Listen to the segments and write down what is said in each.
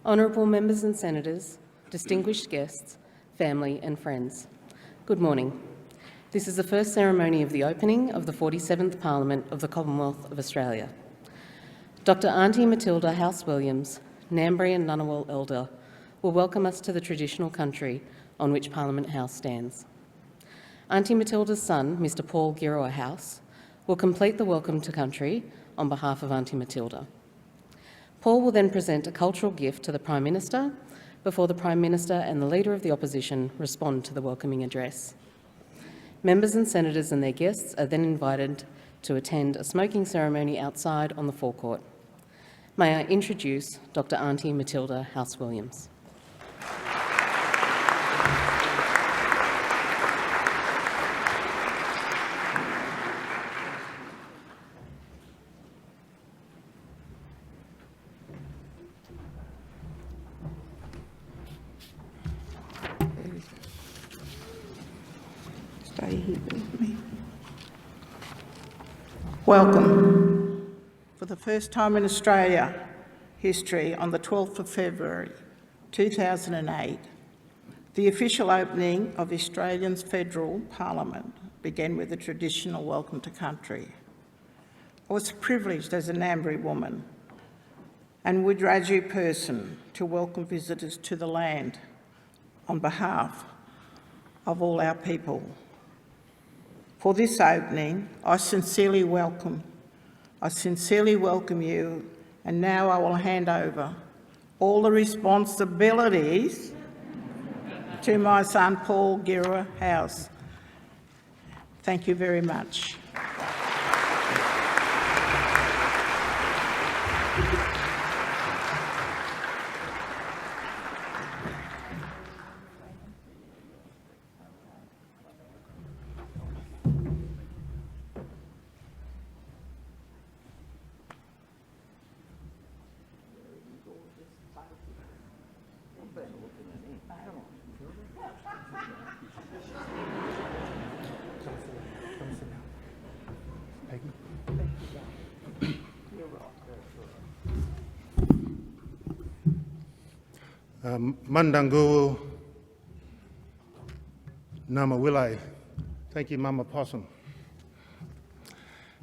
Honourable members and senators, distinguished guests, family and friends, good morning. This is the first ceremony of the opening of the 47th Parliament of the Commonwealth of Australia. Dr Aunty Matilda House-Williams, Ngambri and Ngunnawal Elder, will welcome us to the traditional country on which Parliament House stands. Aunty Matilda's son, Mr Paul Giroa House, will complete the welcome to country on behalf of Aunty Matilda. Paul will then present a cultural gift to the Prime Minister before the Prime Minister and the Leader of the Opposition respond to the welcoming address. Members and senators and their guests are then invited to attend a smoking ceremony outside on the forecourt. May I introduce Dr Aunty Matilda House-Williams. Welcome. For the first time in Australia history, on the 12th of February 2008, the official opening of Australia's federal parliament began with a traditional welcome to country. I was privileged as a Ngambri woman and Wiradjuri person to welcome visitors to the land on behalf of all our people. For this opening, I sincerely welcome you, and now I will hand over all the responsibilities to my son Paul Giroa House. Thank you very much. Mandangu Nama Wilai. Thank you, Mama Possum.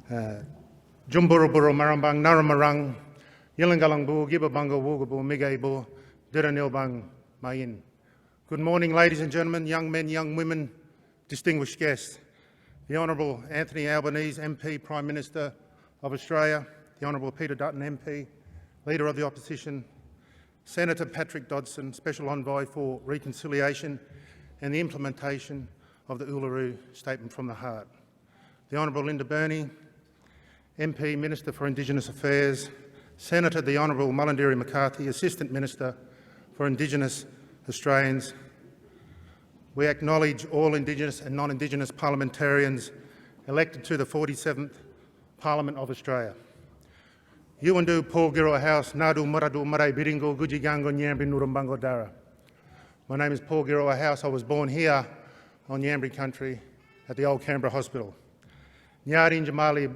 Jumburuburu Marambang Naramarang Yilangalangbu Gibabango Wugabu Migaibu Diranilbang Mayin. Good morning, ladies and gentlemen, young men, young women, distinguished guests. The Honourable Anthony Albanese, MP, Prime Minister of Australia, the Honourable Peter Dutton, MP, Leader of the Opposition, Senator Patrick Dodson, Special Envoy for Reconciliation and the implementation of the Uluru Statement from the Heart. the Honourable Linda Burney, MP Minister for Indigenous Affairs, Senator the Honourable Mullandiri McCarthy, Assistant Minister for Indigenous Australians. We acknowledge all Indigenous and non-Indigenous parliamentarians elected to the 47th Parliament of Australia. Yuwandu Paul House, Nadu Maradu Marai Biringo, Gujigango Nyambri Nurumbango Dara. My name is Paul Giroa House. I was born here on Nyambri country at the old Canberra Hospital. Nyari Njamali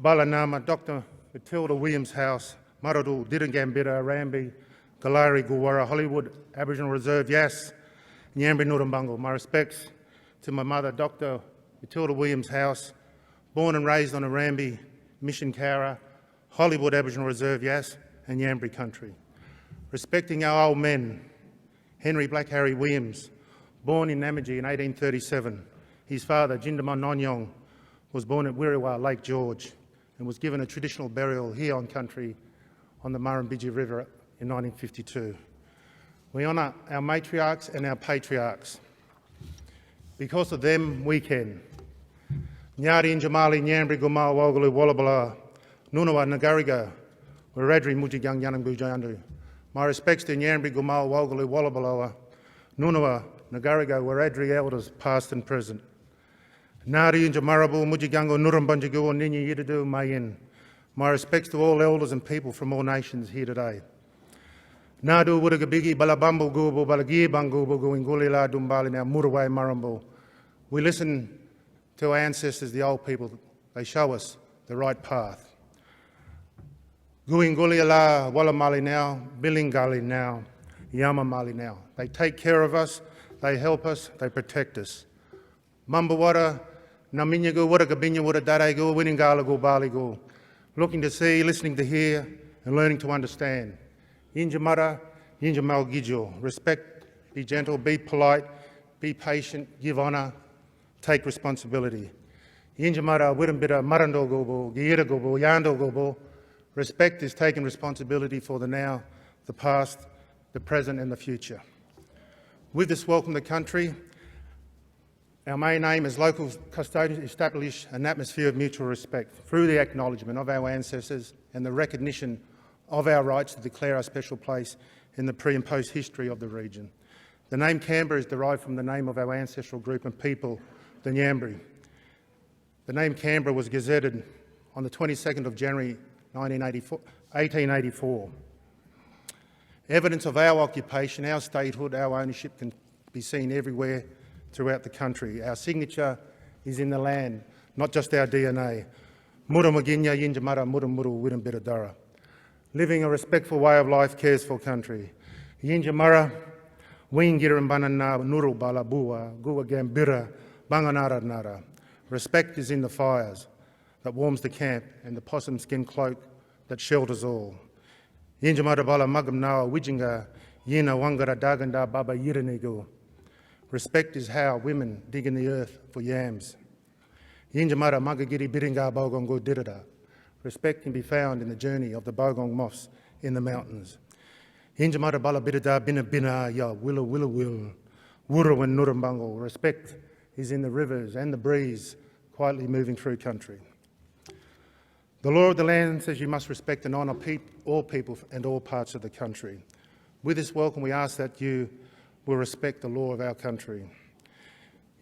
Balanama, Dr. Matilda Williams House, Maradu Dirangambira, Rambi, Galari Gulwara, Hollywood Aboriginal Reserve, Yass, Nyambri Nurumbango. My respects to my mother, Dr. Matilda Williams House, born and raised on Arambi, Mission Kara, Hollywood Aboriginal Reserve, Yass, and Nyambri country. Respecting our old men, Henry Black Harry Williams, born in Namaji in 1837. His father, Jindamon Nonyong, was born at Wiriwa, Lake George, and was given a traditional burial here on country on the Murrumbidgee River in 1952. We honour our matriarchs and our patriarchs. Because of them, we can. Nyari Njamali Nyambri Gumal Wogalu Wallabala, Nunawa Nagariga, Wiradri Mujigang Yanambu Jayandu. My respects to Nyambri Gumal Wogalu Wallabaloa, Nunawa Nagariga, Wiradri elders past and present. Nari Njamarabu Mujigango Nurumbanjagu Nini Yidadu Mayin. My respects to all elders and people from all nations here today. Nadu Wurugabigi Balabambu Gubu Balagi Bangubu Guingulila Dumbali now Murawai Marambu. We listen to our ancestors, the old people. They show us the right path. Guingulila Wallamali now, Bilingali now, Yamamali now. They take care of us, they help us, they protect us. Mambawara, Naminyagu, Wuragabinya, Wuradarego, Winningalago, Baligo. Looking to see, listening to hear, and learning to understand. Yinjamara, Yinjamal Gijo. Respect, be gentle, be polite, be patient, give honour, take responsibility. Yinjamara, Wirambira, Marandogobo, Giragobo, Yandogobo. Respect is taking responsibility for the now, the past, the present and the future. With this welcome to country, our main aim as local custodians is to establish an atmosphere of mutual respect through the acknowledgement of our ancestors and the recognition of our rights to declare our special place in the pre and post history of the region. The name Canberra is derived from the name of our ancestral group and people, the Nyambri. The name Canberra was gazetted on the 22nd of January 1884. Evidence of our occupation, our statehood, our ownership can be seen everywhere throughout the country. Our signature is in the land, not just our DNA. Muramaginya Yinjamara Muramuru Wirambiradara. Living a respectful way of life cares for country. Yinjamara Wingirumbanana Nuru Balabua Gua Gambira Banganara Nara. Respect is in the fires that warms the camp and the possum skin cloak that shelters all. Yinjamara Bala Magamnawa Wijinga Yina Wangara Daganda Baba Yiranigu. Respect is how women dig in the earth for yams. Yinjamara Magagiri Biringa Bogongo Dirida. Respect can be found in the journey of the Bogong moths in the mountains. Yinjamara Bala Birida Bina Bina Ya Willa Willa Will Wuru and Nurumbango. Respect is in the rivers and the breeze quietly moving through country. The law of the land says you must respect and honour all people and all parts of the country. With this welcome, we ask that you will respect the law of our country.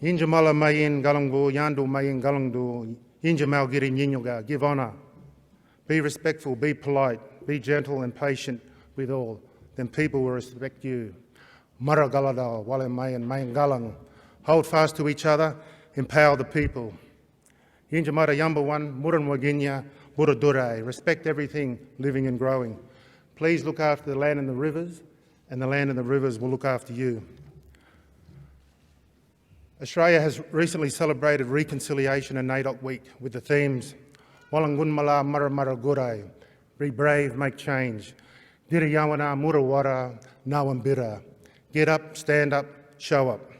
Yinjamala Mayin Galangbu, Yandu Mayin Galangdu, Yinjamal Giri Yinyoga, give honour. Be respectful, be polite, be gentle and patient with all. Then people will respect you. Maragalada, Wale Mayin, Mayin Galang. Hold fast to each other, empower the people. Yinjamara Yamba One, Muran Waginya, Buradure. Respect everything living and growing. Please look after the land and the rivers, and the land and the rivers will look after you. Australia has recently celebrated Reconciliation and NAIDOC Week with the themes Walangunmala Maramara Gurai, Be Brave, Make Change, Dirayawana Murawara, Nawambira. Get up, stand up, show up.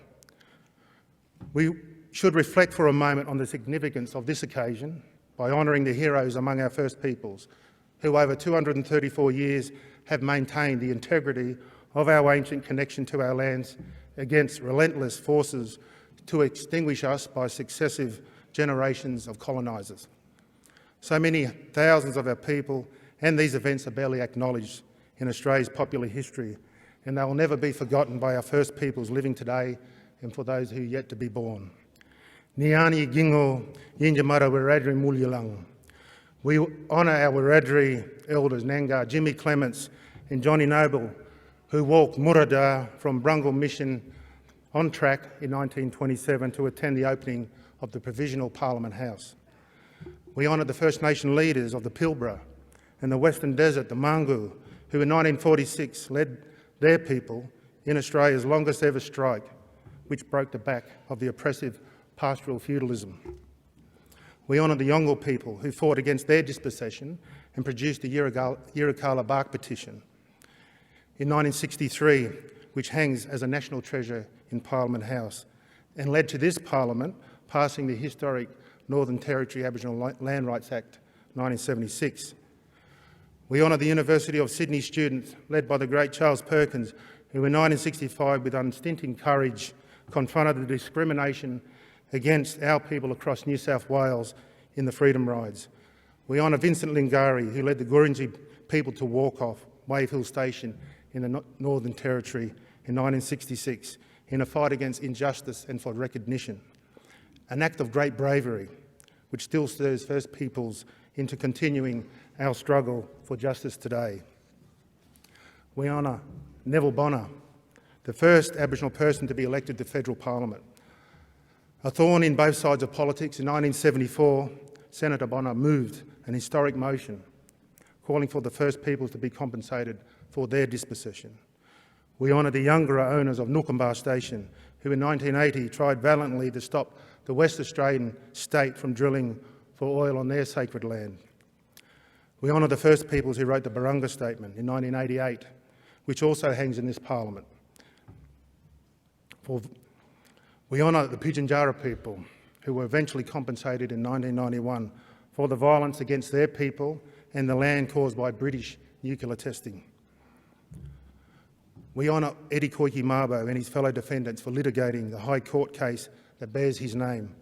We should reflect for a moment on the significance of this occasion by honouring the heroes among our First Peoples who over 234 years have maintained the integrity of our ancient connection to our lands against relentless forces to extinguish us by successive generations of colonisers. So many thousands of our people, and these events are barely acknowledged in Australia's popular history, and they will never be forgotten by our First Peoples living today and for those who are yet to be born. Niani Gingo Yinjamara Wiradjuri Mulyalang. We honour our Wiradjuri elders, Nangar, Jimmy Clements and Johnny Noble, who walked Murada from Brungle Mission on track in 1927 to attend the opening of the Provisional Parliament House. We honour the First Nation leaders of the Pilbara and the Western Desert, the Mangu, who in 1946 led their people in Australia's longest ever strike, which broke the back of the oppressive pastoral feudalism. We honour the Yolngu people who fought against their dispossession and produced the Yirrkala Bark Petition in 1963, which hangs as a national treasure in Parliament House and led to this Parliament passing the historic Northern Territory Aboriginal Land Rights Act 1976. We honour the University of Sydney students led by the great Charles Perkins, who in 1965 with unstinting courage confronted the discrimination against our people across New South Wales in the Freedom Rides. We honour Vincent Lingari, who led the Gurindji people to walk off Wave Hill Station in the Northern Territory in 1966 in a fight against injustice and for recognition. An act of great bravery, which still stirs First Peoples into continuing our struggle for justice today. We honour Neville Bonner, the first Aboriginal person to be elected to federal parliament. A thorn in both sides of politics, in 1974, Senator Bonner moved an historic motion calling for the First Peoples to be compensated for their dispossession. We honour the Yungara owners of Nookambah Station, who in 1980 tried valiantly to stop the West Australian state from drilling for oil on their sacred land. We honour the First Peoples who wrote the Barunga Statement in 1988, which also hangs in this Parliament. We honour the Pitjantjatjara people, who were eventually compensated in 1991 for the violence against their people and the land caused by British nuclear testing. We honour Eddie Koiki Mabo and his fellow defendants for litigating the High Court case that bears his name,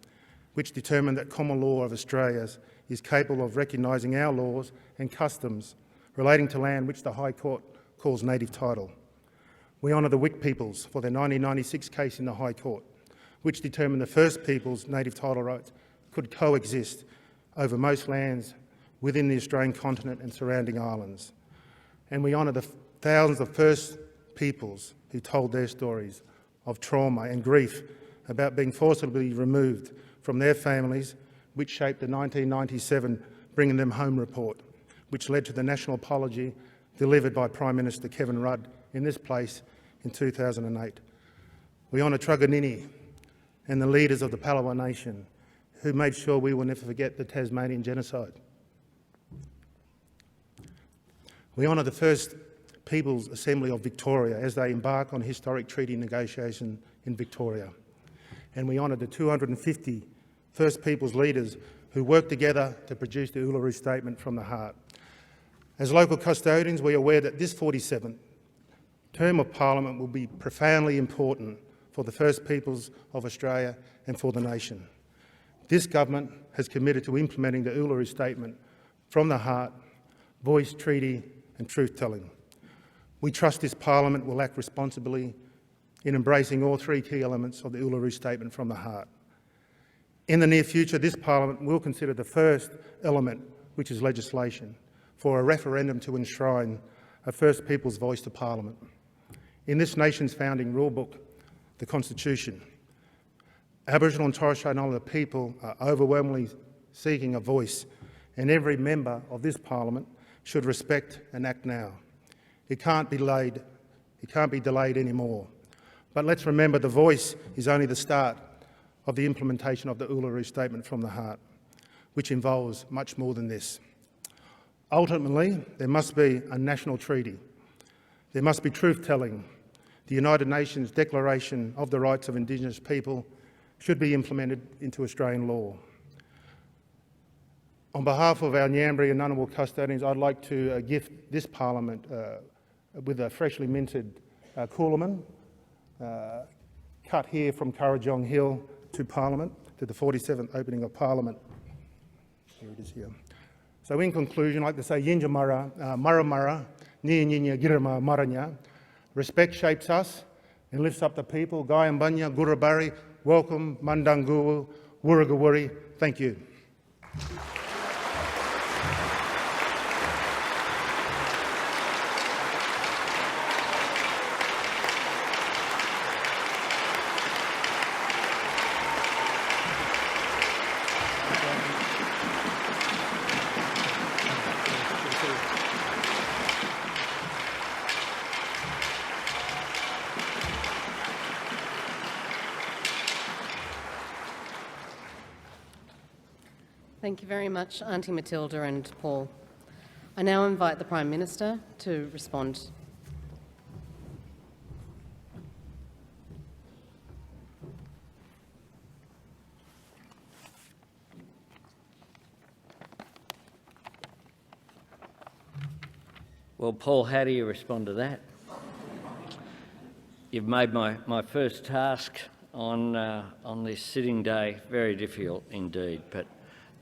which determined that common law of Australia is capable of recognising our laws and customs relating to land which the High Court calls native title. We honour the Wik peoples for their 1996 case in the High Court, which determined the First Peoples' native title rights could coexist over most lands within the Australian continent and surrounding islands. And we honour the thousands of First Peoples who told their stories of trauma and grief about being forcibly removed from their families, which shaped the 1997 Bringing Them Home report, which led to the national apology delivered by Prime Minister Kevin Rudd in this place in 2008. We honour Truganini and the leaders of the Palawa Nation, who made sure we will never forget the Tasmanian genocide. We honour the First Peoples Assembly of Victoria as they embark on historic treaty negotiation in Victoria. And we honour the 250 First Peoples leaders who worked together to produce the Uluru Statement from the Heart. As local custodians, we are aware that this 47th term of Parliament will be profoundly important for the First Peoples of Australia and for the nation. This government has committed to implementing the Uluru Statement from the heart, voice, treaty and truth-telling. We trust this Parliament will act responsibly in embracing all three key elements of the Uluru Statement from the heart. In the near future, this Parliament will consider the first element, which is legislation, for a referendum to enshrine a First Peoples voice to Parliament. In this nation's founding rulebook, the Constitution, Aboriginal and Torres Strait Islander people are overwhelmingly seeking a voice, and every member of this Parliament should respect and act now. It can't be delayed anymore. But let's remember the voice is only the start of the implementation of the Uluru Statement from the Heart, which involves much more than this. Ultimately, there must be a national treaty. There must be truth-telling. The United Nations Declaration of the Rights of Indigenous People should be implemented into Australian law. On behalf of our Ngambri and Ngunnawal custodians, I'd like to gift this Parliament with a freshly minted Coolaman, cut here from Kurrajong Hill to Parliament, to the 47th opening of Parliament. Here it is here. So in conclusion, I'd like to say, Yinja Mara, Mara Mara, Nia Nyinya Girama Maranya. Respect shapes us and lifts up the people. Guy and Banya, Gurabari, welcome, Mandanguru, Wurrugawuri. Thank you. Thank you very much, Auntie Matilda and Paul. I now invite the Prime Minister to respond. Well, Paul, how do you respond to that? You've made my first task on this sitting day very difficult indeed, but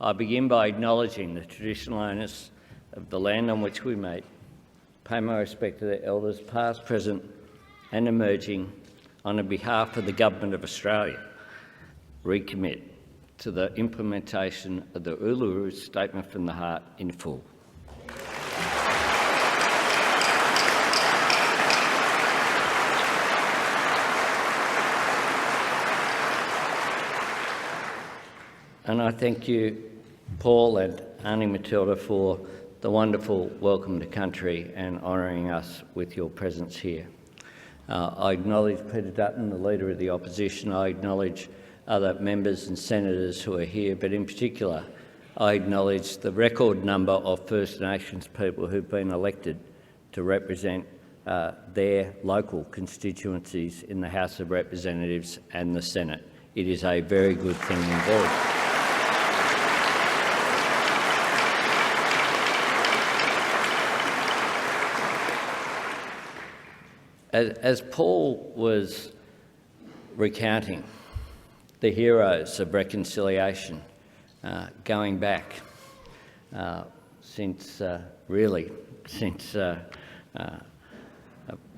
I begin by acknowledging the traditional owners of the land on which we meet, pay my respect to their elders, past, present and emerging, on behalf of the Government of Australia, recommit to the implementation of the Uluru Statement from the Heart in full. And I thank you, Paul and Auntie Matilda, for the wonderful welcome to country and honouring us with your presence here. I acknowledge Peter Dutton, the Leader of the Opposition. I acknowledge other members and senators who are here, but in particular, I acknowledge the record number of First Nations people who've been elected to represent their local constituencies in the House of Representatives and the Senate. It is a very good thing indeed. As Paul was recounting the heroes of reconciliation going back since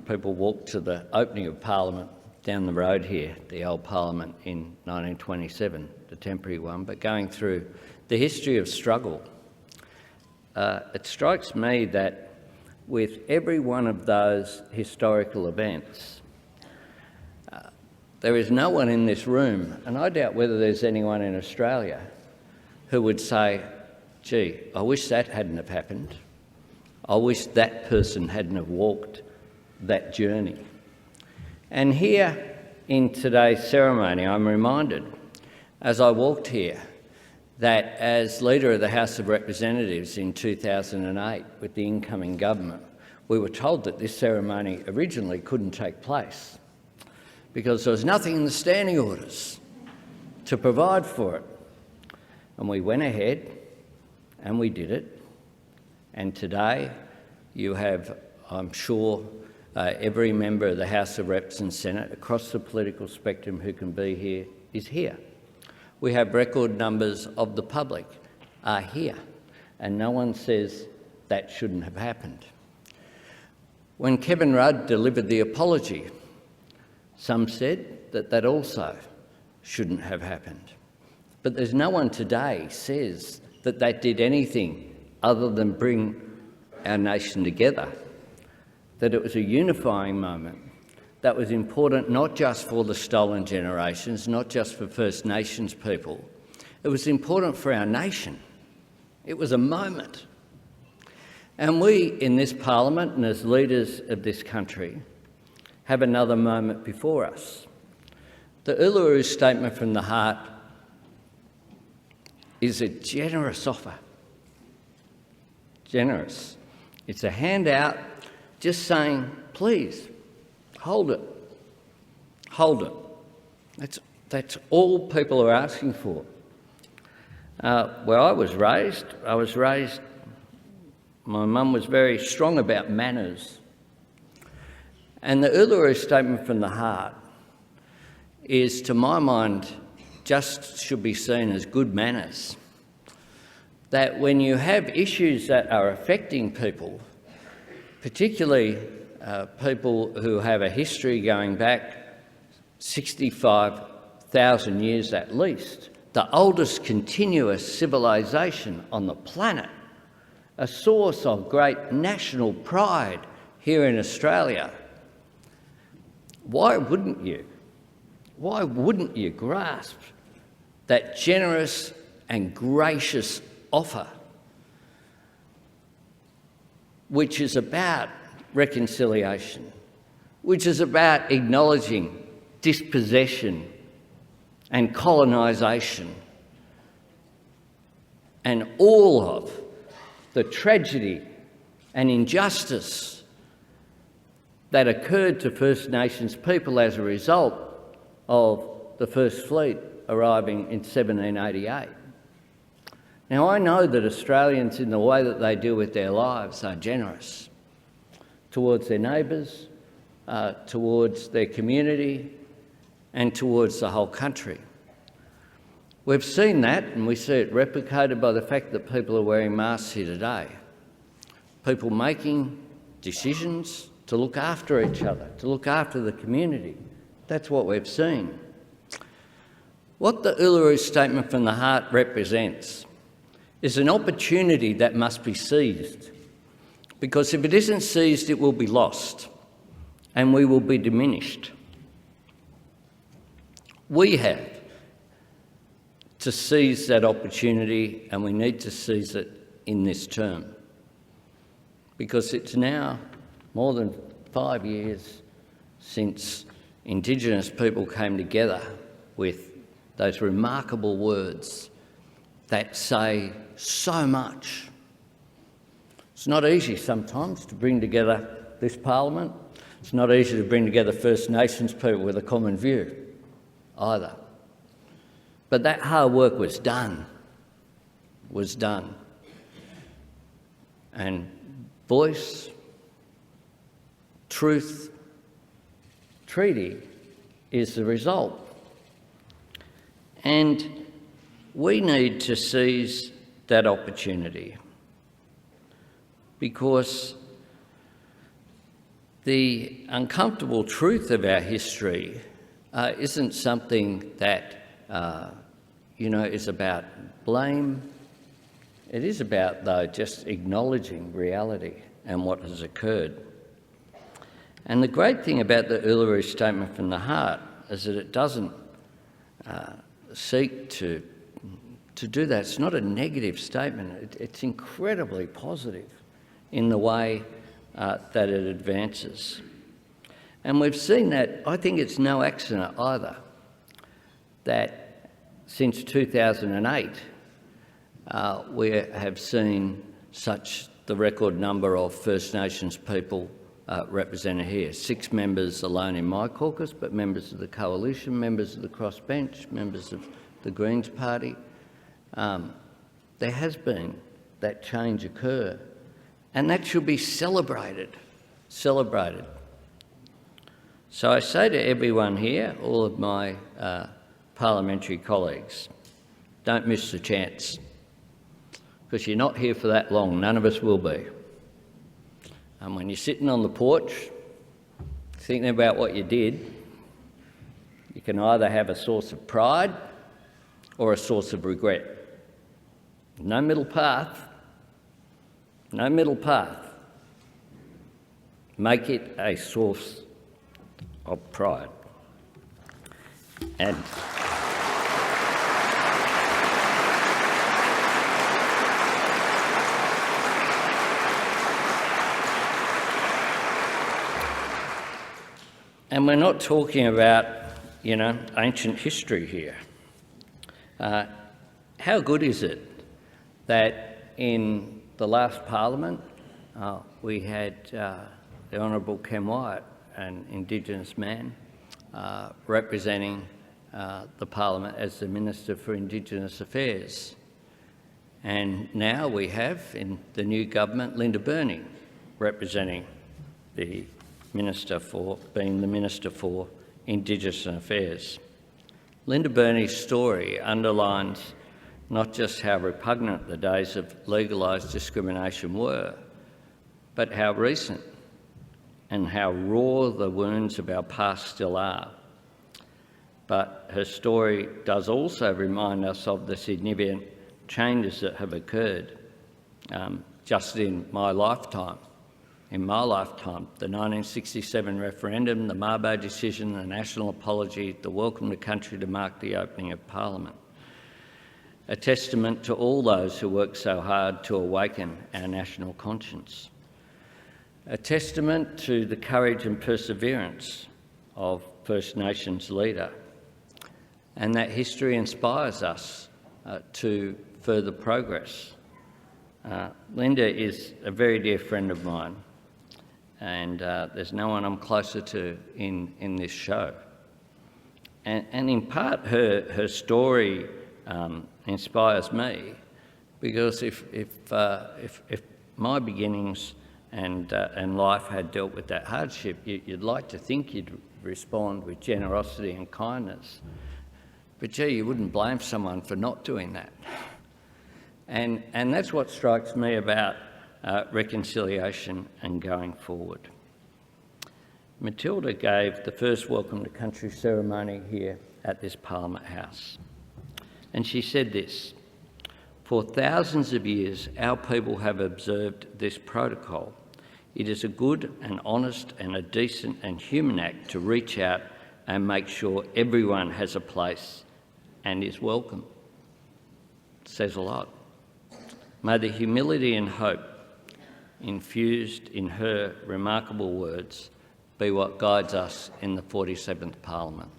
people walked to the opening of Parliament down the road here, the old Parliament in 1927, the temporary one, but going through the history of struggle, it strikes me that with every one of those historical events, there is no one in this room, and I doubt whether there's anyone in Australia, who would say, gee, I wish that hadn't have happened. I wish that person hadn't have walked that journey. And here in today's ceremony, I'm reminded, as I walked here, that as Leader of the House of Representatives in 2008 with the incoming government, we were told that this ceremony originally couldn't take place because there was nothing in the standing orders to provide for it. And we went ahead and we did it. And today you have, I'm sure, every member of the House of Reps and Senate across the political spectrum who can be here is here. We have record numbers of the public are here, and no one says that shouldn't have happened. When Kevin Rudd delivered the apology, some said that that also shouldn't have happened. But there's no one today says that that did anything other than bring our nation together, that it was a unifying moment that was important not just for the stolen generations, not just for First Nations people. It was important for our nation. It was a moment. And we in this Parliament and as leaders of this country have another moment before us. The Uluru Statement from the Heart is a generous offer. Generous. It's a handout just saying, please, hold it. Hold it. That's all people are asking for. Where I was raised, my mum was very strong about manners. And the Uluru Statement from the Heart is, to my mind, just should be seen as good manners. That when you have issues that are affecting people, particularly people who have a history going back 65,000 years at least, the oldest continuous civilisation on the planet, a source of great national pride here in Australia, why wouldn't you? Why wouldn't you grasp that generous and gracious offer, which is about reconciliation, which is about acknowledging dispossession and colonisation and all of the tragedy and injustice that occurred to First Nations people as a result of the First Fleet arriving in 1788. Now, I know that Australians, in the way that they deal with their lives, are generous towards their neighbours, towards their community, and towards the whole country. We've seen that, and we see it replicated by the fact that people are wearing masks here today. People making decisions to look after each other, to look after the community. That's what we've seen. What the Uluru Statement from the Heart represents is an opportunity that must be seized, because if it isn't seized, it will be lost and we will be diminished. We have to seize that opportunity, and we need to seize it in this term, because it's now more than 5 years since Indigenous people came together with those remarkable words that say so much. It's not easy sometimes to bring together this Parliament. It's not easy to bring together First Nations people with a common view either. But that hard work was done. And voice, truth, treaty is the result. And we need to seize that opportunity, because the uncomfortable truth of our history isn't something that is about blame. It is about, though, just acknowledging reality and what has occurred. And the great thing about the Uluru Statement from the Heart is that it doesn't seek to do that. It's not a negative statement. It's incredibly positive in the way that it advances. And we've seen that. I think it's no accident either that since 2008 we have seen such the record number of First Nations people represented here. 6 members alone in my caucus, but members of the Coalition, members of the Crossbench, members of the Greens Party. There has been that change occur, and that should be celebrated. So I say to everyone here, all of my parliamentary colleagues, don't miss the chance, because you're not here for that long. None of us will be. And when you're sitting on the porch thinking about what you did, you can either have a source of pride or a source of regret. No middle path. No middle path. Make it a source of pride. And we're not talking about, ancient history here. How good is it that in the last Parliament we had the Honourable Ken Wyatt, an Indigenous man, representing the Parliament as the Minister for Indigenous Affairs. And now we have, in the new government, Linda Burney representing being the Minister for Indigenous Affairs. Linda Burney's story underlines not just how repugnant the days of legalised discrimination were, but how recent and how raw the wounds of our past still are. But her story does also remind us of the significant changes that have occurred just in my lifetime. In my lifetime, the 1967 referendum, the Mabo decision, the national apology, the welcome to country to mark the opening of Parliament. A testament to all those who worked so hard to awaken our national conscience. A testament to the courage and perseverance of First Nations leader, and that history inspires us to further progress. Linda is a very dear friend of mine, and there's no one I'm closer to in this show. And in part, her story inspires me, because if my beginnings and life had dealt with that hardship, you'd like to think you'd respond with generosity and kindness. But gee, you wouldn't blame someone for not doing that. And that's what strikes me about reconciliation and going forward. Matilda gave the first Welcome to Country ceremony here at this Parliament House. And she said this: "For thousands of years, our people have observed this protocol. It is a good and honest and a decent and human act to reach out and make sure everyone has a place and is welcome." It says a lot. May the humility and hope infused in her remarkable words be what guides us in the 47th Parliament.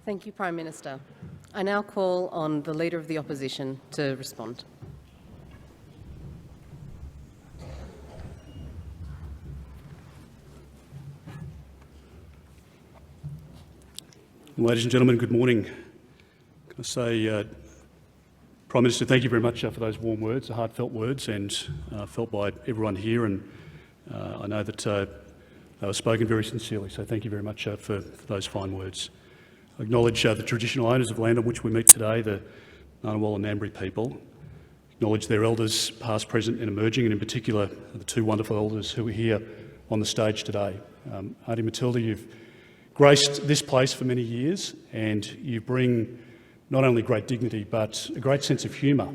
Thank you, Prime Minister. I now call on the Leader of the Opposition to respond. Ladies and gentlemen, good morning. Can I say, Prime Minister, thank you very much for those warm words, the heartfelt words, and felt by everyone here, and I know that they were spoken very sincerely, so thank you very much for those fine words. I acknowledge the traditional owners of land on which we meet today, the Ngunnawal and Ngambri people. Acknowledge their elders, past, present and emerging, and in particular the two wonderful elders who are here on the stage today. Aunty Matilda, you've graced this place for many years, and you bring not only great dignity but a great sense of humour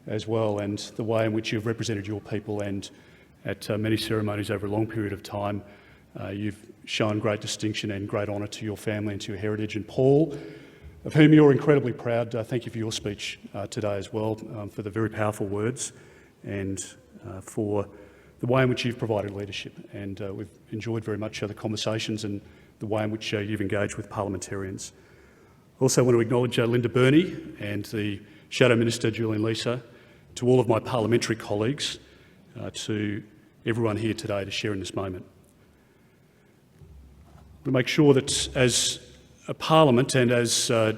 as well, and the way in which you've represented your people, and at many ceremonies over a long period of time you've shown great distinction and great honour to your family and to your heritage. And Paul, of whom you're incredibly proud, thank you for your speech today as well, for the very powerful words and for the way in which you've provided leadership. And we've enjoyed very much the conversations and the way in which you've engaged with parliamentarians. I also want to acknowledge Linda Burney and the Shadow Minister, Julian Lisa, to all of my parliamentary colleagues, to everyone here today to share in this moment. To make sure that as a Parliament and as a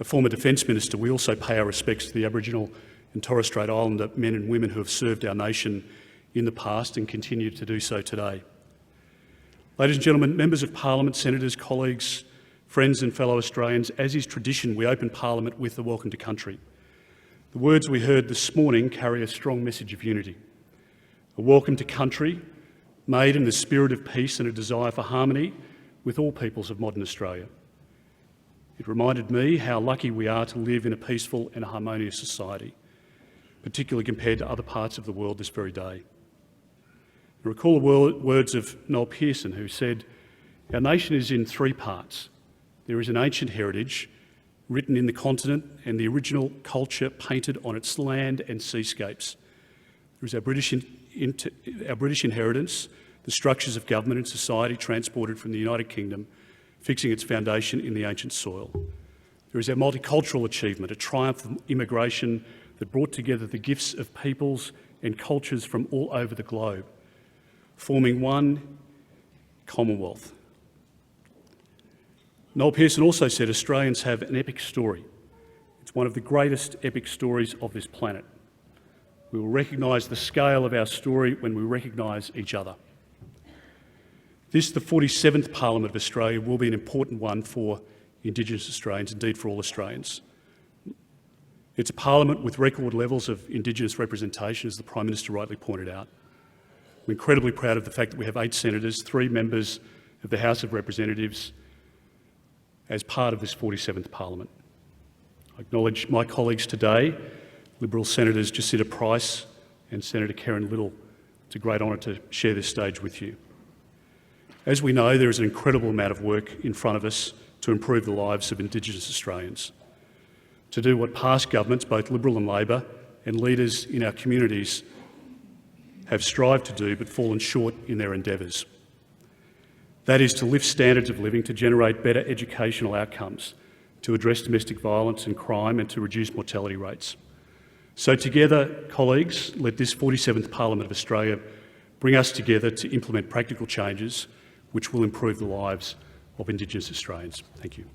former Defence Minister, we also pay our respects to the Aboriginal and Torres Strait Islander men and women who have served our nation in the past and continue to do so today. Ladies and gentlemen, members of Parliament, senators, colleagues, friends and fellow Australians, as is tradition, we open Parliament with the Welcome to Country. The words we heard this morning carry a strong message of unity. A welcome to country made in the spirit of peace and a desire for harmony with all peoples of modern Australia. It reminded me how lucky we are to live in a peaceful and a harmonious society, particularly compared to other parts of the world this very day. I recall the words of Noel Pearson, who said, "Our nation is in three parts. There is an ancient heritage written in the continent and the original culture painted on its land and seascapes. There is our British inheritance, the structures of government and society transported from the United Kingdom, fixing its foundation in the ancient soil. There is our multicultural achievement, a triumph of immigration that brought together the gifts of peoples and cultures from all over the globe, forming one Commonwealth. Noel Pearson also said Australians have an epic story. It's one of the greatest epic stories of this planet. We will recognise the scale of our story when we recognise each other. This, the 47th Parliament of Australia, will be an important one for Indigenous Australians, indeed for all Australians. It's a parliament with record levels of Indigenous representation, as the Prime Minister rightly pointed out. We're incredibly proud of the fact that we have 8 senators, 3 members of the House of Representatives as part of this 47th Parliament. I acknowledge my colleagues today, Liberal Senators Jacinta Price and Senator Karen Little. It's a great honour to share this stage with you. As we know, there is an incredible amount of work in front of us to improve the lives of Indigenous Australians, to do what past governments, both Liberal and Labor, and leaders in our communities have strived to do but fallen short in their endeavours. That is to lift standards of living, to generate better educational outcomes, to address domestic violence and crime, and to reduce mortality rates. So together, colleagues, let this 47th Parliament of Australia bring us together to implement practical changes which will improve the lives of Indigenous Australians. Thank you.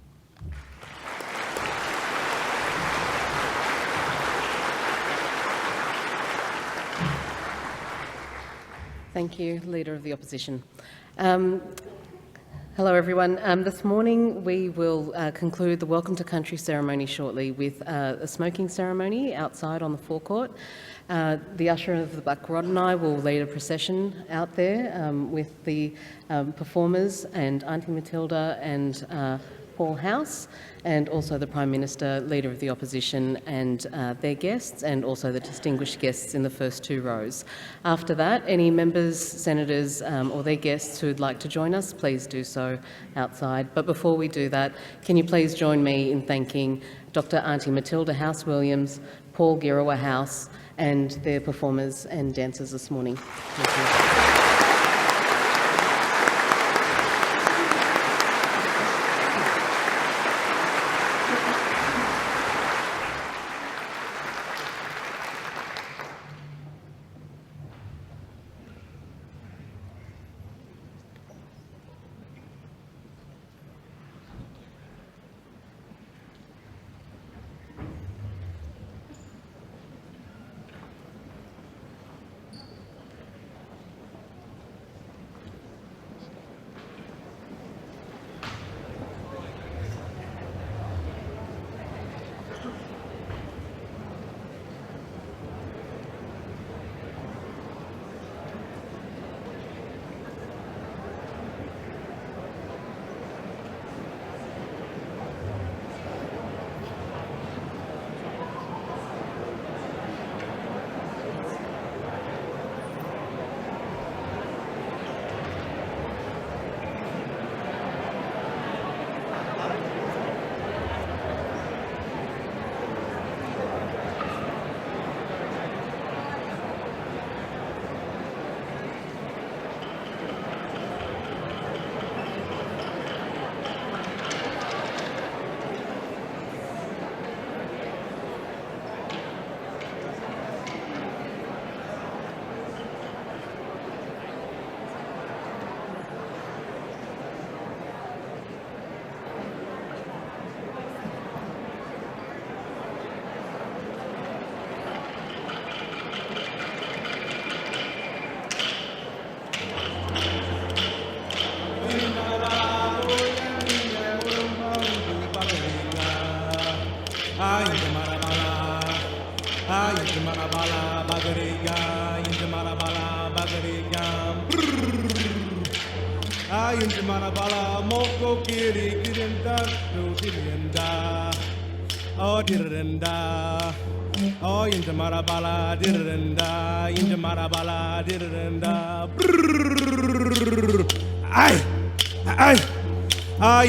Thank you, Leader of the Opposition. Hello everyone. This morning we will conclude the Welcome to Country ceremony shortly with a smoking ceremony outside on the forecourt. The usher of the Black Rod and I will lead a procession out there with the performers and Auntie Matilda and Paul House, and also the Prime Minister, Leader of the Opposition and their guests, and also the distinguished guests in the first 2 rows. After that, any members, senators or their guests who would like to join us, please do so outside. But before we do that, can you please join me in thanking Dr. Auntie Matilda House-Williams, Paul Girawa House, and their performers and dancers this morning. Thank you.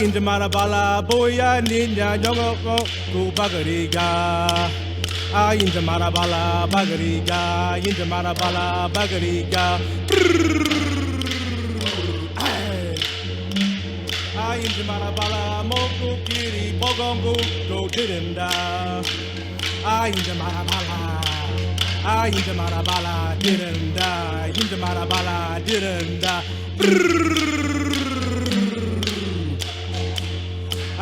Inja marabala boya ninya nyongo ku bagariga. Inja marabala bagariga. Inja marabala bagariga. Inja marabala moku kiri bogongu go dirinda. Inja marabala. Inja marabala dirinda. Inja marabala dirinda.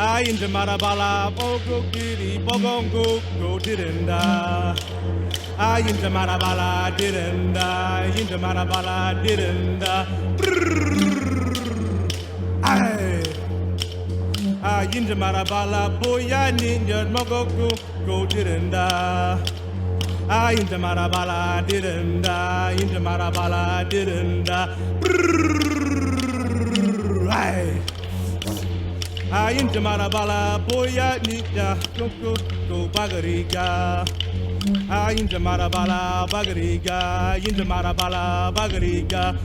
I in the Marabala, Bogo Giri, Bogongo, go didn't I in the Marabala didn't in the Marabala didn't I in the Marabala, Boya Ninja, Mogogo, go didn't I in the Marabala didn't in the Marabala didn't I in the Marabala, Boya Ninja, go Bagariga. I in the Marabala, Bagariga, in the Marabala, Bagariga.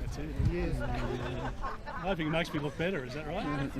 That's it. Yes. I'm hoping it makes me look better, is that right?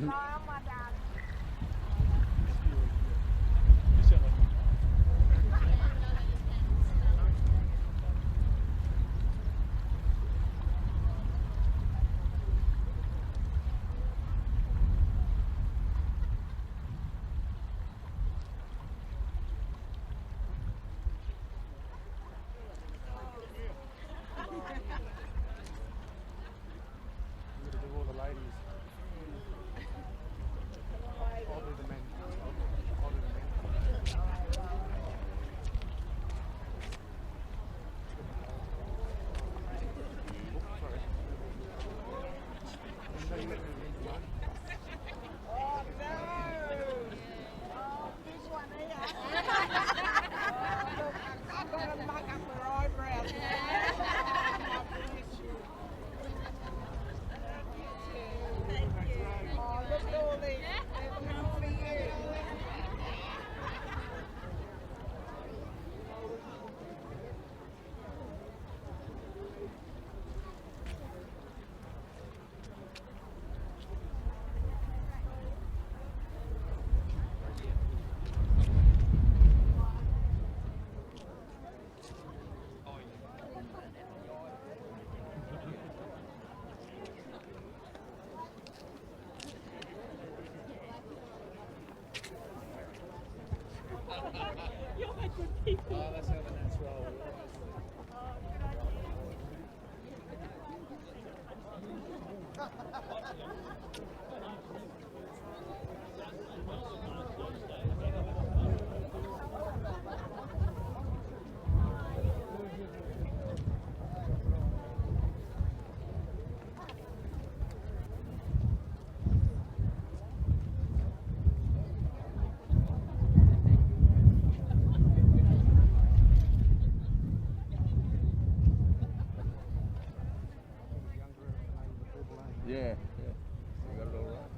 Yeah. I got it all right.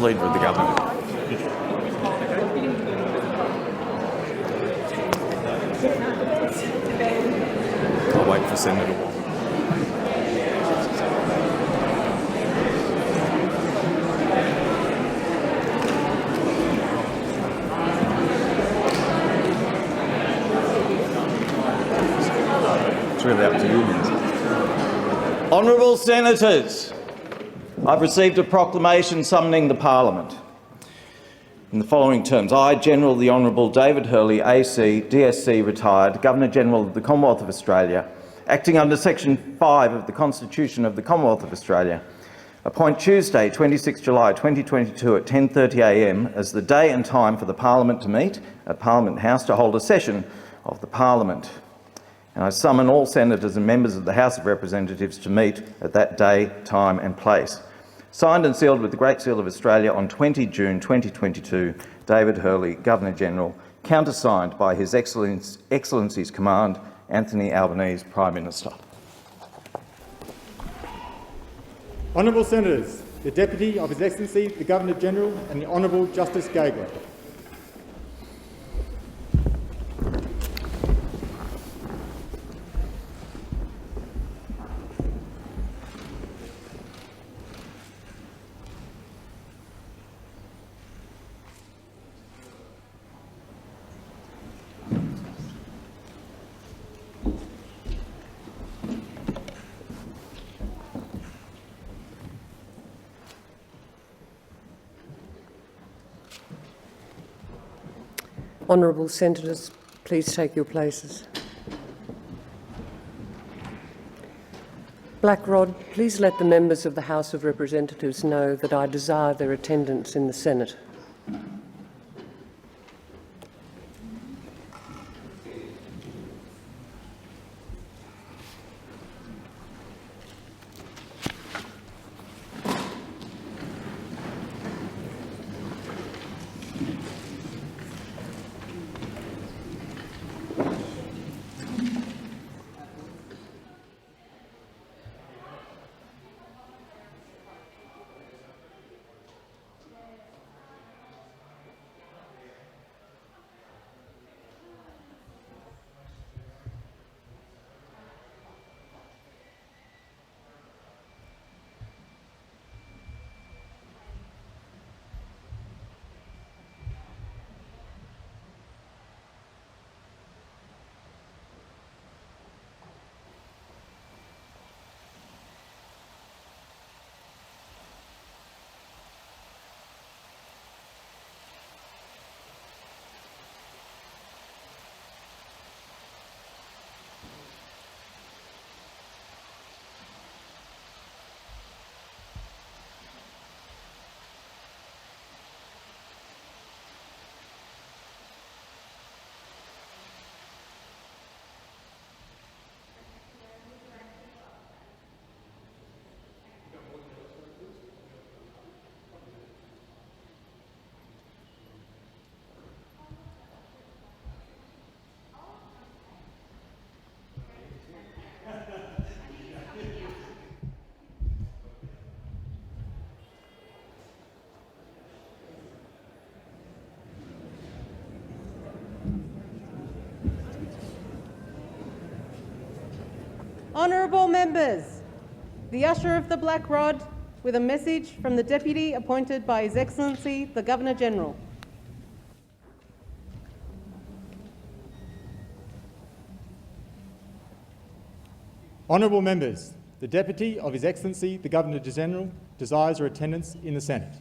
Leader of the government. I'll wait for Senator Wong. Honourable Senators, I've received a proclamation summoning the Parliament in the following terms. I, General the Honourable David Hurley, AC, DSC, retired, Governor-General of the Commonwealth of Australia, acting under Section 5 of the Constitution of the Commonwealth of Australia, appoint Tuesday, 26 July 2022 at 10:30 a.m. as the day and time for the Parliament to meet at Parliament House to hold a session of the Parliament. And I summon all Senators and members of the House of Representatives to meet at that day, time and place. Signed and sealed with the Great Seal of Australia on 20 June 2022, David Hurley, Governor-General, countersigned by His Excellency's Command, Anthony Albanese, Prime Minister. Honourable Senators, the Deputy of His Excellency the Governor-General and the Honourable Justice Gageler. Honourable Senators, please take your places. Blackrod, please let the members of the House of Representatives know that I desire their attendance in the Senate. Honourable members, the Usher of the Black Rod with a message from the Deputy appointed by His Excellency the Governor-General. Honourable members, the Deputy of His Excellency the Governor-General desires your attendance in the Senate.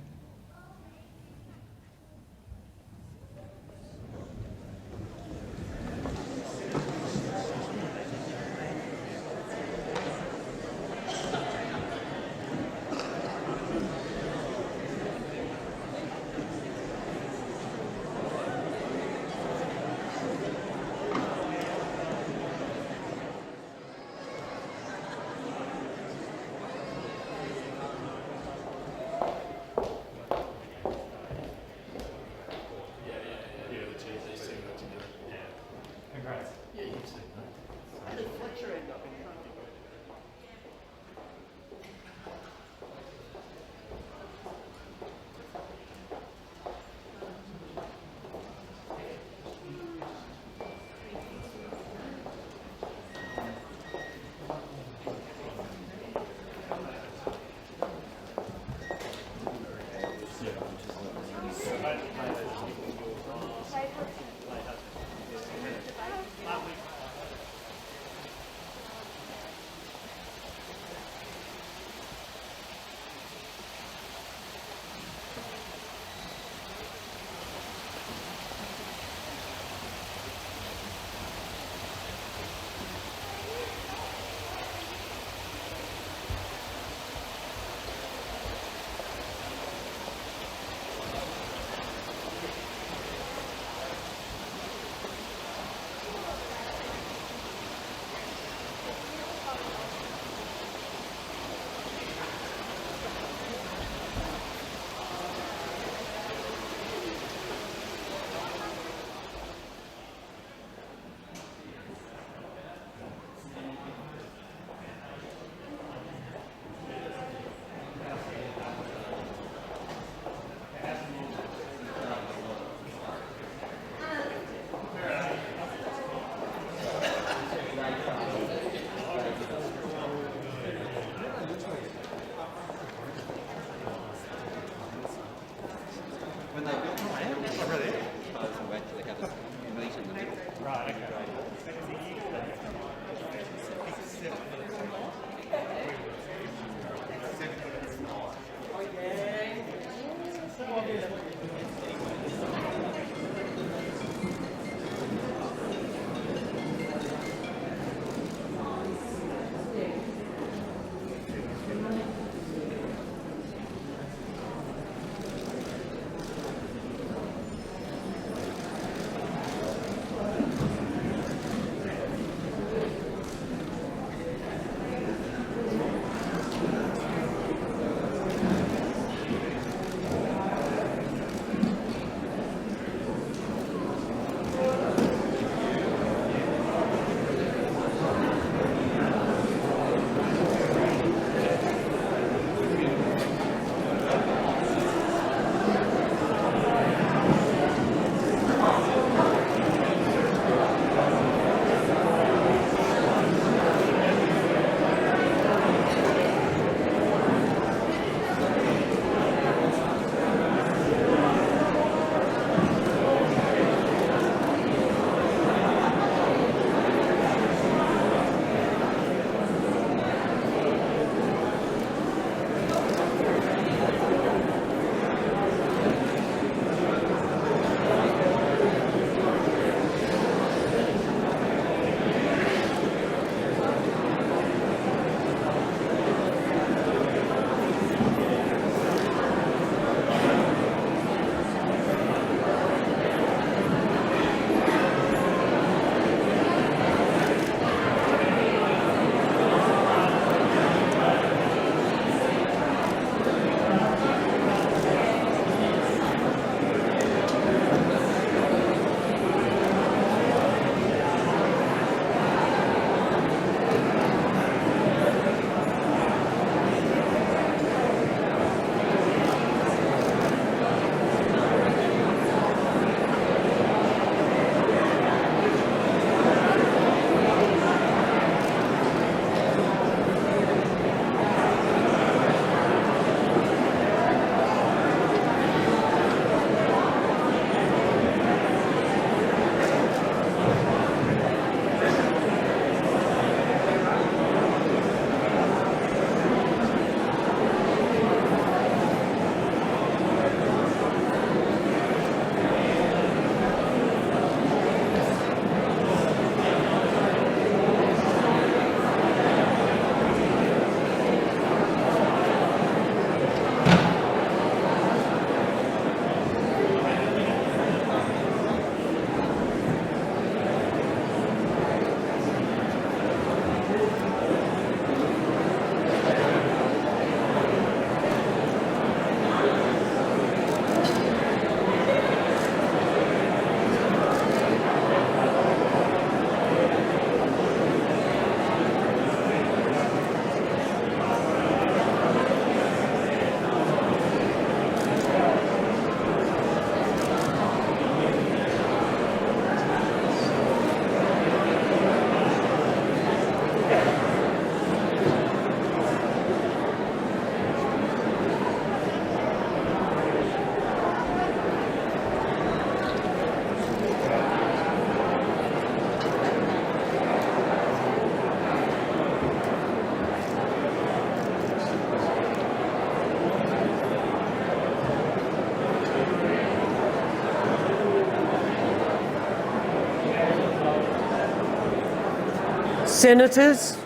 Senators,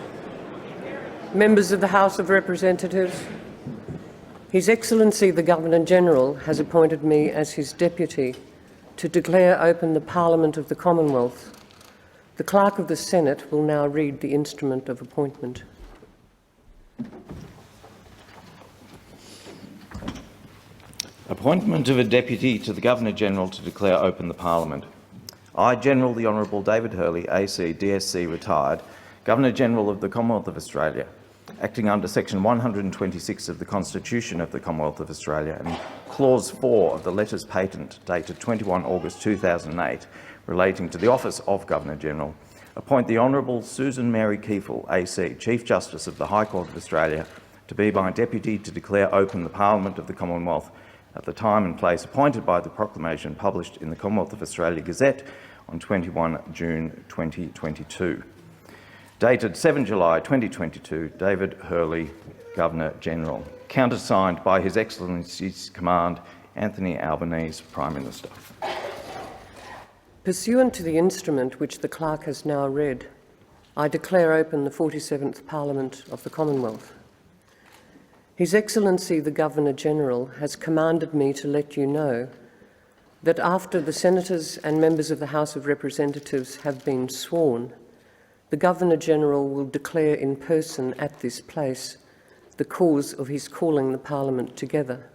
members of the House of Representatives, His Excellency the Governor-General has appointed me as his deputy to declare open the Parliament of the Commonwealth. The Clerk of the Senate will now read the instrument of appointment. Appointment of a Deputy to the Governor-General to declare open the Parliament. I, General the Honourable David Hurley, AC, DSC, retired, Governor-General of the Commonwealth of Australia, acting under Section 126 of the Constitution of the Commonwealth of Australia and Clause 4 of the Letters Patent dated 21 August 2008 relating to the office of Governor-General, appoint the Honourable Susan Mary Kiefel, AC, Chief Justice of the High Court of Australia, to be my Deputy to declare open the Parliament of the Commonwealth at the time and place appointed by the proclamation published in the Commonwealth of Australia Gazette on 21 June 2022. Dated 7 July 2022, David Hurley, Governor-General. Countersigned by His Excellency's Command, Anthony Albanese, Prime Minister. Pursuant to the instrument which the Clerk has now read, I declare open the 47th Parliament of the Commonwealth. His Excellency the Governor-General has commanded me to let you know that after the Senators and members of the House of Representatives have been sworn, the Governor-General will declare in person at this place the cause of his calling the Parliament together.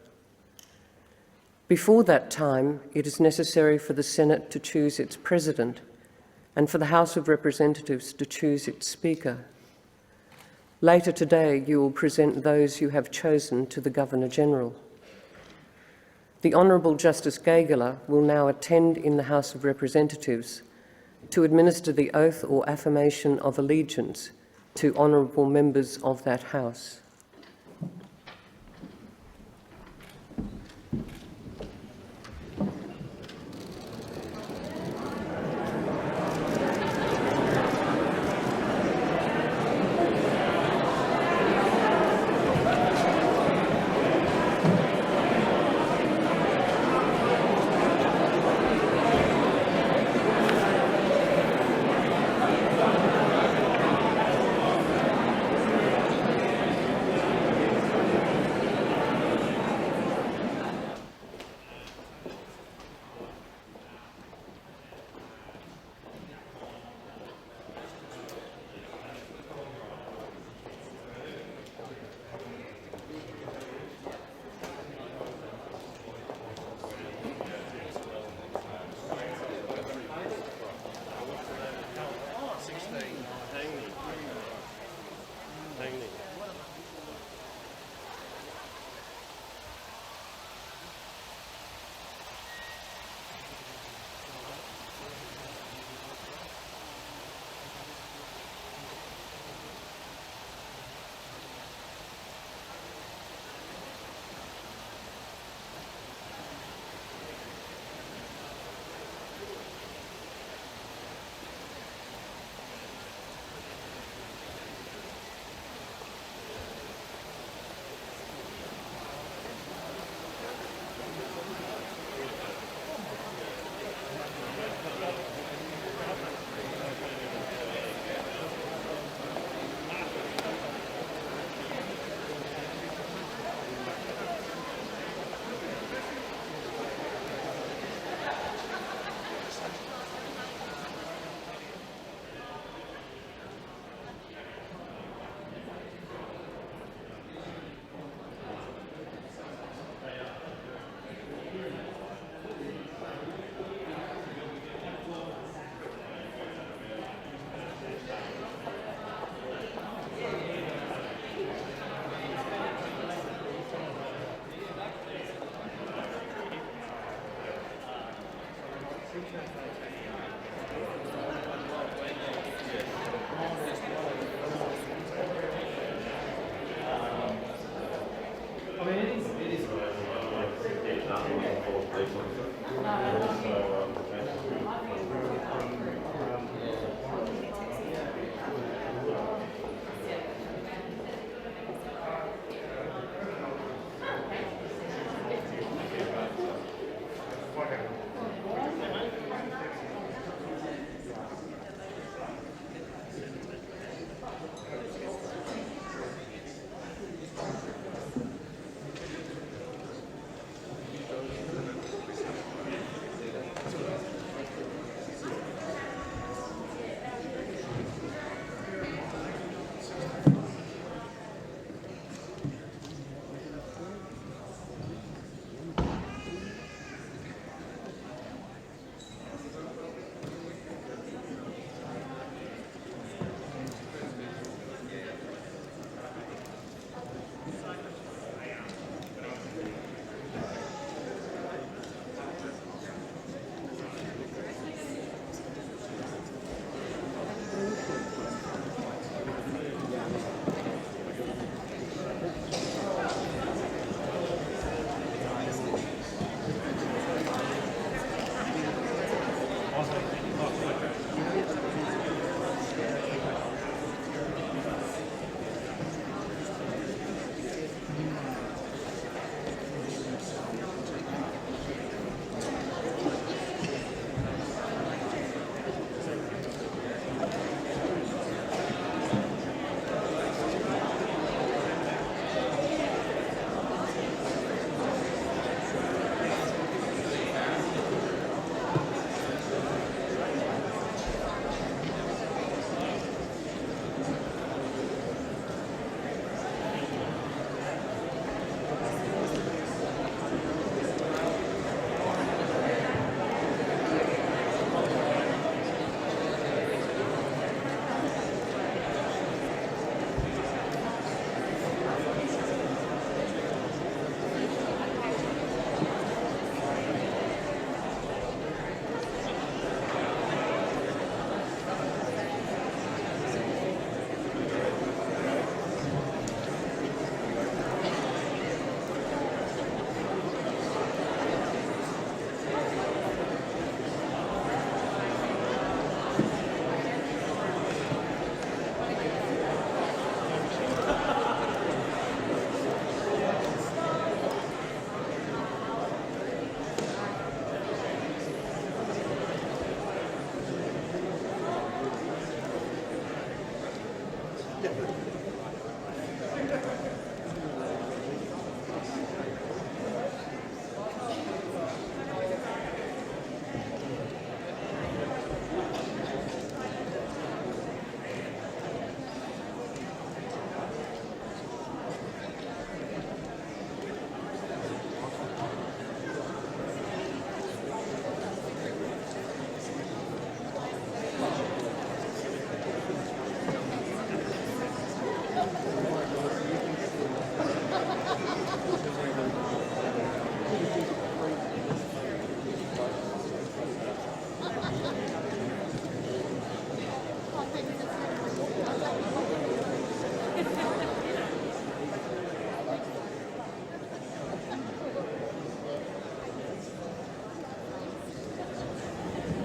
Before that time, it is necessary for the Senate to choose its President and for the House of Representatives to choose its Speaker. Later today, you will present those you have chosen to the Governor-General. The Honourable Justice Gageler will now attend in the House of Representatives to administer the oath or affirmation of allegiance to honourable members of that House.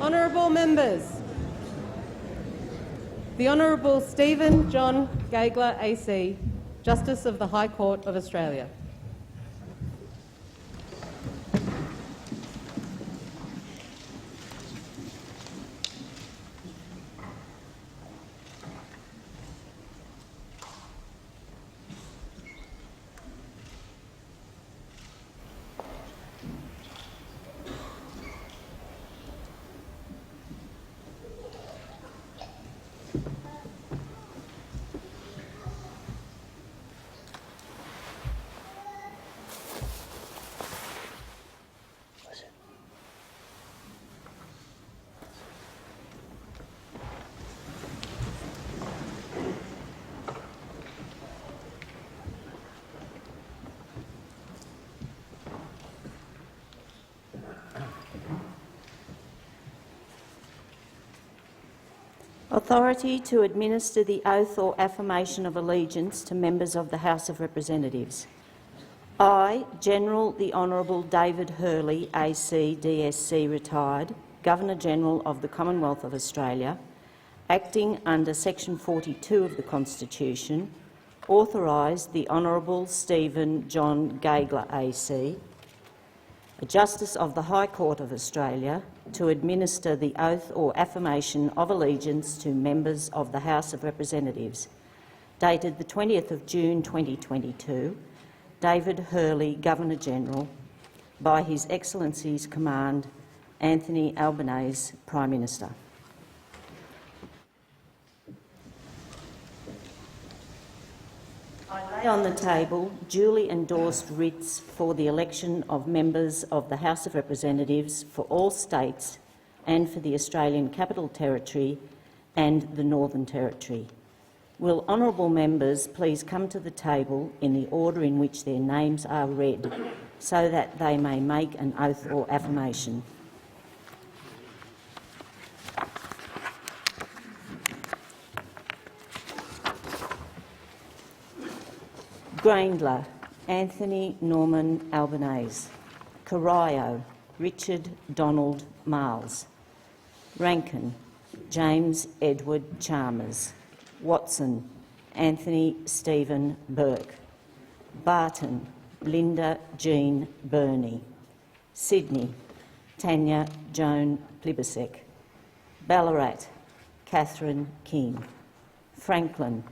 Honourable members, the Honourable Stephen John Gaigler AC, Justice of the High Court of Australia. Authority to administer the oath or affirmation of allegiance to members of the House of Representatives. I, General the Honourable David Hurley, AC, DSC, retired, Governor-General of the Commonwealth of Australia, acting under Section 42 of the Constitution, authorise the Honourable Stephen John Gaigler, AC, a Justice of the High Court of Australia, to administer the oath or affirmation of allegiance to members of the House of Representatives. Dated the 20th of June 2022, David Hurley, Governor-General, by His Excellency's command, Anthony Albanese, Prime Minister. I lay on the table duly endorsed writs for the election of members of the House of Representatives for all states and for the Australian Capital Territory and the Northern Territory. Will honourable members please come to the table in the order in which their names are read so that they may make an oath or affirmation. Graindler, Anthony Norman Albanese. Corio, Richard Donald Miles. Rankin, James Edward Chalmers. Watson, Anthony Stephen Burke. Barton, Linda Jean Burney. Sydney, Tanya Joan Plibersek. Ballarat, Catherine King. Franklin,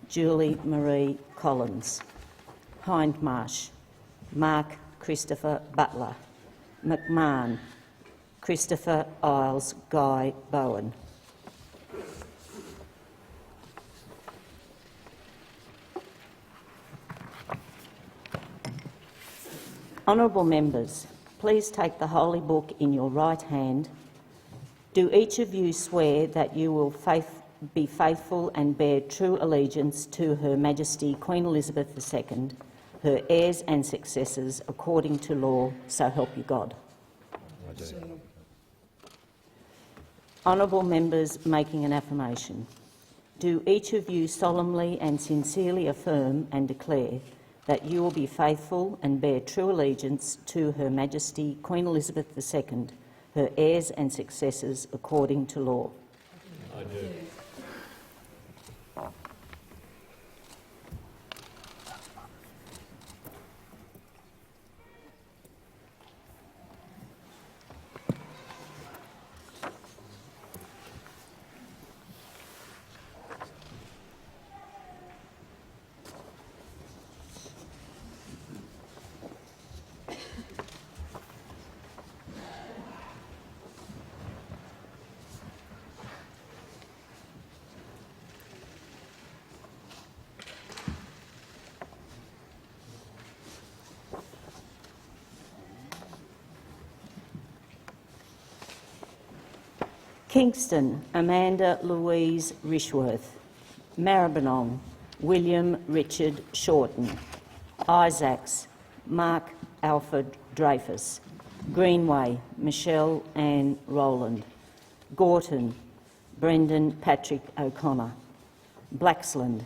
Julie Marie Collins. Hindmarsh, Mark Christopher Butler. McMahon, Christopher Isles Guy Bowen. Honourable members, please take the Holy Book in your right hand. Do each of you swear that you will be faithful and bear true allegiance to Her Majesty Queen Elizabeth II, her heirs and successors, according to law, so help you God? I do. Honourable members making an affirmation. Do each of you solemnly and sincerely affirm and declare that you will be faithful and bear true allegiance to Her Majesty Queen Elizabeth II, her heirs and successors, according to law? I do. Kingston, Amanda Louise Rishworth. Maribyrnong, William Richard Shorten. Isaacs, Mark Alfred Dreyfus. Greenway, Michelle Ann Rowland. Gorton, Brendan Patrick O'Connor. Blaxland,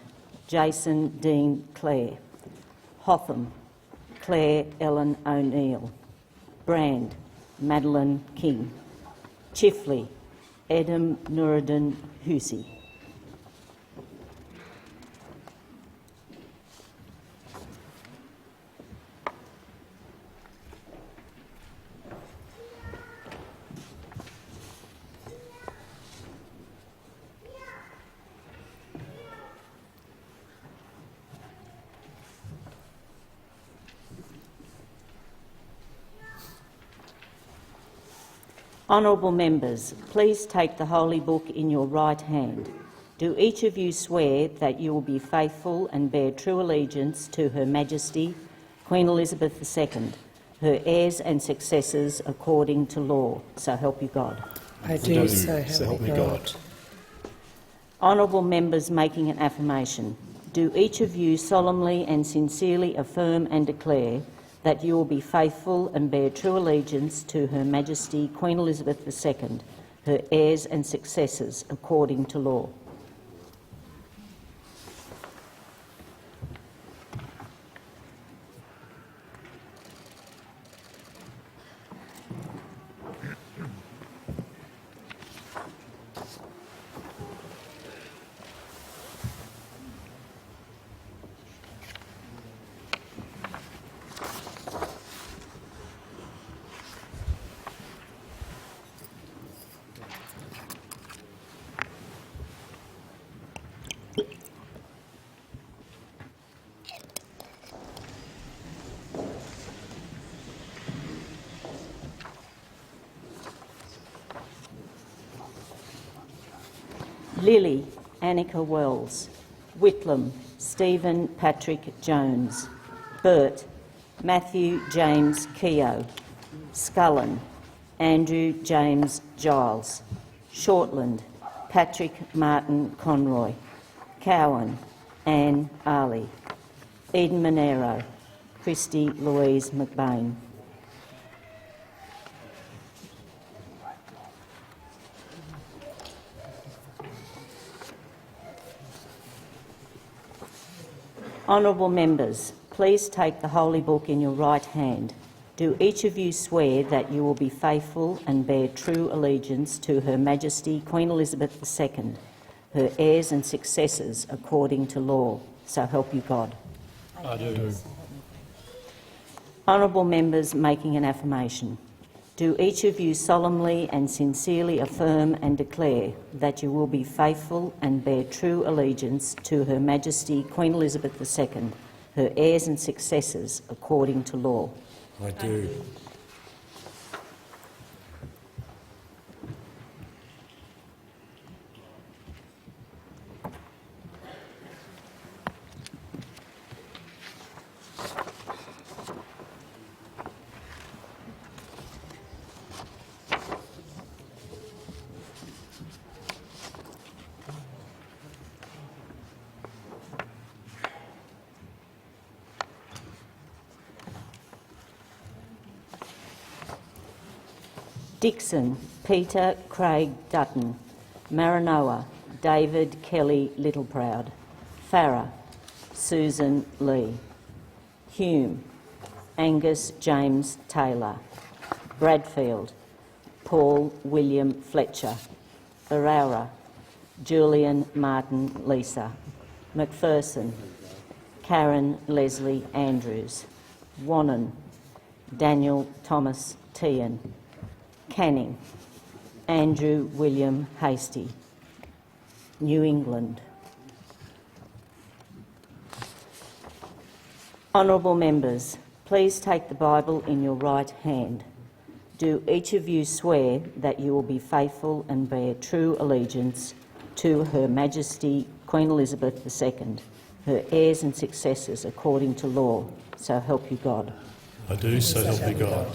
Jason Dean Clare. Hotham, Claire Ellen O'Neill. Brand, Madeline King. Chifley, Edem Nuruddin Husi. Honourable members, please take the Holy Book in your right hand. Do each of you swear that you will be faithful and bear true allegiance to Her Majesty, Queen Elizabeth II, her heirs and successors according to law? So help you God. I do, so help me God. Honourable members making an affirmation, do each of you solemnly and sincerely affirm and declare that you will be faithful and bear true allegiance to Her Majesty Queen Elizabeth II, her heirs and successors according to law? Lily Annika Wells. Whitlam Stephen Patrick Jones. Burt Matthew James Keogh. Scullen Andrew James Giles. Shortland Patrick Martin Conroy. Cowan Anne Arley. Eden Monero Christy Louise McBain. Honourable members, please take the Holy Book in your right hand. Do each of you swear that you will be faithful and bear true allegiance to Her Majesty Queen Elizabeth II, her heirs and successors according to law? So help you God. I do. Honourable members making an affirmation, do each of you solemnly and sincerely affirm and declare that you will be faithful and bear true allegiance to Her Majesty Queen Elizabeth II, her heirs and successors according to law? I do. Dixon Peter Craig Dutton. Maranoa David Kelly Littleproud. Farrer Susan Lee. Hume Angus James Taylor. Bradfield Paul William Fletcher. Araura Julian Martin Lisa. McPherson Karen Leslie Andrews. Wannon Daniel Thomas Tehan. Canning Andrew William Hasty. New England. Honourable members, please take the Bible in your right hand. Do each of you swear that you will be faithful and bear true allegiance to Her Majesty Queen Elizabeth II, her heirs and successors according to law? So help you God. I do, so help me God.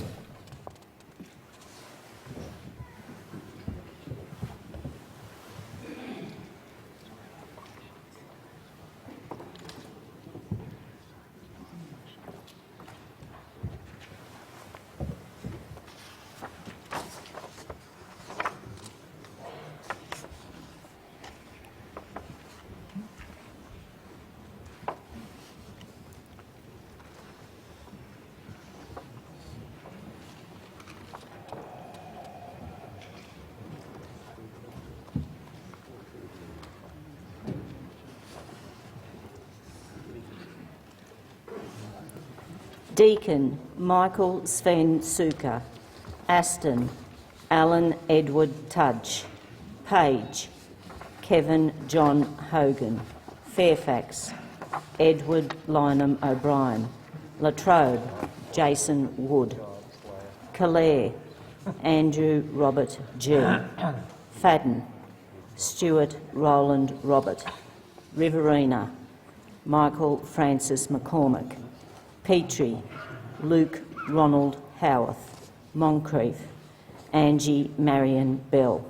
Deacon, Michael Sven Suker. Aston, Alan Edward Tudge. Page, Kevin John Hogan. Fairfax, Edward Lynham O'Brien. Latrobe, Jason Wood. Calare, Andrew Robert G. Fadden, Stuart Roland Robert. Riverina, Michael Francis McCormick. Petrie, Luke Ronald Howarth. Moncrief, Angie Marion Bell.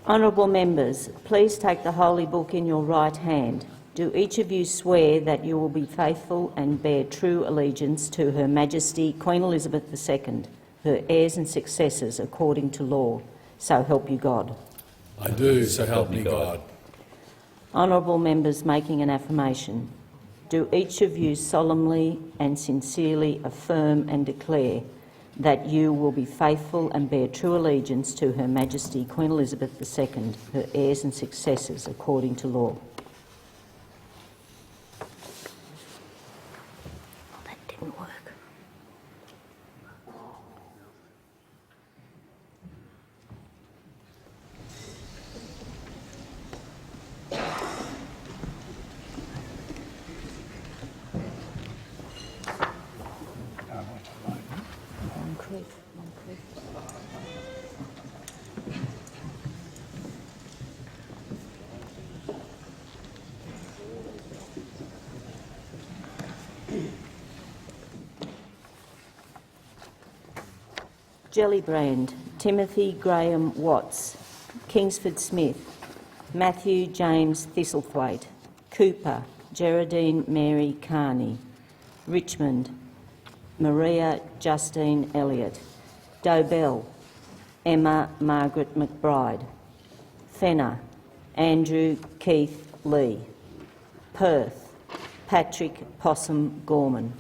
Honourable members, please take the Holy Book in your right hand. Do each of you swear that you will be faithful and bear true allegiance to Her Majesty Queen Elizabeth II, her heirs and successors according to law, so help you God? I do, so help me God. Honourable members making an affirmation, do each of you solemnly and sincerely affirm and declare that you will be faithful and bear true allegiance to Her Majesty Queen Elizabeth II, her heirs and successors according to law? That didn't work. Gellibrand, Timothy Graham Watts. Kingsford Smith, Matthew James Thistlethwaite. Cooper, Geraldine Mary Carney. Richmond, Maria Justine Elliott. Dobell, Emma Margaret McBride. Fenner, Andrew Keith Lee. Perth, Patrick Possum Gorman.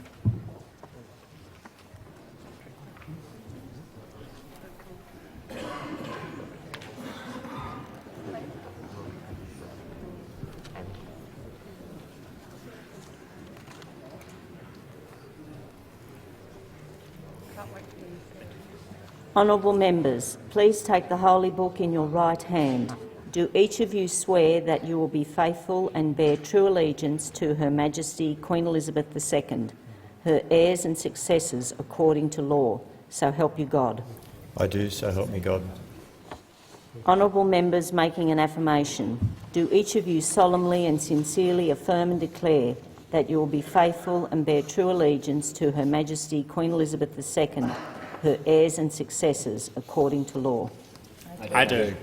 Honourable members, please take the Holy Book in your right hand. Do each of you swear that you will be faithful and bear true allegiance to Her Majesty Queen Elizabeth II, her heirs and successors according to law, so help you God? I do, so help me God. Honourable members making an affirmation, do each of you solemnly and sincerely affirm and declare that you will be faithful and bear true allegiance to Her Majesty Queen Elizabeth II, her heirs and successors according to law? I do.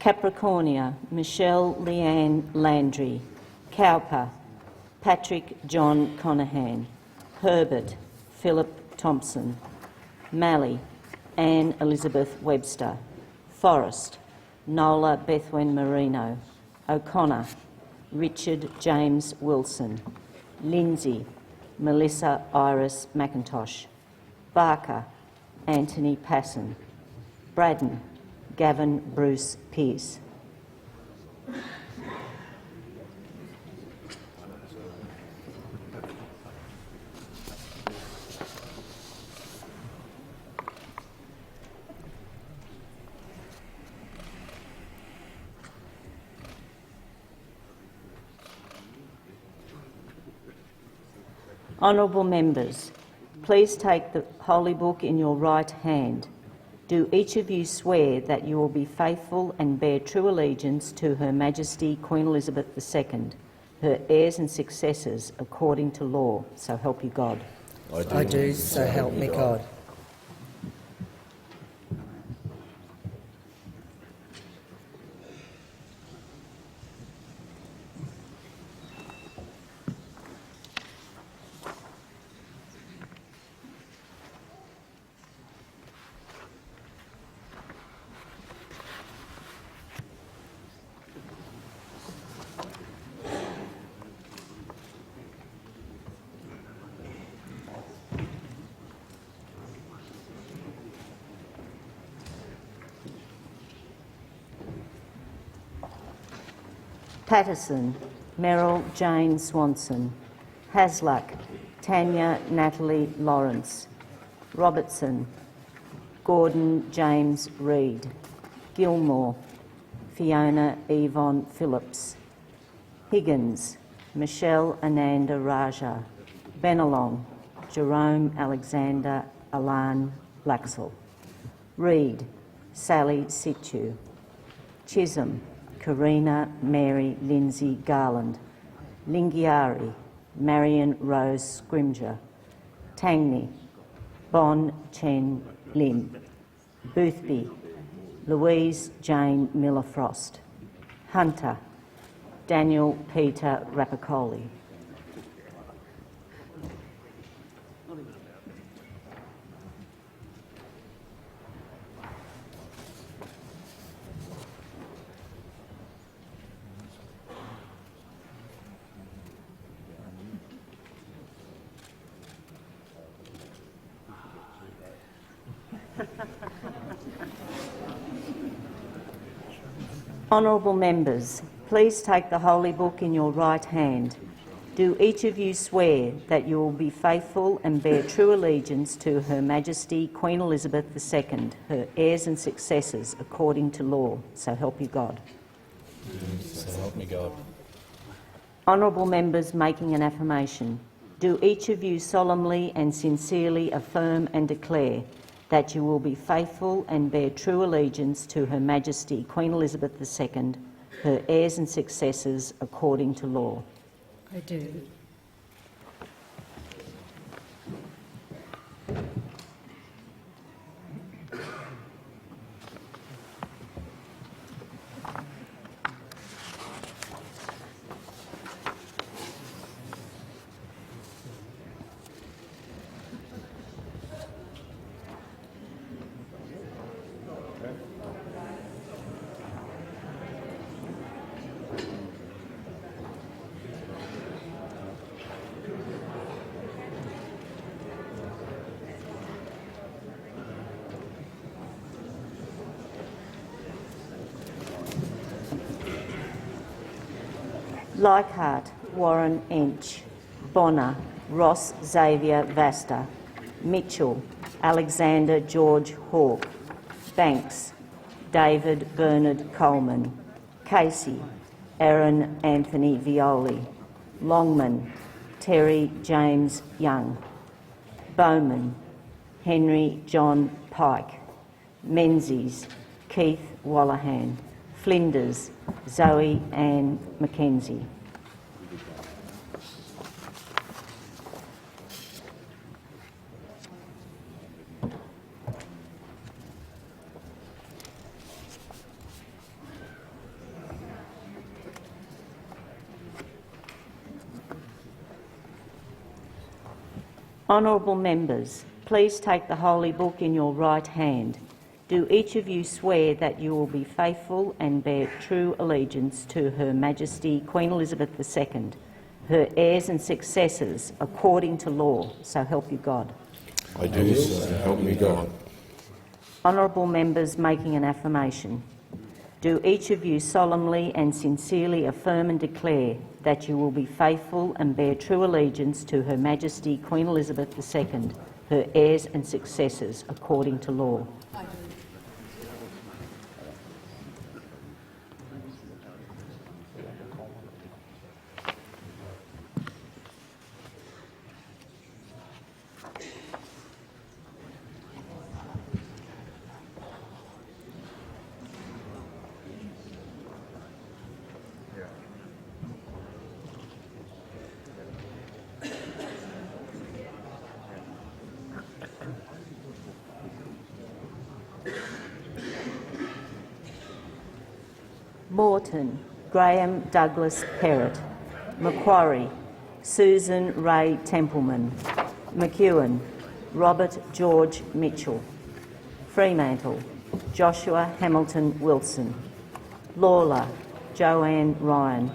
Capricornia, Michelle Leanne Landry. Cowper, Patrick John Conahan. Herbert, Philip Thompson. Malley, Anne Elizabeth Webster. Forrest, Nola Bethwen Marino. O'Connor, Richard James Wilson. Lindsay, Melissa Iris McIntosh. Barker, Anthony Passon. Braddon, Gavin Bruce Pearce. Honourable members, please take the Holy Book in your right hand. Do each of you swear that you will be faithful and bear true allegiance to Her Majesty Queen Elizabeth II, her heirs and successors, according to law. So help you God. I do, so help me God. Patterson, Meryl Jane Swanson. Hasluck, Tanya Natalie Lawrence. Robertson, Gordon James Reid. Gilmore, Fiona Yvonne Phillips. Higgins, Michelle Ananda Raja. Bennelong, Jerome Alexander Alan Blaxall. Reid, Sally Situ. Chisholm, Karina Mary Lindsay Garland. Lingiari, Marion Rose Scrimger. Tangney, Bon Chen Lim. Boothby, Louise Jane Miller-Frost. Hunter, Daniel Peter Rapicoli. Honourable members, please take the Holy Book in your right hand. Do each of you swear that you will be faithful and bear true allegiance to Her Majesty Queen Elizabeth II, her heirs and successors, according to law. So help you God. So help me God. Honourable members making an affirmation, do each of you solemnly and sincerely affirm and declare that you will be faithful and bear true allegiance to Her Majesty Queen Elizabeth II, her heirs and successors, according to law? I do. Leichhardt, Warren Ench. Bonner, Ross Xavier Vasta. Mitchell, Alexander George Hawke. Banks, David Bernard Coleman. Casey, Aaron Anthony Violi. Longman, Terry James Young. Bowman, Henry John Pike. Menzies, Keith Wallahan. Flinders, Zoe Ann Mackenzie. Honourable members, please take the Holy Book in your right hand. Do each of you swear that you will be faithful and bear true allegiance to Her Majesty Queen Elizabeth II, her heirs and successors, according to law, so help you God? I do, so help me God. Honourable members making an affirmation, do each of you solemnly and sincerely affirm and declare that you will be faithful and bear true allegiance to Her Majesty Queen Elizabeth II, her heirs and successors, according to law? I do. Morton, Graham Douglas Perrott. Macquarie, Susan Ray Templeman. McEwen, Robert George Mitchell. Fremantle, Joshua Hamilton Wilson. Lawler, Joanne Ryan.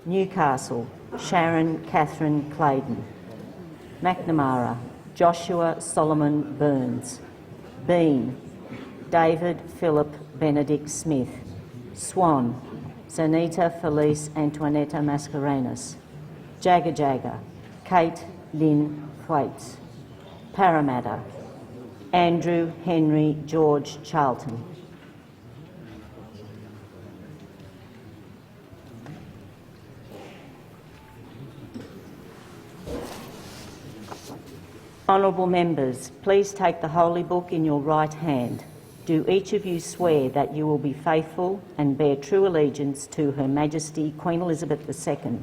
Newcastle, Sharon Catherine Claydon. McNamara, Joshua Solomon Burns. Bean, David Philip Benedict Smith. Swan, Zanita Felice Antoinetta Mascarenas. Jagga, Kate Lynn Thwaites. Parramatta, Andrew Henry George Charlton. Honourable members, please take the Holy Book in your right hand. Do each of you swear that you will be faithful and bear true allegiance to Her Majesty Queen Elizabeth II,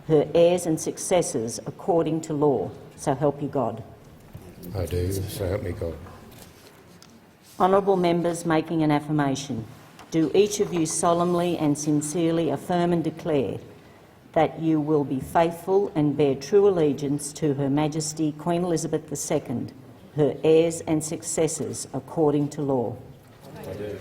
her heirs and successors according to law, so help you God? I do, so help me God. Honourable members making an affirmation, do each of you solemnly and sincerely affirm and declare that you will be faithful and bear true allegiance to Her Majesty Queen Elizabeth II, her heirs and successors according to law? I do.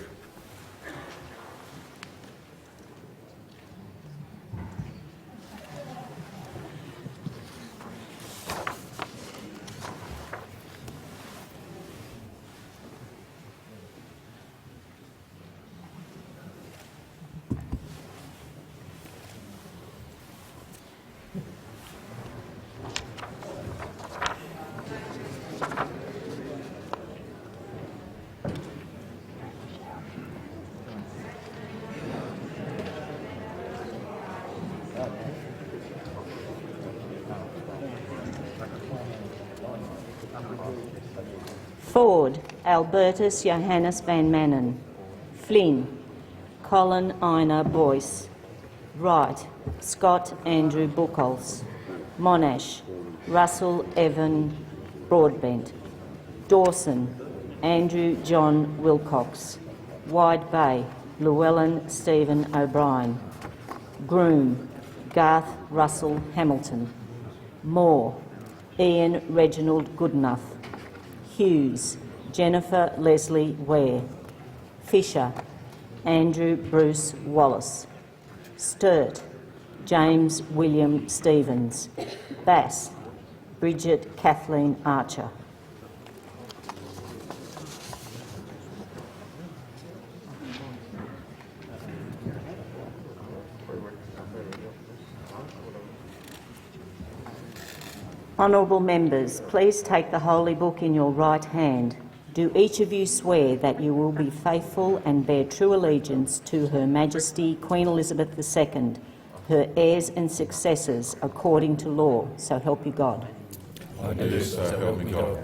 Ford, Albertus Johannes van Manen. Flynn, Colin Ina Boyce. Wright, Scott Andrew Buchholz. Monash, Russell Evan Broadbent. Dawson, Andrew John Wilcox. Wide Bay, Llewellyn Stephen O'Brien. Groom, Garth Russell Hamilton. Moore, Ian Reginald Goodenough. Hughes, Jennifer Leslie Ware. Fisher, Andrew Bruce Wallace. Sturt, James William Stevens. Bass, Bridget Kathleen Archer. Honourable members, please take the Holy Book in your right hand. Do each of you swear that you will be faithful and bear true allegiance to Her Majesty Queen Elizabeth II, her heirs and successors according to law, so help you God? I do, so help me God.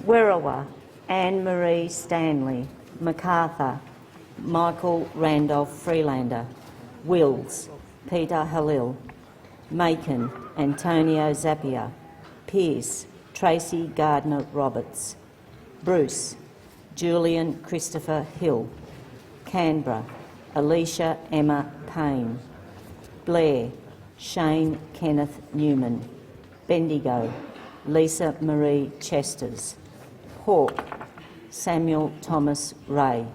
Werriwa, Anne-Marie Stanley. MacArthur, Michael Randolph Freelander. Wills, Peter Halil. Macon, Antonio Zappia. Pearce, Tracy Gardner Roberts. Bruce, Julian Christopher Hill. Canberra, Alicia Emma Payne. Blair, Shane Kenneth Newman. Bendigo, Lisa Marie Chesters. Hawke, Samuel Thomas Ray.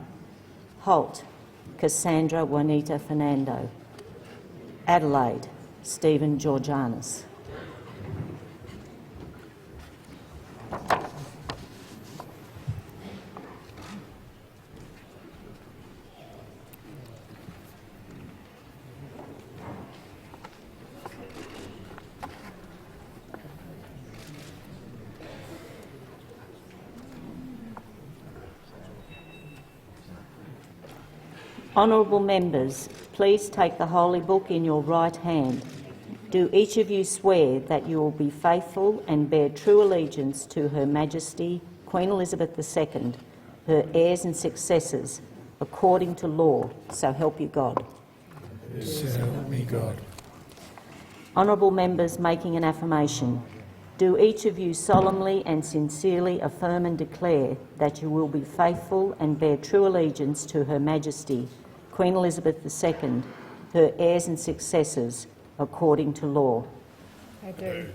Holt, Cassandra Juanita Fernando. Adelaide, Stephen Georgianis. Honourable members, please take the Holy Book in your right hand. Do each of you swear that you will be faithful and bear true allegiance to Her Majesty Queen Elizabeth II, her heirs and successors, according to law, so help you God? So help me God. Honourable members making an affirmation, do each of you solemnly and sincerely affirm and declare that you will be faithful and bear true allegiance to Her Majesty Queen Elizabeth II, her heirs and successors, according to law? I do.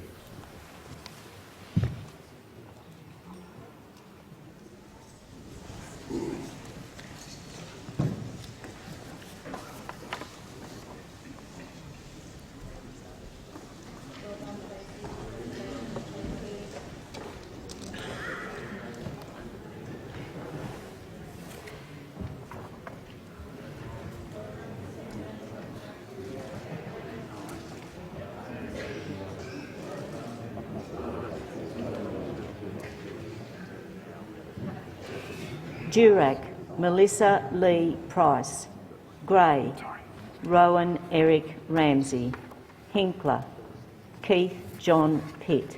Durack, Melissa Lee Price. Gray, Rowan Eric Ramsey. Hinkler, Keith John Pitt.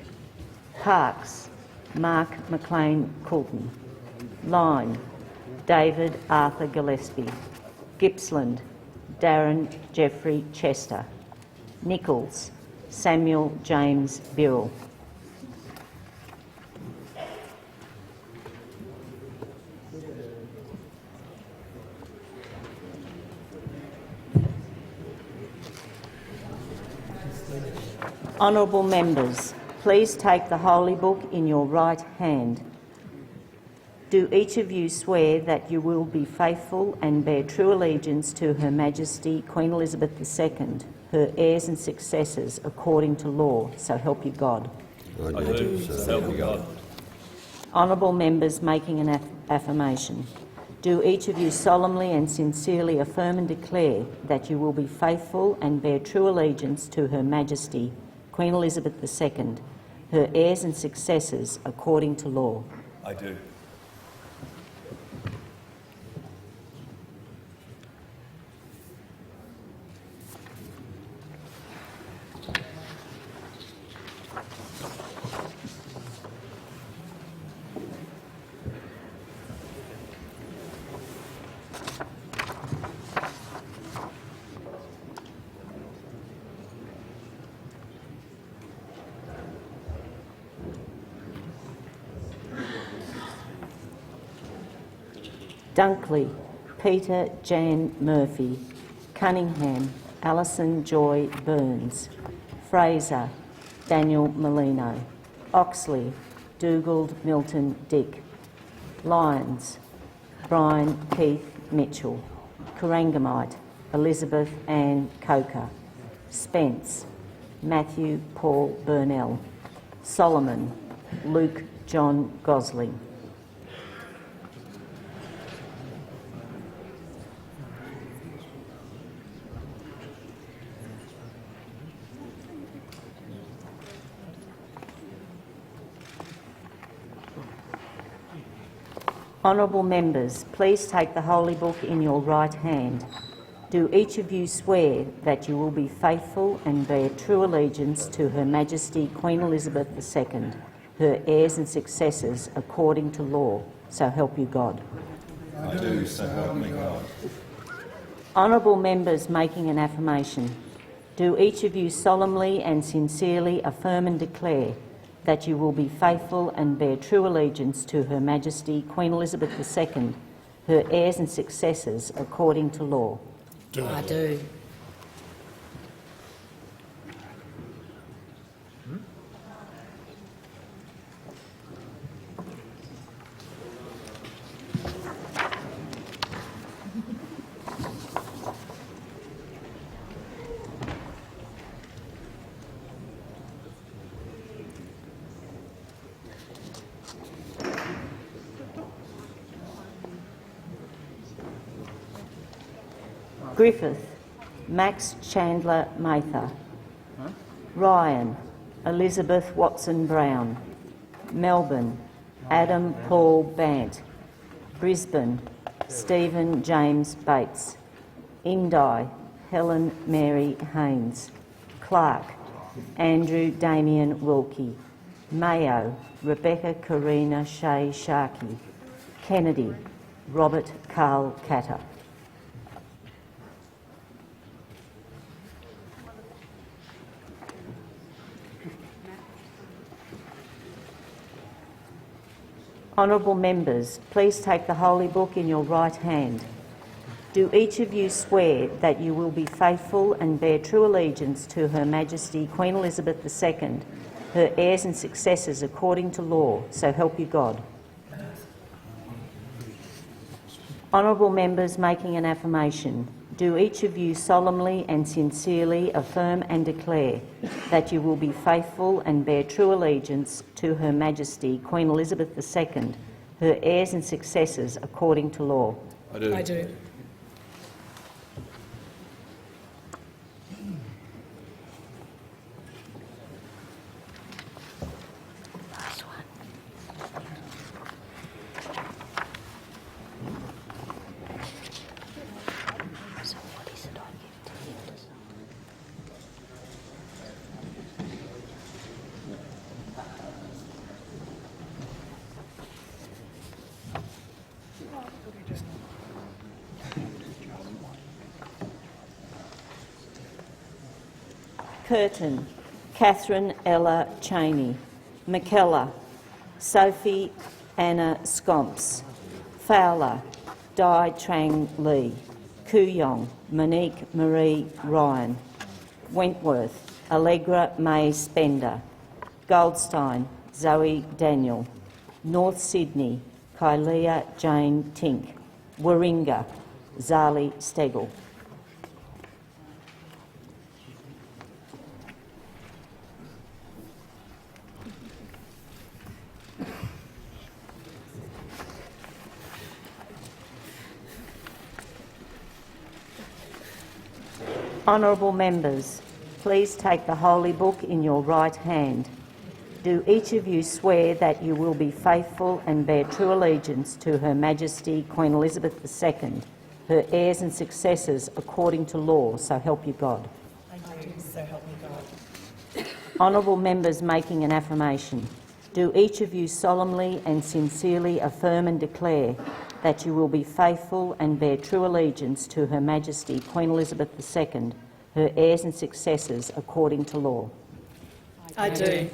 Parkes, Mark McLean Coulton. Lyne, David Arthur Gillespie. Gippsland, Darren Jeffrey Chester. Nichols, Samuel James Birrell. Honourable members, please take the Holy Book in your right hand. Do each of you swear that you will be faithful and bear true allegiance to Her Majesty Queen Elizabeth II, her heirs and successors, according to law, so help you God? I do, so help me God. Honourable members making an affirmation, do each of you solemnly and sincerely affirm and declare that you will be faithful and bear true allegiance to Her Majesty Queen Elizabeth II, her heirs and successors, according to law? I do. Dunkley, Peter Jan Murphy. Cunningham, Alison Joy Burns. Fraser, Daniel Molino. Oxley, Dugald Milton Dick. Lyons, Brian Keith Mitchell. Corangamite, Elizabeth Ann Coker. Spence, Matthew Paul Burnell. Solomon, Luke John Gosling. Honourable members, please take the Holy Book in your right hand. Do each of you swear that you will be faithful and bear true allegiance to Her Majesty Queen Elizabeth II, her heirs and successors, according to law, so help you God? I do, so help me God. Honourable members making an affirmation, do each of you solemnly and sincerely affirm and declare that you will be faithful and bear true allegiance to Her Majesty Queen Elizabeth II, her heirs and successors, according to law? I do. Griffith, Max Chandler Mather. Ryan, Elizabeth Watson Brown. Melbourne, Adam Paul Bant. Brisbane, Stephen James Bates. Indi, Helen Mary Haynes. Clark, Andrew Damien Wilkie. Mayo, Rebecca Karina Shea Sharkey. Kennedy, Robert Carl Catter. Honourable members, please take the Holy Book in your right hand. Do each of you swear that you will be faithful and bear true allegiance to Her Majesty Queen Elizabeth II, her heirs and successors according to law, so help you God? Honourable members making an affirmation, do each of you solemnly and sincerely affirm and declare that you will be faithful and bear true allegiance to Her Majesty Queen Elizabeth II, her heirs and successors according to law? I do. I do. Curtin, Catherine Ella Cheney. McKellar, Sophie Anna Scomps. Fowler, Dai Trang Lee. Kooyong, Monique Marie Ryan. Wentworth, Allegra May Spender. Goldstein, Zoe Daniel. North Sydney, Kylea Jane Tink. Warringah, Zali Stegel. Honourable members, please take the Holy Book in your right hand. Do each of you swear that you will be faithful and bear true allegiance to Her Majesty Queen Elizabeth II, her heirs and successors according to law, so help you God? I do, so help me God. Honourable members making an affirmation, do each of you solemnly and sincerely affirm and declare that you will be faithful and bear true allegiance to Her Majesty Queen Elizabeth II, her heirs and successors according to law? I do.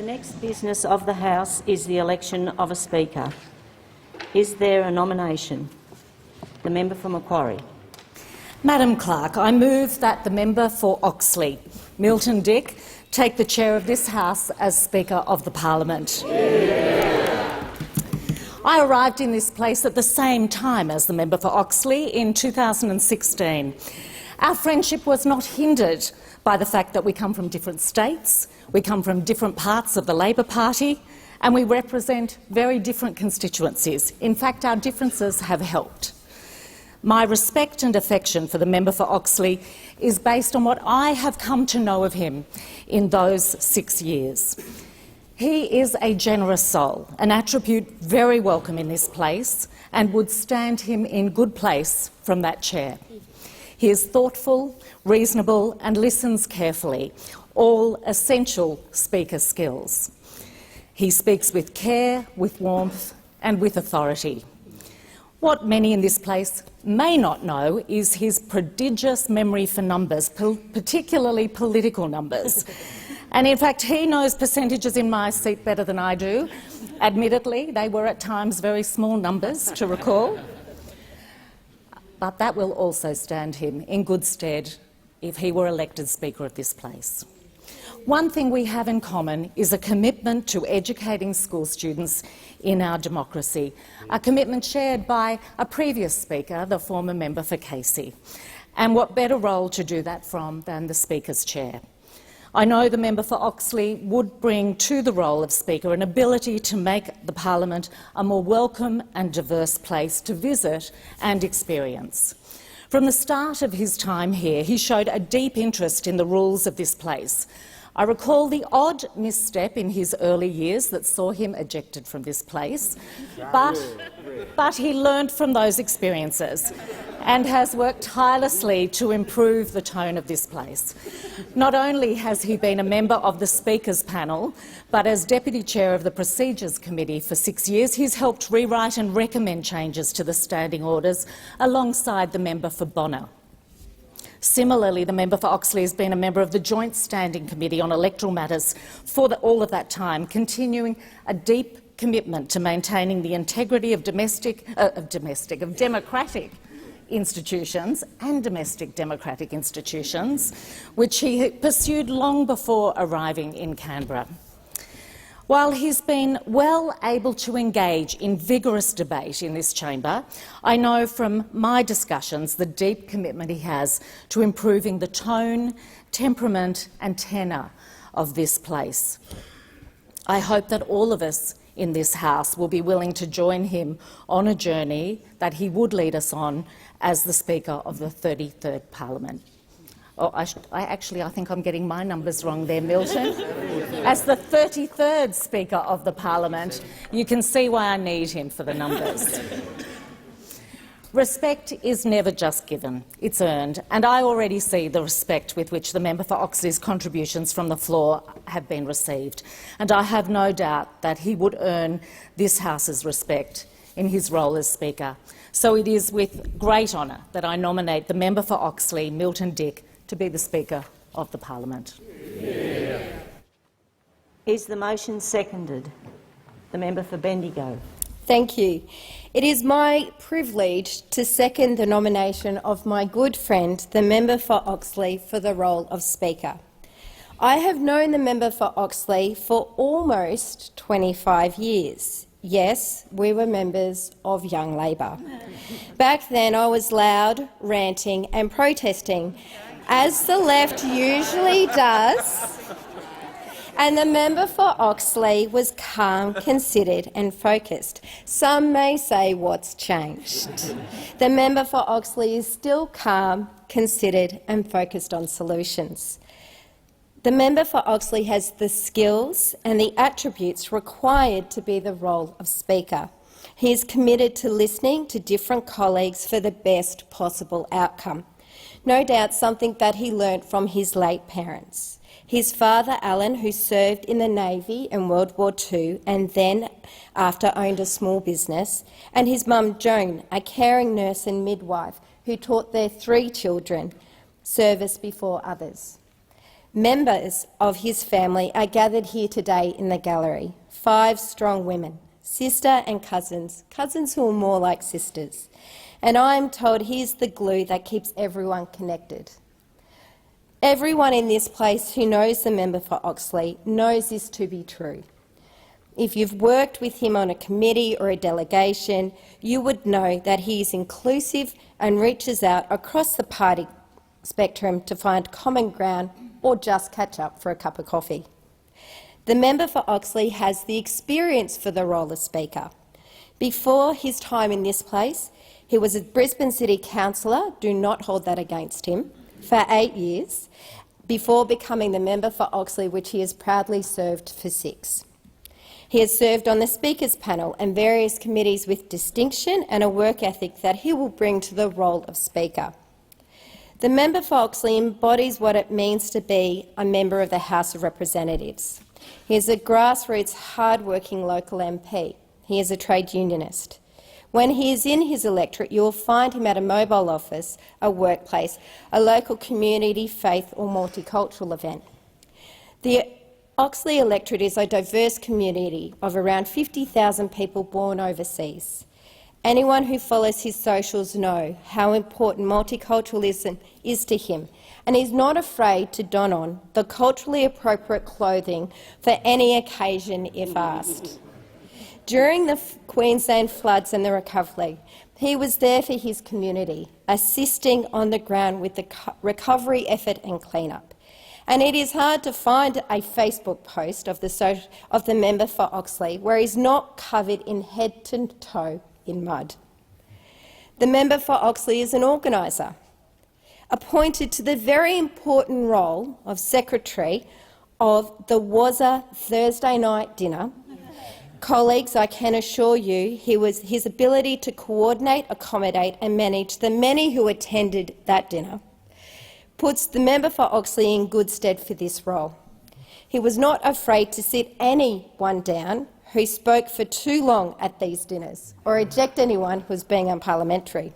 next business of the House is the election of a Speaker. Is there a nomination? The member for Macquarie. Madam Clerk, I move that the member for Oxley, Milton Dick, take the chair of this House as Speaker of the Parliament. I arrived in this place at the same time as the member for Oxley in 2016. Our friendship was not hindered by the fact that we come from different states, we come from different parts of the Labor Party, and we represent very different constituencies. In fact, our differences have helped. My respect and affection for the member for Oxley is based on what I have come to know of him in those 6 years. He is a generous soul, an attribute very welcome in this place, and would stand him in good place from that chair. He is thoughtful, reasonable and listens carefully, all essential Speaker skills. He speaks with care, with warmth and with authority. What many in this place may not know is his prodigious memory for numbers, particularly political numbers. And in fact, he knows percentages in my seat better than I do. Admittedly, they were at times very small numbers to recall. But that will also stand him in good stead if he were elected Speaker of this place. One thing we have in common is a commitment to educating school students in our democracy, a commitment shared by a previous Speaker, the former member for Casey. And what better role to do that from than the Speaker's chair? I know the member for Oxley would bring to the role of Speaker an ability to make the Parliament a more welcome and diverse place to visit and experience. From the start of his time here, he showed a deep interest in the rules of this place. I recall the odd misstep in his early years that saw him ejected from this place, but he learned from those experiences and has worked tirelessly to improve the tone of this place. Not only has he been a member of the Speaker's panel, but as Deputy Chair of the Procedures Committee for 6 years, he's helped rewrite and recommend changes to the standing orders alongside the member for Bonner. Similarly, the member for Oxley has been a member of the Joint Standing Committee on Electoral Matters for all of that time, continuing a deep commitment to maintaining the integrity of democratic institutions and domestic democratic institutions, which he pursued long before arriving in Canberra. While he's been well able to engage in vigorous debate in this chamber, I know from my discussions the deep commitment he has to improving the tone, temperament and tenor of this place. I hope that all of us in this House will be willing to join him on a journey that he would lead us on as the Speaker of the 33rd Parliament. Oh, I think I'm getting my numbers wrong there, Milton. As the 33rd Speaker of the Parliament, you can see why I need him for the numbers. Respect is never just given, it's earned, and I already see the respect with which the member for Oxley's contributions from the floor have been received, and I have no doubt that he would earn this House's respect in his role as Speaker. So it is with great honour that I nominate the member for Oxley, Milton Dick, to be the Speaker of the Parliament. Yeah. Is the motion seconded? The member for Bendigo. Thank you. It is my privilege to second the nomination of my good friend, the member for Oxley, for the role of Speaker. I have known the member for Oxley for almost 25 years. Yes, we were members of Young Labor. Back then I was loud, ranting and protesting, as the left usually does, and the member for Oxley was calm, considered and focused. Some may say, what's changed? The member for Oxley is still calm, considered and focused on solutions. The member for Oxley has the skills and the attributes required to be the role of Speaker. He is committed to listening to different colleagues for the best possible outcome. No doubt something that he learnt from his late parents. His father, Alan, who served in the Navy in World War II and then after owned a small business, and his mum, Joan, a caring nurse and midwife who taught their 3 children service before others. Members of his family are gathered here today in the gallery. 5 strong women, sister and cousins who are more like sisters. And I am told he's the glue that keeps everyone connected. Everyone in this place who knows the member for Oxley knows this to be true. If you've worked with him on a committee or a delegation, you would know that he is inclusive and reaches out across the party spectrum to find common ground or just catch up for a cup of coffee. The member for Oxley has the experience for the role of Speaker. Before his time in this place, he was a Brisbane City Councillor, do not hold that against him, for 8 years, before becoming the member for Oxley, which he has proudly served for 6. He has served on the Speaker's panel and various committees with distinction and a work ethic that he will bring to the role of Speaker. The member for Oxley embodies what it means to be a member of the House of Representatives. He is a grassroots, hard-working local MP. He is a trade unionist. When he is in his electorate, you will find him at a mobile office, a workplace, a local community, faith or multicultural event. The Oxley electorate is a diverse community of around 50,000 people born overseas. Anyone who follows his socials know how important multiculturalism is to him, and he's not afraid to don on the culturally appropriate clothing for any occasion if asked. During the Queensland floods and the recovery, he was there for his community, assisting on the ground with the recovery effort and clean-up. And it is hard to find a Facebook post of the member for Oxley where he's not covered in head to toe in mud. The member for Oxley is an organiser, appointed to the very important role of secretary of the Wazza Thursday night dinner. Colleagues, I can assure you his ability to coordinate, accommodate and manage the many who attended that dinner puts the member for Oxley in good stead for this role. He was not afraid to sit anyone down who spoke for too long at these dinners or eject anyone who was being unparliamentary.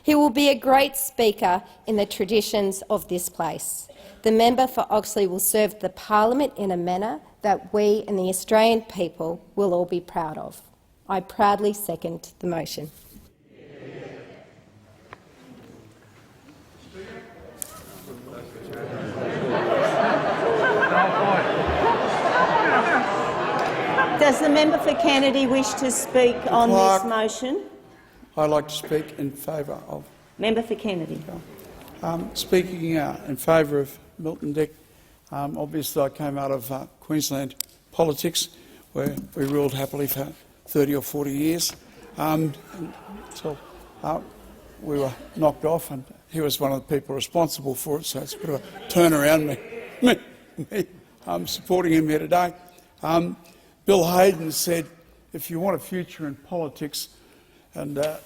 He will be a great speaker in the traditions of this place. The member for Oxley will serve the parliament in a manner that we and the Australian people will all be proud of. I proudly second the motion. Does the member for Kennedy wish to speak on this motion? I'd like to speak in favour of... Member for Kennedy. Speaking in favour of Milton Dick, obviously I came out of Queensland politics, where we ruled happily for 30 or 40 years until we were knocked off, and he was one of the people responsible for it, so it's a bit of a turnaround me supporting him here today. Bill Hayden said, if you want a future in politics, and the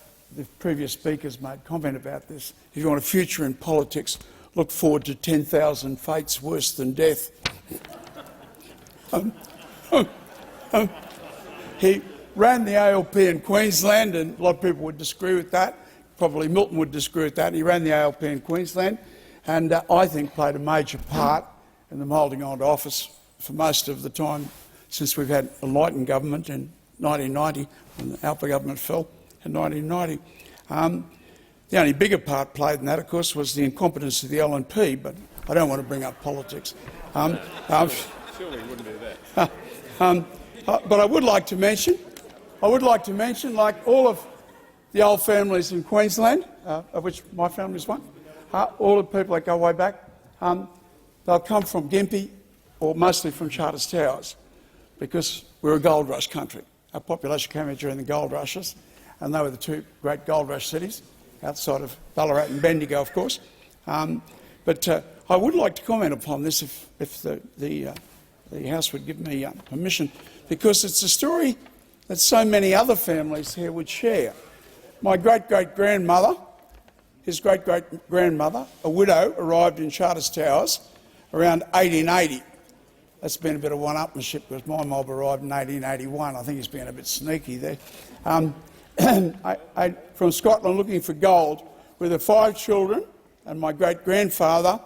previous speakers made comment about this, if you want a future in politics, look forward to 10,000 fates worse than death. He ran the ALP in Queensland, and a lot of people would disagree with that. Probably Milton would disagree with that. He ran the ALP in Queensland, and I think played a major part in them holding on to office for most of the time since we've had a Lighton government in 1990, when the Alpha government fell in 1990. The only bigger part played in that, of course, was the incompetence of the LNP, but I don't want to bring up politics. Surely you wouldn't do that. But I would like to mention, like all of the old families in Queensland, of which my family is one, all the people that go way back, they'll come from Gympie or mostly from Charters Towers, because we're a gold rush country. Our population came here during the gold rushes, and they were the two great gold rush cities, outside of Ballarat and Bendigo, of course. But I would like to comment upon this if the House would give me permission, because it's a story that so many other families here would share. My great-great-grandmother, his great-great-grandmother, a widow, arrived in Charters Towers around 1880. That's been a bit of one-upmanship, because my mob arrived in 1881. I think he's been a bit sneaky there. From Scotland, looking for gold, with her 5 children and my great-grandfather,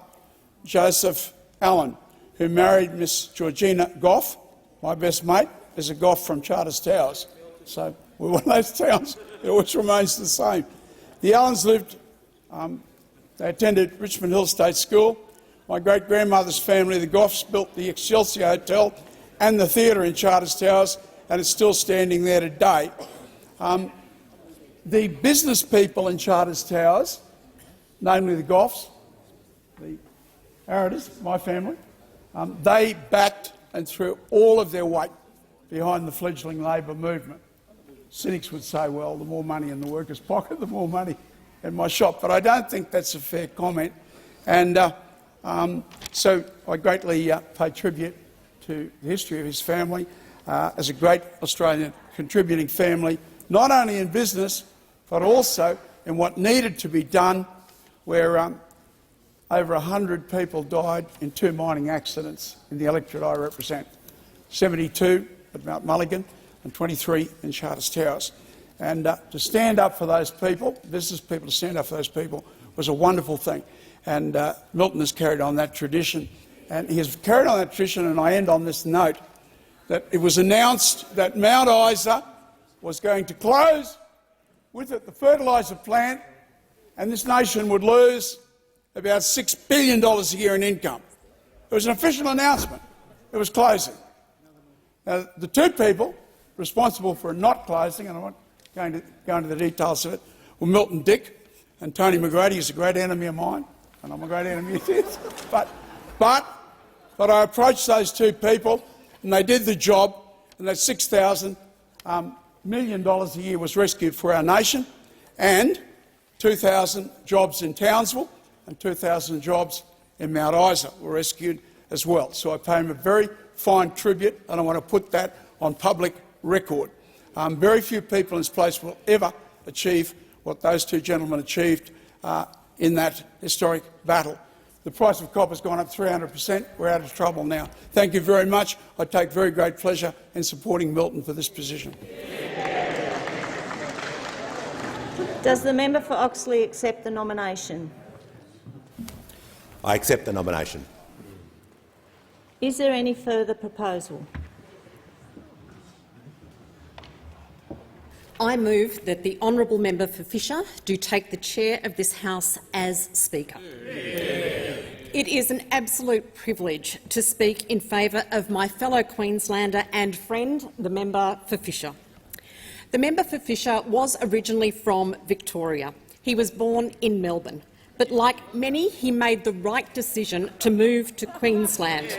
Joseph Allen, who married Miss Georgina Goff. My best mate is a Goff from Charters Towers. So we're one of those towns which remains the same. The Allens lived, they attended Richmond Hill State School. My great-grandmother's family, the Goffs, built the Excelsior Hotel and the theatre in Charters Towers, and it's still standing there today. The business people in Charters Towers, namely the Goffs, the Ariders, my family, they backed and threw all of their weight behind the fledgling Labor movement. Cynics would say, well, the more money in the workers' pocket, the more money in my shop. But I don't think that's a fair comment. And so I greatly pay tribute to the history of his family as a great Australian contributing family, not only in business, but also in what needed to be done, where over 100 people died in 2 mining accidents in the electorate I represent, 72 at Mount Mulligan and 23 in Charters Towers. And to stand up for those people, business people to stand up for those people, was a wonderful thing. And Milton has carried on that tradition. And he has carried on that tradition, and I end on this note, that it was announced that Mount Isa was going to close, with it the fertiliser plant, and this nation would lose about $6 billion a year in income. It was an official announcement. It was closing. Now, the 2 people responsible for not closing, and I'm not going to go into the details of it, were Milton Dick, and Tony McGrady is a great enemy of mine, and I'm a great enemy of his. But I approached those 2 people, and they did the job, and that $6,000 million a year was rescued for our nation, and 2,000 jobs in Townsville and 2,000 jobs in Mount Isa were rescued as well. So I pay him a very fine tribute, and I want to put that on public record. Very few people in this place will ever achieve what those 2 gentlemen achieved in that historic battle. The price of copper has gone up 300%. We're out of trouble now. Thank you very much. I take very great pleasure in supporting Milton for this position. Does the member for Oxley accept the nomination? I accept the nomination. Is there any further proposal? I move that the honourable member for Fisher do take the chair of this House as Speaker. It is an absolute privilege to speak in favour of my fellow Queenslander and friend, the member for Fisher. The member for Fisher was originally from Victoria. He was born in Melbourne, but like many, he made the right decision to move to Queensland,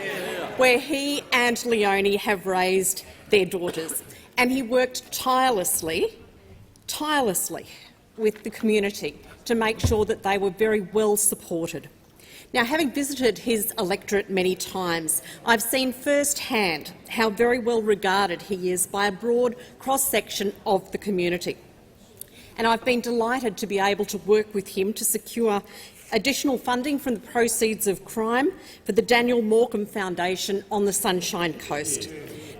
where he and Leonie have raised their daughters. And he worked tirelessly with the community to make sure that they were very well supported. Now, having visited his electorate many times, I've seen firsthand how very well regarded he is by a broad cross-section of the community. And I've been delighted to be able to work with him to secure additional funding from the proceeds of crime for the Daniel Morcombe Foundation on the Sunshine Coast.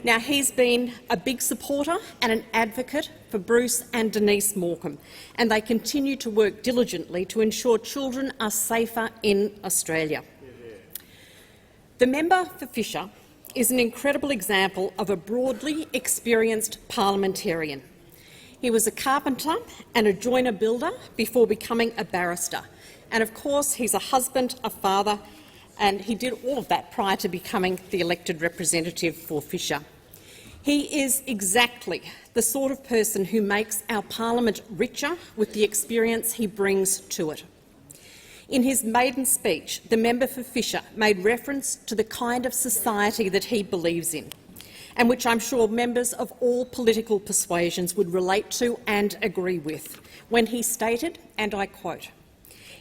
Now, he's been a big supporter and an advocate for Bruce and Denise Morcombe, and they continue to work diligently to ensure children are safer in Australia. The member for Fisher is an incredible example of a broadly experienced parliamentarian. He was a carpenter and a joiner builder before becoming a barrister. And of course, he's a husband, a father, and he did all of that prior to becoming the elected representative for Fisher. He is exactly the sort of person who makes our parliament richer with the experience he brings to it. In his maiden speech, the member for Fisher made reference to the kind of society that he believes in, and which I'm sure members of all political persuasions would relate to and agree with, when he stated, and I quote,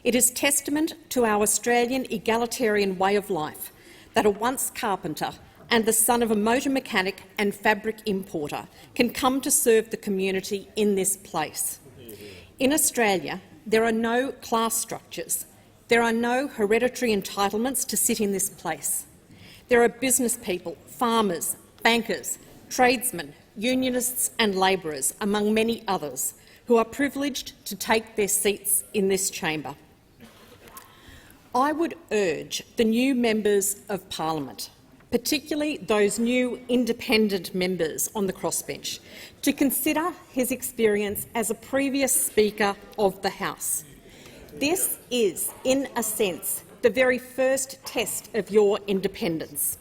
"It is testament to our Australian egalitarian way of life that a once carpenter and the son of a motor mechanic and fabric importer can come to serve the community in this place. In Australia, there are no class structures. There are no hereditary entitlements to sit in this place. There are business people, farmers, bankers, tradesmen, unionists and labourers, among many others, who are privileged to take their seats in this chamber. I would urge the new members of Parliament, particularly those new independent members on the crossbench, to consider his experience as a previous Speaker of the House. This is, in a sense, the very first test of your independence.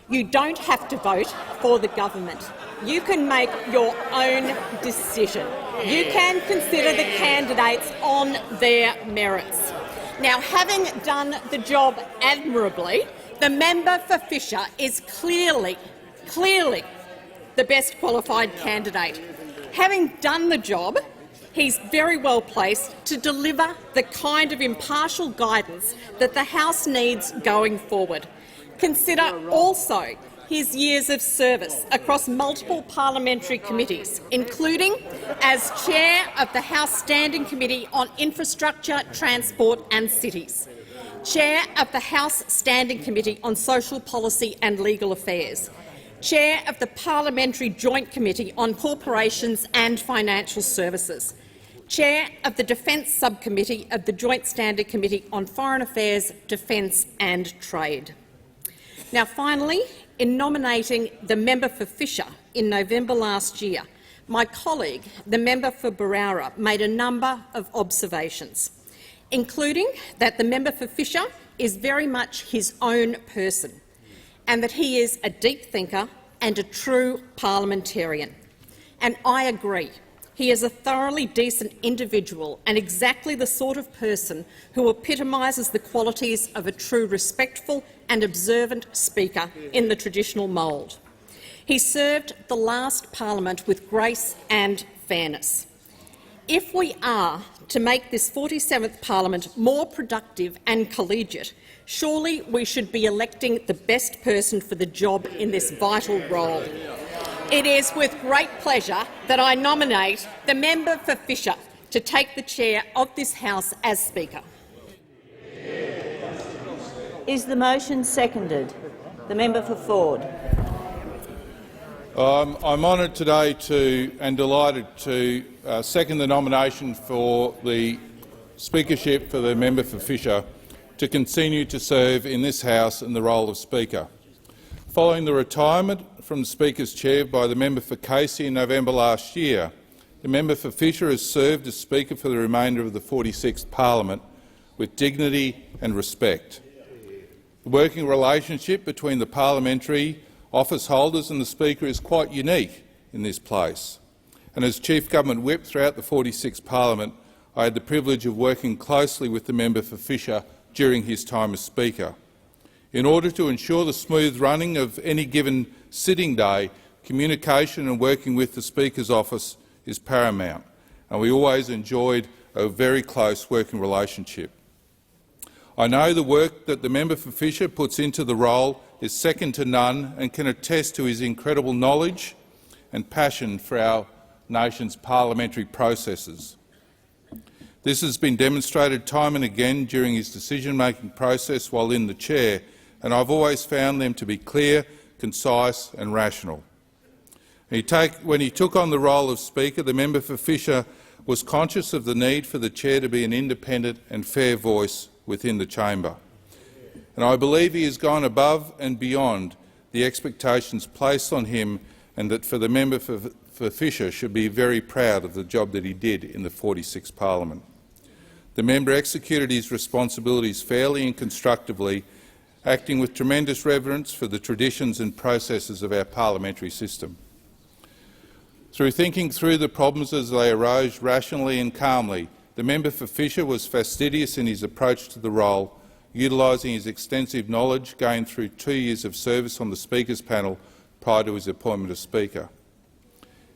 You don't have to vote for the government. You can make your own decision. You can consider the candidates on their merits. Now, having done the job admirably, the member for Fisher is clearly the best qualified candidate. Having done the job, he's very well placed to deliver the kind of impartial guidance that the House needs going forward. Consider also his years of service across multiple parliamentary committees, including as Chair of the House Standing Committee on Infrastructure, Transport and Cities, Chair of the House Standing Committee on Social Policy and Legal Affairs, Chair of the Parliamentary Joint Committee on Corporations and Financial Services, Chair of the Defence Subcommittee of the Joint Standing Committee on Foreign Affairs, Defence and Trade. Now, finally, in nominating the member for Fisher in November last year, my colleague, the member for Barara, made a number of observations, including that the member for Fisher is very much his own person and that he is a deep thinker and a true parliamentarian. And I agree. He is a thoroughly decent individual and exactly the sort of person who epitomises the qualities of a true respectful and observant Speaker in the traditional mould. He served the last parliament with grace and fairness. If we are to make this 47th parliament more productive and collegiate, surely we should be electing the best person for the job in this vital role. It is with great pleasure that I nominate the member for Fisher to take the chair of this House as Speaker. Is the motion seconded? The member for Ford. I'm honoured today and delighted to second the nomination for the speakership for the member for Fisher to continue to serve in this House in the role of Speaker. Following the retirement from the Speaker's chair by the member for Casey in November last year, the member for Fisher has served as Speaker for the remainder of the 46th Parliament with dignity and respect. The working relationship between the parliamentary office holders and the Speaker is quite unique in this place, and as Chief Government Whip throughout the 46th Parliament, I had the privilege of working closely with the member for Fisher during his time as Speaker. In order to ensure the smooth running of any given sitting day, communication and working with the Speaker's office is paramount, and we always enjoyed a very close working relationship. I know the work that the member for Fisher puts into the role is second to none and can attest to his incredible knowledge and passion for our nation's parliamentary processes. This has been demonstrated time and again during his decision-making process while in the chair, and I've always found them to be clear, concise and rational. When he took on the role of Speaker, the member for Fisher was conscious of the need for the chair to be an independent and fair voice within the chamber. And I believe he has gone above and beyond the expectations placed on him, and that for the member for Fisher should be very proud of the job that he did in the 46th Parliament. The member executed his responsibilities fairly and constructively, acting with tremendous reverence for the traditions and processes of our parliamentary system. Through thinking through the problems as they arose rationally and calmly, the member for Fisher was fastidious in his approach to the role, utilising his extensive knowledge gained through 2 years of service on the Speaker's panel prior to his appointment as Speaker.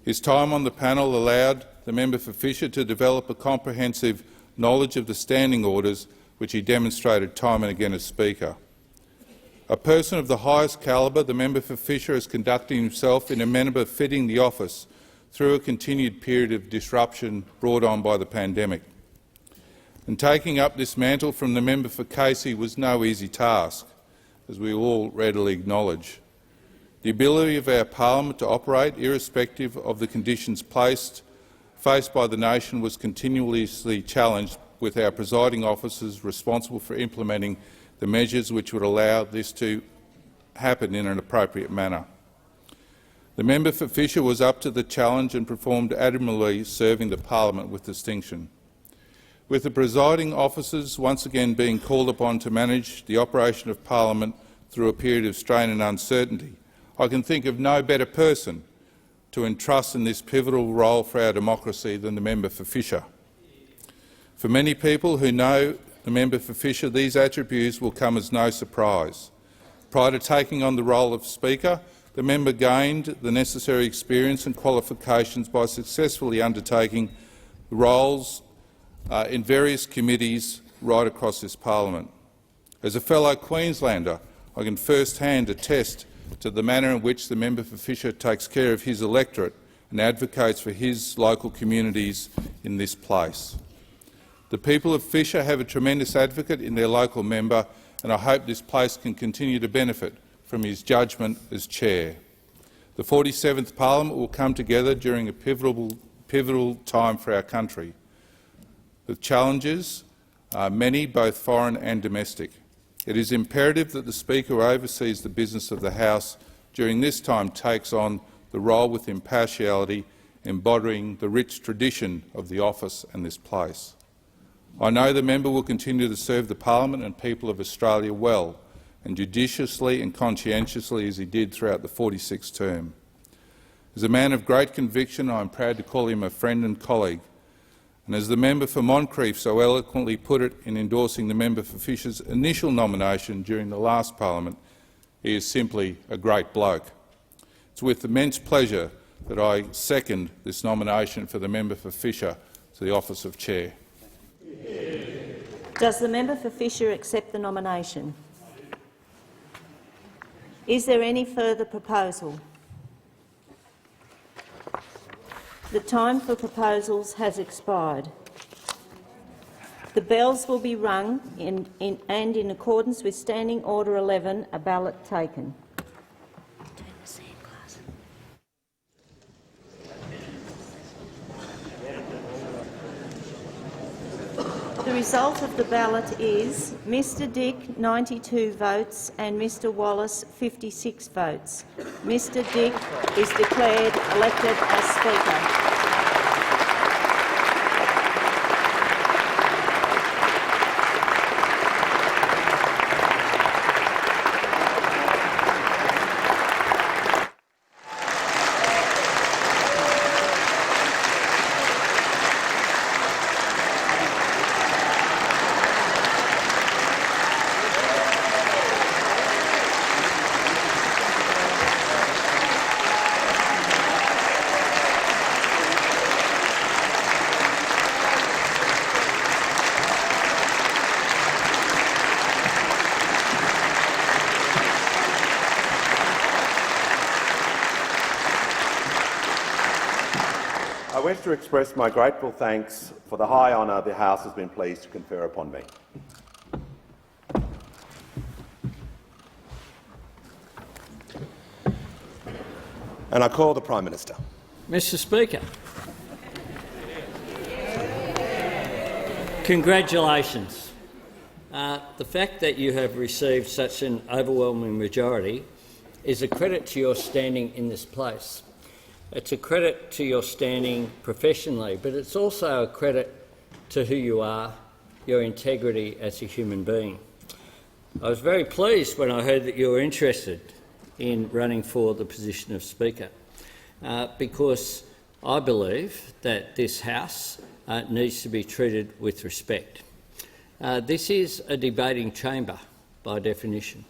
His time on the panel allowed the member for Fisher to develop a comprehensive knowledge of the standing orders, which he demonstrated time and again as Speaker. A person of the highest calibre, the member for Fisher is conducting himself in a manner befitting the office through a continued period of disruption brought on by the pandemic. And taking up this mantle from the member for Casey was no easy task, as we all readily acknowledge. The ability of our parliament to operate, irrespective of the conditions faced by the nation, was continuously challenged with our presiding officers responsible for implementing the measures which would allow this to happen in an appropriate manner. The member for Fisher was up to the challenge and performed admirably, serving the parliament with distinction. With the presiding officers once again being called upon to manage the operation of parliament through a period of strain and uncertainty, I can think of no better person to entrust in this pivotal role for our democracy than the member for Fisher. For many people who know the member for Fisher, these attributes will come as no surprise. Prior to taking on the role of Speaker, the member gained the necessary experience and qualifications by successfully undertaking roles in various committees right across this parliament. As a fellow Queenslander, I can first-hand attest to the manner in which the member for Fisher takes care of his electorate and advocates for his local communities in this place. The people of Fisher have a tremendous advocate in their local member, and I hope this place can continue to benefit from his judgment as chair. The 47th Parliament will come together during a pivotal time for our country. The challenges are many, both foreign and domestic. It is imperative that the Speaker who oversees the business of the House during this time takes on the role with impartiality, embodying the rich tradition of the office and this place. I know the member will continue to serve the Parliament and people of Australia well and judiciously and conscientiously as he did throughout the 46th term. As a man of great conviction, I am proud to call him a friend and colleague. And as the member for Moncrieff so eloquently put it in endorsing the member for Fisher's initial nomination during the last parliament, he is simply a great bloke. It's with immense pleasure that I second this nomination for the member for Fisher to the office of chair. Does the member for Fisher accept the nomination? Is there any further proposal? The time for proposals has expired. The bells will be rung and in accordance with Standing Order 11, a ballot taken. The result of the ballot is Mr Dick 92 votes and Mr Wallace 56 votes. Mr Dick is declared elected as Speaker. I wish to express my grateful thanks for the high honour the House has been pleased to confer upon me. And I call the Prime Minister. Mr Speaker, congratulations. The fact that you have received such an overwhelming majority is a credit to your standing in this place. It's a credit to your standing professionally, but it's also a credit to who you are, your integrity as a human being. I was very pleased when I heard that you were interested in running for the position of Speaker, because I believe that this House needs to be treated with respect. This is a debating chamber by definition,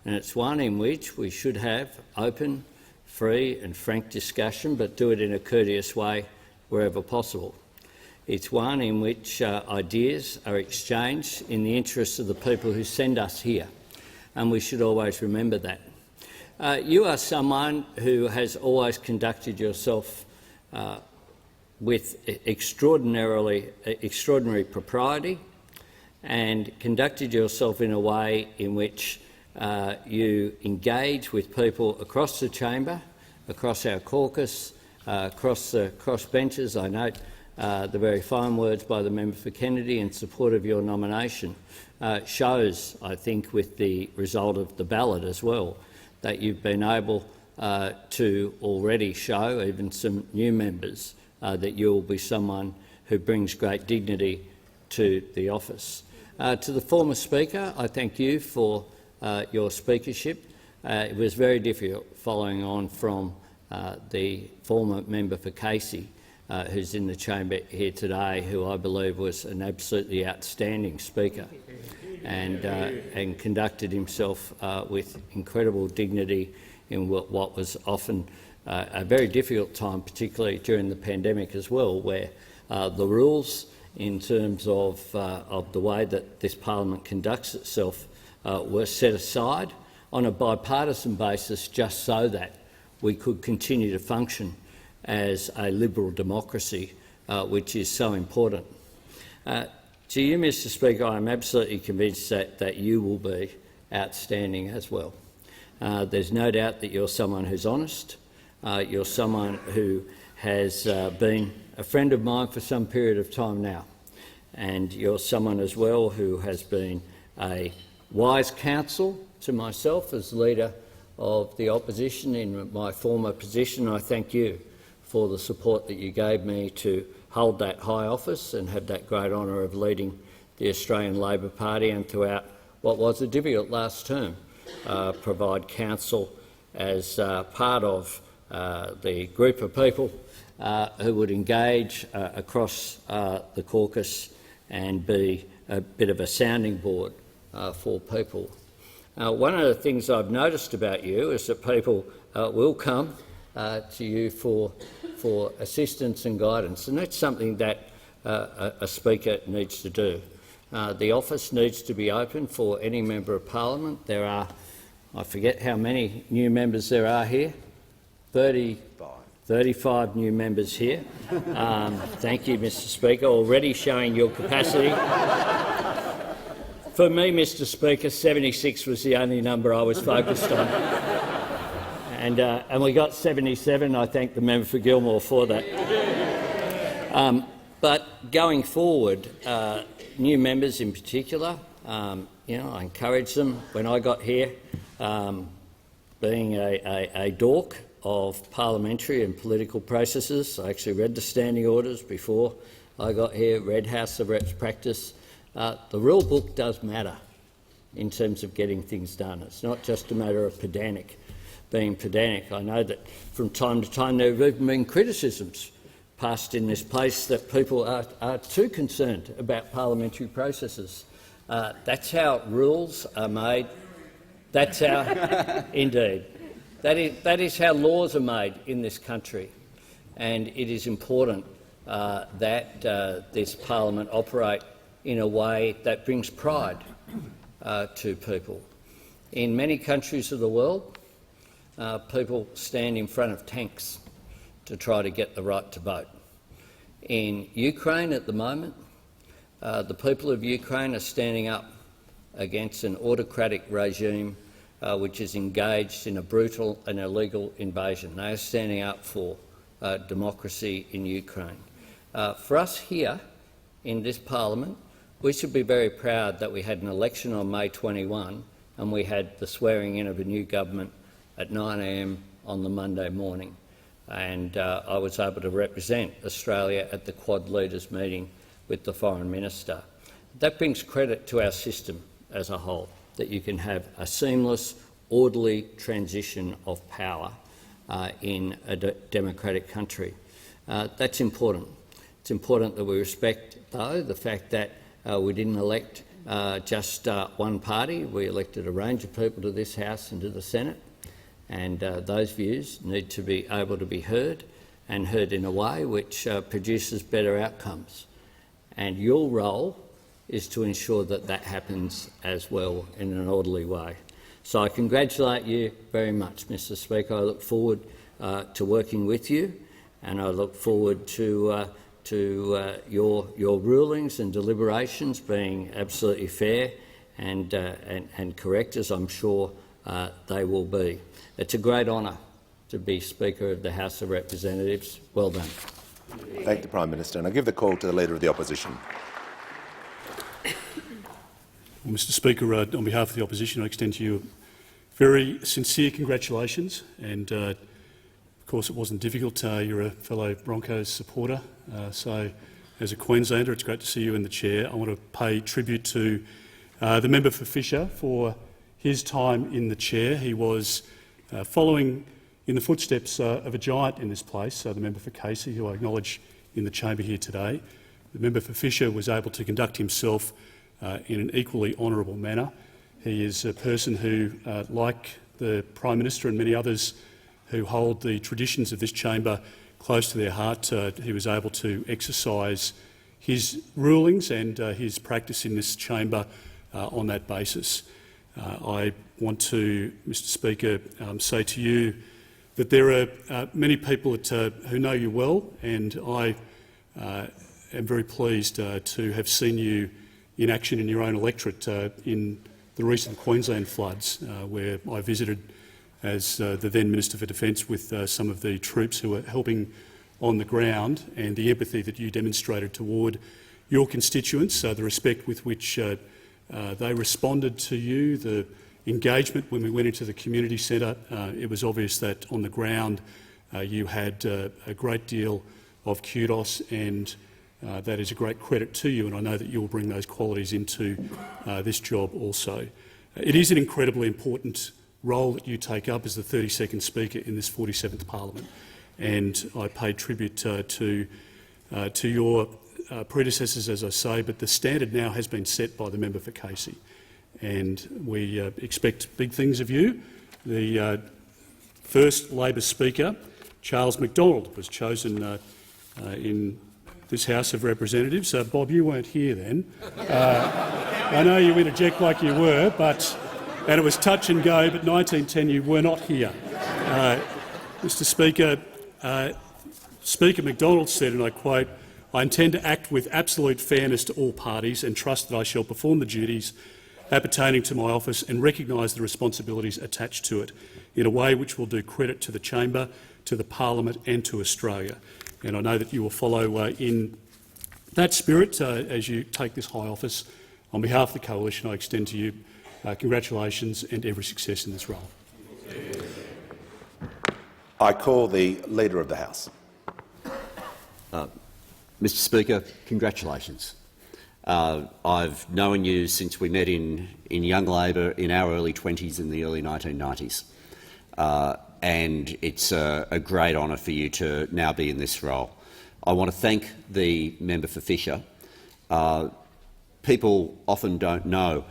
and it's one in which we should have open, free and frank discussion, but do it in a courteous way wherever possible. It's one in which ideas are exchanged in the interests of the people who send us here, and we should always remember that. You are someone who has always conducted yourself with extraordinary propriety and conducted yourself in a way in which you engage with people across the chamber, across our caucus, across the crossbenches. I note the very fine words by the member for Kennedy in support of your nomination shows, I think, with the result of the ballot as well, that you've been able to already show, even some new members, that you will be someone who brings great dignity to the office. To the former Speaker, I thank you for your speakership. It was very difficult following on from the former member for Casey, who's in the chamber here today, who I believe was an absolutely outstanding speaker and conducted himself with incredible dignity in what was often a very difficult time, particularly during the pandemic as well, where the rules in terms of the way that this parliament conducts itself were set aside on a bipartisan basis just so that we could continue to function as a liberal democracy, which is so important. To you, Mr Speaker, I am absolutely convinced that you will be outstanding as well. There's no doubt that you're someone who's honest, you're someone who has been a friend of mine for some period of time now, and you're someone as well who has been a wise counsel to myself as leader of the opposition in my former position. I thank you for the support that you gave me to hold that high office and have that great honour of leading the Australian Labor Party, and throughout what was a difficult last term, provide counsel as part of the group of people who would engage across the caucus and be a bit of a sounding board for people. One of the things I've noticed about you is that people will come to you for assistance and guidance, and that's something that a Speaker needs to do. The office needs to be open for any Member of Parliament. There are, I forget how many new members there are here, 35 new members here. Thank you, Mr Speaker, already showing your capacity. For me, Mr Speaker, 76 was the only number I was focused on. And we got 77. I thank the member for Gilmore for that. But going forward, new members in particular, I encouraged them when I got here, being a dork of parliamentary and political processes. I actually read the standing orders before I got here, read House of Reps practice. The rule book does matter in terms of getting things done. It's not just a matter of being pedantic. I know that from time to time there have even been criticisms passed in this place that people are too concerned about parliamentary processes. That's how rules are made. That's how, indeed, that is how laws are made in this country, and it is important that this parliament operate in a way that brings pride to people. In many countries of the world, people stand in front of tanks to try to get the right to vote. In Ukraine at the moment, the people of Ukraine are standing up against an autocratic regime which is engaged in a brutal and illegal invasion. They are standing up for democracy in Ukraine. For us here in this parliament, we should be very proud that we had an election on May 21 and we had the swearing in of a new government at 9 a.m. on the Monday morning. And I was able to represent Australia at the Quad Leaders meeting with the Foreign Minister. That brings credit to our system as a whole, that you can have a seamless, orderly transition of power in a democratic country. That's important. It's important that we respect, though, the fact that we didn't elect just one party. We elected a range of people to this House and to the Senate, and those views need to be able to be heard, and heard in a way which produces better outcomes. And your role is to ensure that that happens as well in an orderly way. So I congratulate you very much, Mr Speaker. I look forward to working with you, and I look forward to your rulings and deliberations being absolutely fair and correct, as I'm sure they will be. It's a great honour to be Speaker of the House of Representatives. Well done. Thank the Prime Minister. And I give the call to the Leader of the Opposition. Well, Mr Speaker, on behalf of the Opposition, I extend to you very sincere congratulations. And, of course, it wasn't difficult. You're a fellow Broncos supporter. So, as a Queenslander, it's great to see you in the chair. I want to pay tribute to the member for Fisher for his time in the chair. He was following in the footsteps of a giant in this place, the member for Casey, who I acknowledge in the chamber here today. The member for Fisher was able to conduct himself in an equally honourable manner. He is a person who, like the Prime Minister and many others who hold the traditions of this chamber close to their heart, he was able to exercise his rulings and his practice in this chamber on that basis. I want to, Mr Speaker, say to you that there are many people who know you well, and I am very pleased to have seen you in action in your own electorate in the recent Queensland floods, where I visited as the then Minister for Defence with some of the troops who were helping on the ground, and the empathy that you demonstrated toward your constituents, the respect with which they responded to you, the engagement when we went into the community centre. It was obvious that on the ground you had a great deal of kudos, and that is a great credit to you, and I know that you will bring those qualities into this job also. It is an incredibly important role that you take up as the 32nd Speaker in this 47th Parliament, and I pay tribute to your predecessors, as I say, but the standard now has been set by the member for Casey, and we expect big things of you. The first Labor Speaker, Charles McDonald, was chosen in this House of Representatives. Bob, you weren't here then. I know you interject like you were, and it was touch and go, but 1910 you were not here. Mr Speaker, Speaker McDonald said, and I quote, "I intend to act with absolute fairness to all parties and trust that I shall perform the duties appertaining to my office and recognise the responsibilities attached to it in a way which will do credit to the chamber, to the parliament and to Australia." And I know that you will follow in that spirit as you take this high office. On behalf of the Coalition, I extend to you congratulations and every success in this role. I call the Leader of the House. Mr Speaker, congratulations. I've known you since we met in Young Labor in our early 20s in the early 1990s. And it's a great honour for you to now be in this role. I want to thank the member for Fisher. People often don't know,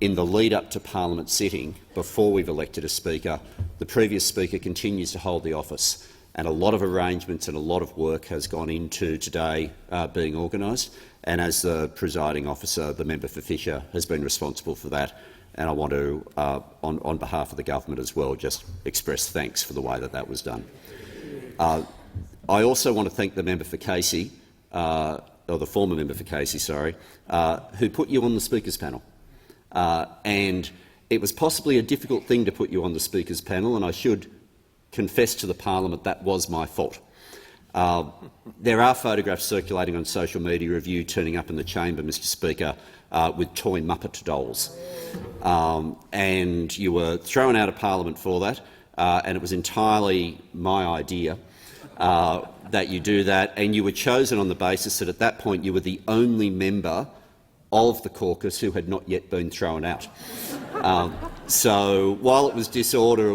in the lead-up to Parliament sitting, before we've elected a Speaker, the previous Speaker continues to hold the office, and a lot of arrangements and a lot of work has gone into today being organised. And as the presiding officer, the member for Fisher has been responsible for that. And I want to, on behalf of the government as well, just express thanks for the way that that was done. I also want to thank the member for Casey, or the former member for Casey, sorry, who put you on the Speaker's panel. And it was possibly a difficult thing to put you on the Speaker's panel, and I should confess to the Parliament that was my fault. There are photographs circulating on social media of you turning up in the chamber, Mr Speaker, with toy Muppet dolls. And you were thrown out of Parliament for that, and it was entirely my idea that you do that, and you were chosen on the basis that at that point you were the only member of the caucus who had not yet been thrown out. So while it was disorder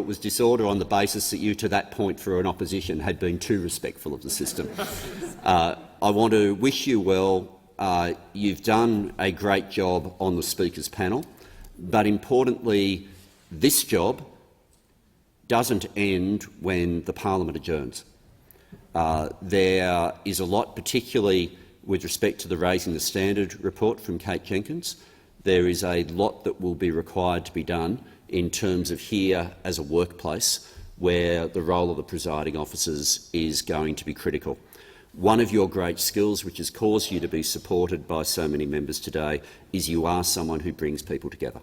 on the basis that you to that point for an opposition had been too respectful of the system. I want to wish you well. You've done a great job on the Speaker's panel, but importantly, this job doesn't end when the Parliament adjourns. There is a lot, particularly with respect to the Raising the Standard report from Kate Jenkins. There is a lot that will be required to be done in terms of here as a workplace where the role of the presiding officers is going to be critical. One of your great skills, which has caused you to be supported by so many members today, is you are someone who brings people together.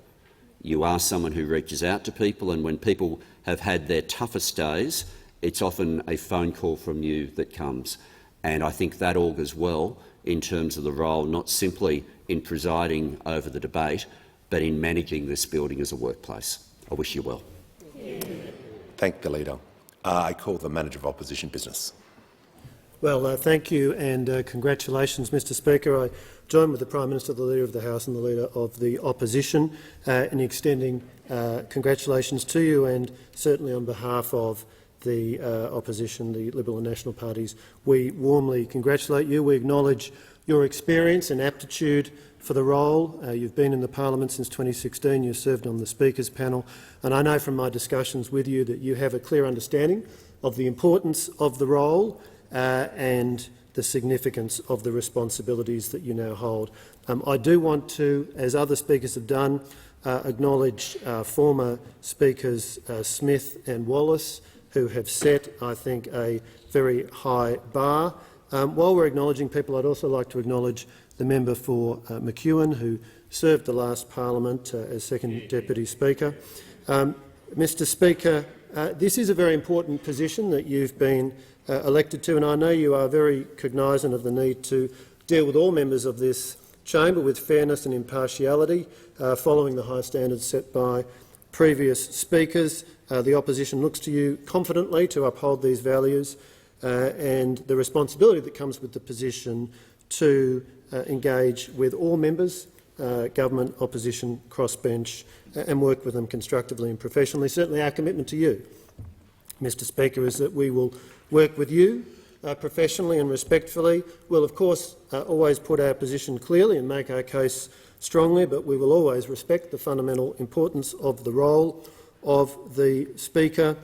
You are someone who reaches out to people, and when people have had their toughest days, it's often a phone call from you that comes. And I think that augurs well in terms of the role, not simply in presiding over the debate, but in managing this building as a workplace. I wish you well. Thank the Leader. I call the Manager of Opposition Business. Well, thank you and congratulations, Mr Speaker. I join with the Prime Minister, the Leader of the House and the Leader of the Opposition in extending congratulations to you, and certainly on behalf of the Opposition, the Liberal and National parties, we warmly congratulate you. We acknowledge your experience and aptitude for the role. You've been in the Parliament since 2016, you've served on the Speaker's panel, and I know from my discussions with you that you have a clear understanding of the importance of the role and the significance of the responsibilities that you now hold. I do want to, as other speakers have done, acknowledge former Speakers Smith and Wallace, who have set, I think, a very high bar. While we're acknowledging people, I'd also like to acknowledge the member for McEwen, who served the last Parliament as Second Deputy Speaker. Mr Speaker, this is a very important position that you've been elected to, and I know you are very cognisant of the need to deal with all members of this chamber with fairness and impartiality, following the high standards set by previous speakers. The opposition looks to you confidently to uphold these values and the responsibility that comes with the position to engage with all members, government, opposition, crossbench, and work with them constructively and professionally. Certainly our commitment to you, Mr Speaker, is that we will work with you professionally and respectfully. We'll, of course, always put our position clearly and make our case strongly, but we will always respect the fundamental importance of the role of the Speaker.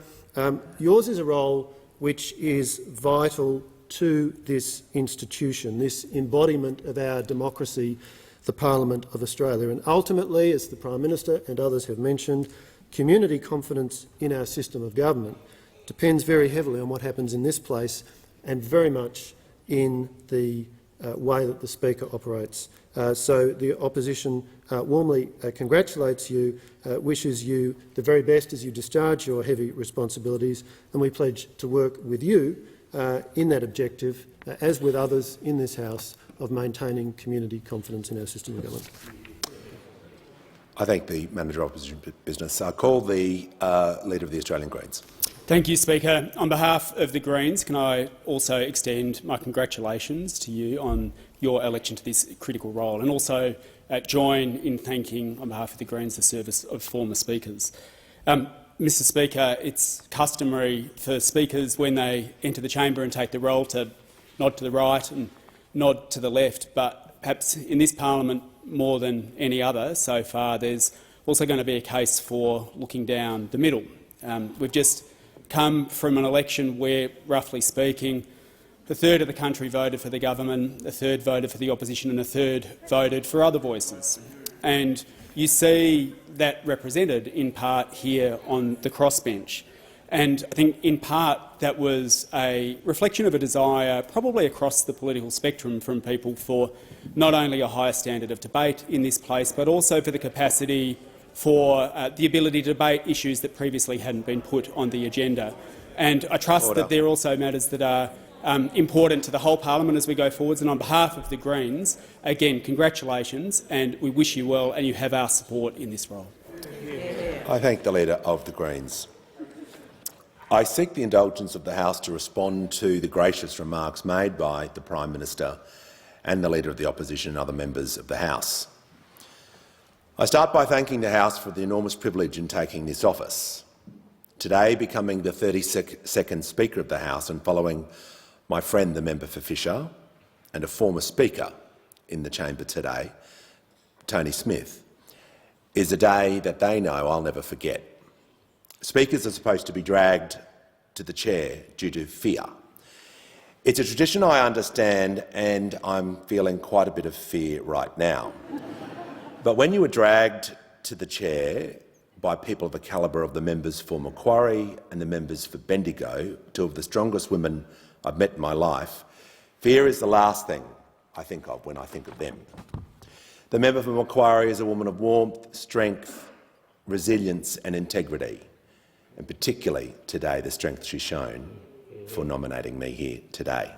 Yours is a role which is vital to this institution, this embodiment of our democracy, the Parliament of Australia. And ultimately, as the Prime Minister and others have mentioned, community confidence in our system of government depends very heavily on what happens in this place and very much in the way that the Speaker operates. So the opposition warmly congratulates you, wishes you the very best as you discharge your heavy responsibilities, and we pledge to work with you in that objective, as with others in this House, of maintaining community confidence in our system of government. I thank the Manager of Opposition Business. I call the Leader of the Australian Greens. Thank you, Speaker. On behalf of the Greens, can I also extend my congratulations to you on your election to this critical role, and also join in thanking, on behalf of the Greens, the service of former speakers. Mr Speaker, it's customary for speakers when they enter the chamber and take the roll to nod to the right and nod to the left, but perhaps in this parliament more than any other so far, there's also going to be a case for looking down the middle. We've just come from an election where, roughly speaking, a third of the country voted for the government, a third voted for the opposition and a third voted for other voices. And you see that represented in part here on the crossbench. And I think in part that was a reflection of a desire, probably across the political spectrum, from people for not only a higher standard of debate in this place, but also for the capacity for the ability to debate issues that previously hadn't been put on the agenda. And I trust that there are also matters that are important to the whole parliament as we go forwards. And on behalf of the Greens, again, congratulations, and we wish you well, and you have our support in this role. I thank the Leader of the Greens. I seek the indulgence of the House to respond to the gracious remarks made by the Prime Minister and the Leader of the Opposition and other members of the House. I start by thanking the House for the enormous privilege in taking this office. Today, becoming the 32nd Speaker of the House and following my friend, the member for Fisher, and a former Speaker in the chamber today, Tony Smith, is a day that they know I'll never forget. Speakers are supposed to be dragged to the chair due to fear. It's a tradition I understand, and I'm feeling quite a bit of fear right now. But when you are dragged to the chair by people of the calibre of the members for Macquarie and the members for Bendigo, two of the strongest women I've met in my life, fear is the last thing I think of when I think of them. The member for Macquarie is a woman of warmth, strength, resilience and integrity, and particularly today the strength she's shown for nominating me here today.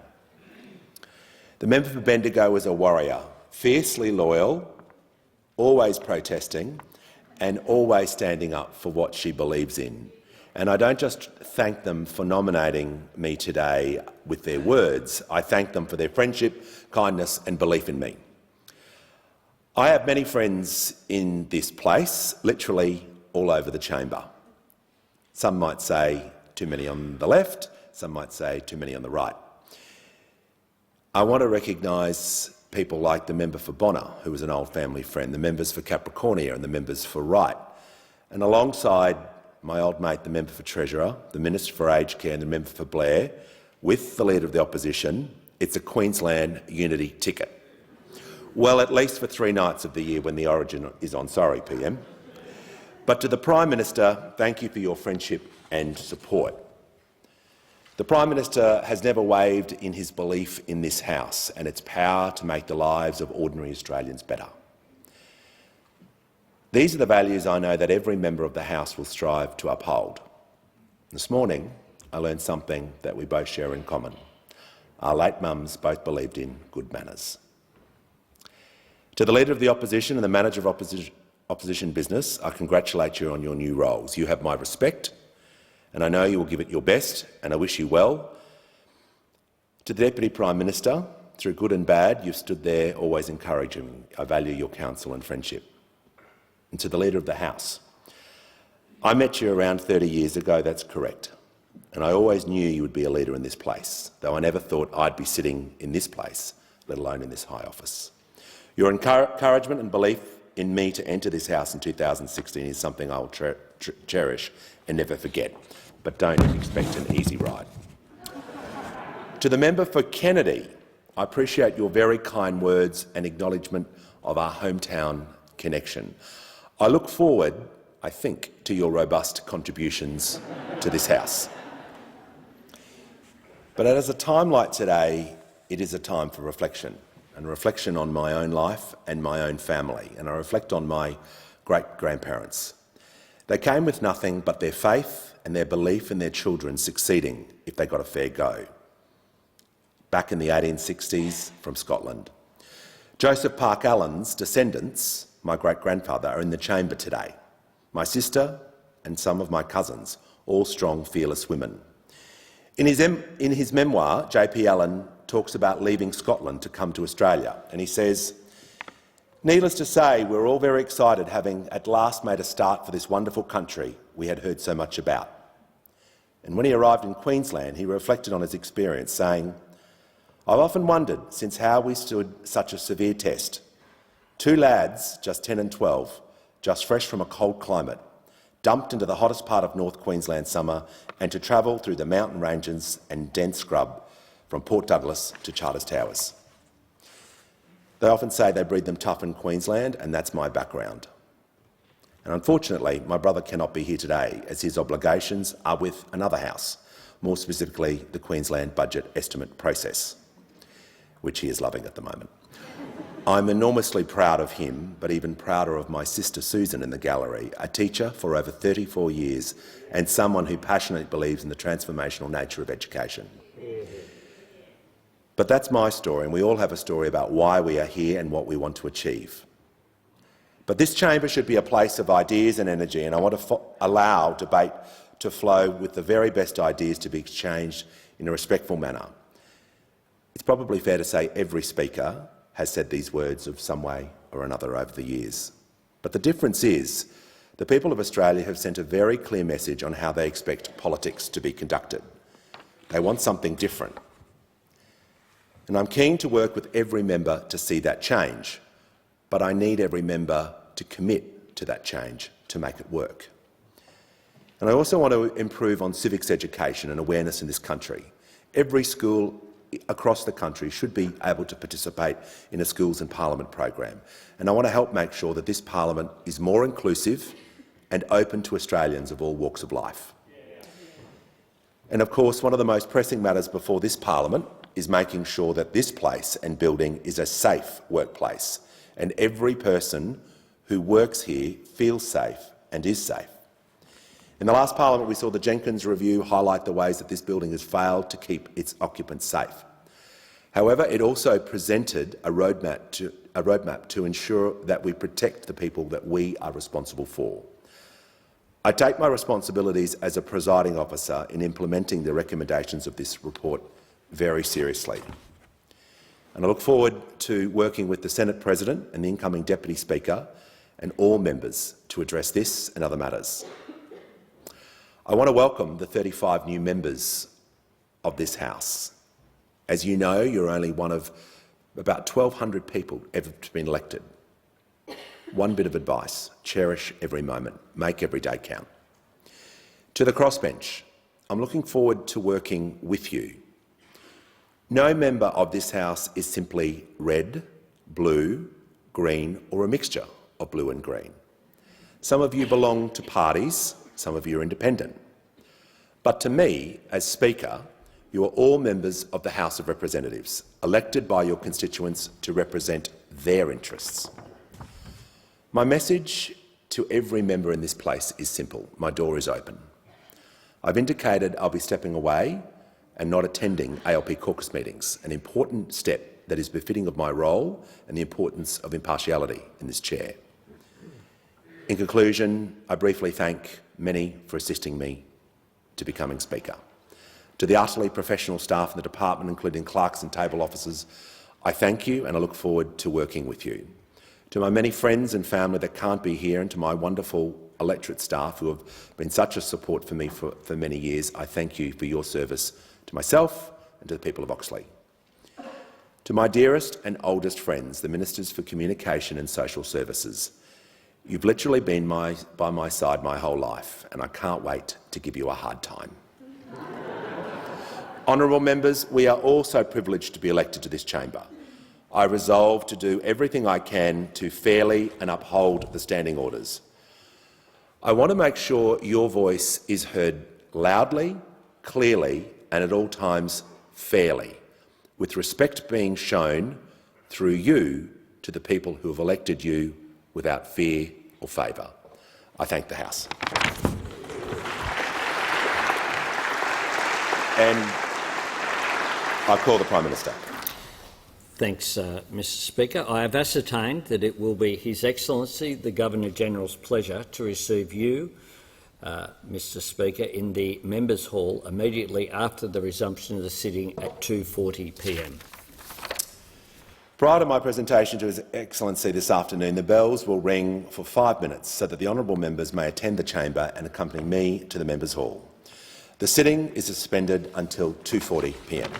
The member for Bendigo is a warrior, fiercely loyal, always protesting and always standing up for what she believes in. And I don't just thank them for nominating me today with their words, I thank them for their friendship, kindness and belief in me. I have many friends in this place, literally all over the chamber. Some might say too many on the left, some might say too many on the right. I want to recognise people like the member for Bonner, who was an old family friend, the members for Capricornia and the members for Wright, and alongside my old mate, the member for Treasurer, the Minister for Aged Care and the member for Blair, with the Leader of the Opposition, it's a Queensland unity ticket. Well, at least for 3 nights of the year when the Origin is on. Sorry, PM. But to the Prime Minister, thank you for your friendship and support. The Prime Minister has never wavered in his belief in this House and its power to make the lives of ordinary Australians better. These are the values I know that every member of the House will strive to uphold. This morning, I learned something that we both share in common. Our late mums both believed in good manners. To the Leader of the Opposition and the Manager of Opposition Business, I congratulate you on your new roles. You have my respect, and I know you will give it your best, and I wish you well. To the Deputy Prime Minister, through good and bad, you've stood there always encouraging me. I value your counsel and friendship. And to the Leader of the House, I met you around 30 years ago, that's correct, and I always knew you would be a leader in this place, though I never thought I'd be sitting in this place, let alone in this high office. Your encouragement and belief in me to enter this House in 2016 is something I will cherish and never forget, but don't expect an easy ride. To the member for Kennedy, I appreciate your very kind words and acknowledgement of our hometown connection. I look forward, I think, to your robust contributions to this House. But at a time like today, it is a time for reflection, and reflection on my own life and my own family, and I reflect on my great-grandparents. They came with nothing but their faith and their belief in their children succeeding if they got a fair go. Back in the 1860s from Scotland. Joseph Park Allen's descendants, my great-grandfather, are in the chamber today. My sister and some of my cousins, all strong, fearless women. In his memoir, J.P. Allen talks about leaving Scotland to come to Australia, and he says, "Needless to say, we're all very excited having at last made a start for this wonderful country we had heard so much about." And when he arrived in Queensland, he reflected on his experience, saying, "I've often wondered since how we stood such a severe test. 2 lads, just 10 and 12, just fresh from a cold climate, dumped into the hottest part of North Queensland summer and to travel through the mountain ranges and dense scrub from Port Douglas to Charters Towers. They often say they breed them tough in Queensland, and that's my background. And unfortunately, my brother cannot be here today, as his obligations are with another House, more specifically the Queensland budget estimate process, which he is loving at the moment. I'm enormously proud of him, but even prouder of my sister Susan in the gallery, a teacher for over 34 years and someone who passionately believes in the transformational nature of education. But that's my story, and we all have a story about why we are here and what we want to achieve. But this chamber should be a place of ideas and energy, and I want to allow debate to flow with the very best ideas to be exchanged in a respectful manner. It's probably fair to say every speaker has said these words of some way or another over the years. But the difference is the people of Australia have sent a very clear message on how they expect politics to be conducted. They want something different. And I'm keen to work with every member to see that change, but I need every member to commit to that change to make it work. And I also want to improve on civics education and awareness in this country. Every school across the country should be able to participate in a Schools and Parliament program, and I want to help make sure that this Parliament is more inclusive and open to Australians of all walks of life. And of course, one of the most pressing matters before this Parliament is making sure that this place and building is a safe workplace, and every person who works here feels safe and is safe. In the last Parliament, we saw the Jenkins Review highlight the ways that this building has failed to keep its occupants safe. However, it also presented a roadmap to ensure that we protect the people that we are responsible for. I take my responsibilities as a presiding officer in implementing the recommendations of this report very seriously. And I look forward to working with the Senate President and the incoming Deputy Speaker and all members to address this and other matters. I want to welcome the 35 new members of this House. As you know, you're only one of about 1,200 people ever to be elected. One bit of advice: cherish every moment, make every day count. To the crossbench, I'm looking forward to working with you. No member of this House is simply red, blue, green, or a mixture of blue and green. Some of you belong to parties, some of you are independent. But to me, as Speaker, you are all members of the House of Representatives, elected by your constituents to represent their interests. My message to every member in this place is simple: my door is open. I've indicated I'll be stepping away and not attending ALP caucus meetings, an important step that is befitting of my role and the importance of impartiality in this chair. In conclusion, I briefly thank many for assisting me to becoming Speaker. To the utterly professional staff in the department, including clerks and table officers, I thank you and I look forward to working with you. To my many friends and family that can't be here, and to my wonderful electorate staff who have been such a support for me for many years, I thank you for your service to myself and to the people of Oxley. To my dearest and oldest friends, the Ministers for Communication and Social Services, you've literally been by my side my whole life, and I can't wait to give you a hard time. Honourable members, we are also privileged to be elected to this chamber. I resolve to do everything I can to fairly and uphold the standing orders. I want to make sure your voice is heard loudly, clearly and at all times fairly, with respect being shown through you to the people who have elected you without fear or favour. I thank the House. And I call the Prime Minister. Thanks, Mr Speaker. I have ascertained that it will be His Excellency the Governor-General's pleasure to receive you, Mr Speaker, in the Members' Hall immediately after the resumption of the sitting at 2:40 p.m. Prior to my presentation to His Excellency this afternoon, the bells will ring for 5 minutes so that the honourable members may attend the chamber and accompany me to the Members' Hall. The sitting is suspended until 2:40 p.m.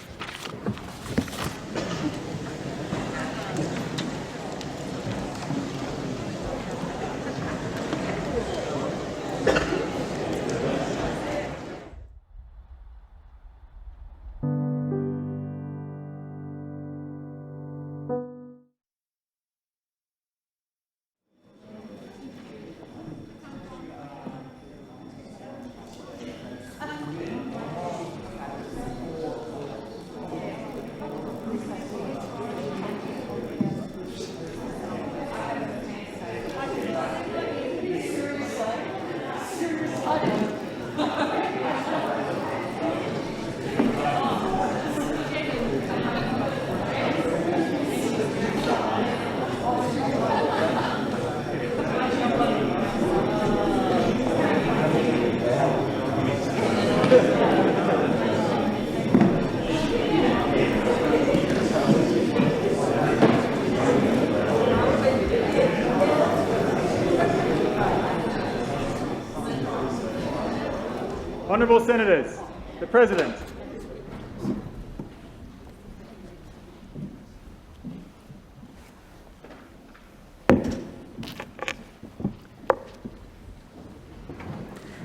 Honourable Senators, the President.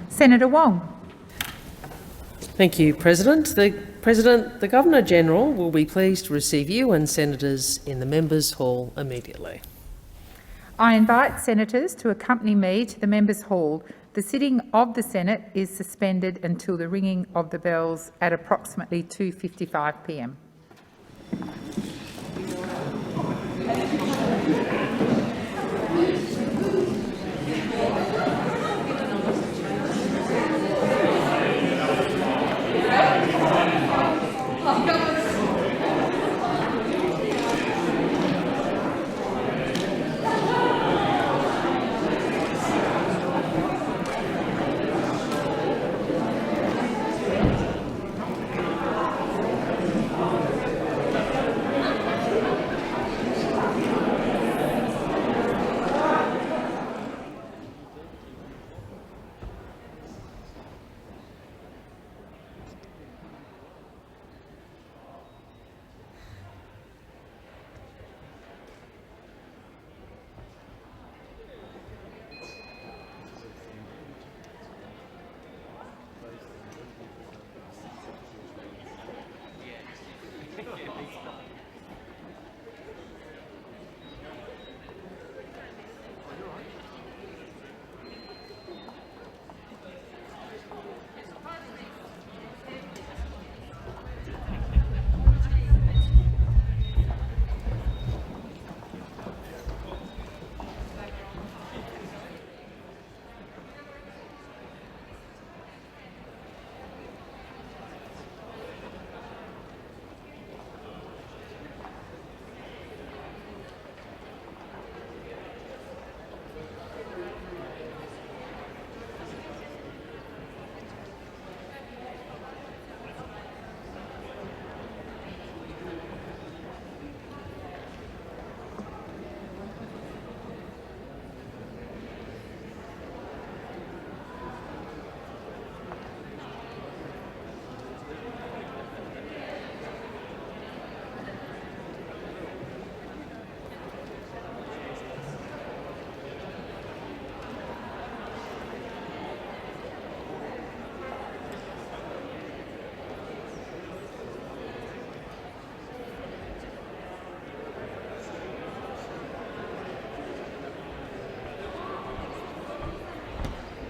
Senator Wong. Thank you, President. The Governor-General will be pleased to receive you and senators in the Members' Hall immediately. I invite senators to accompany me to the Members' Hall. The sitting of the Senate is suspended until the ringing of the bells at approximately 2:55 p.m.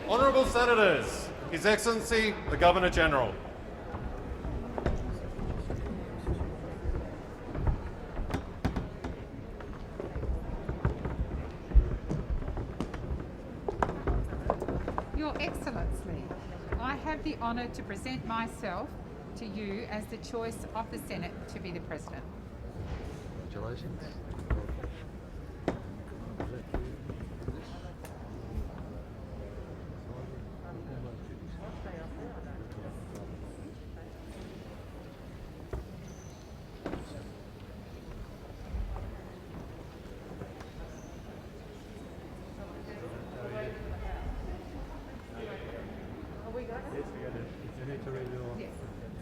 Honourable Senators, His Excellency the Governor-General. Your Excellency, I have the honour to present myself to you as the choice of the Senate to be the President. Congratulations.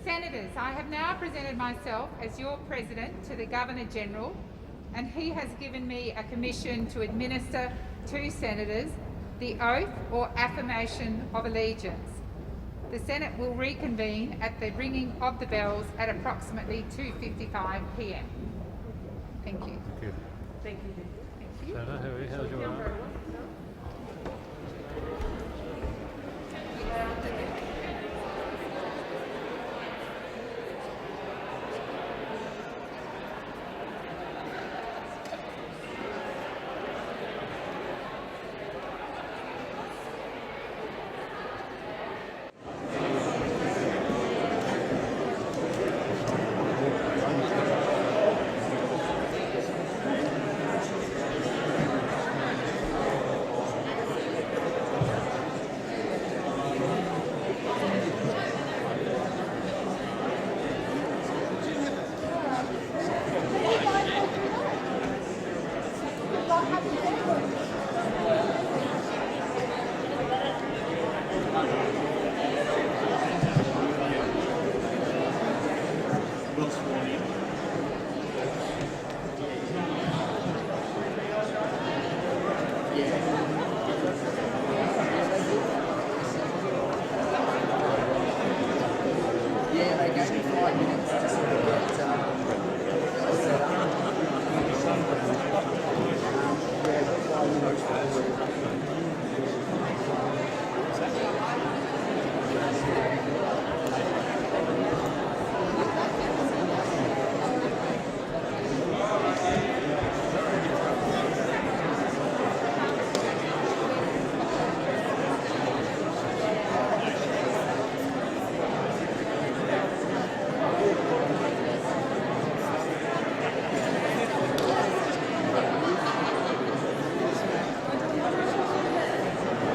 Senators, I have now presented myself as your President to the Governor-General, and he has given me a commission to administer to Senators the oath or affirmation of allegiance. The Senate will reconvene at the ringing of the bells at approximately 2:55 p.m. Thank you. Thank you. Thank you. Thank you. Senator, how are you? How's your arm?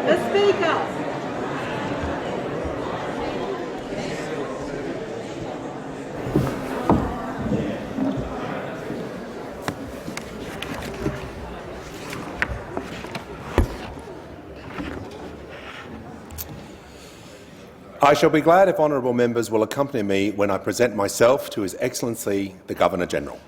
The Speaker. I shall be glad if honourable members will accompany me when I present myself to His Excellency the Governor-General.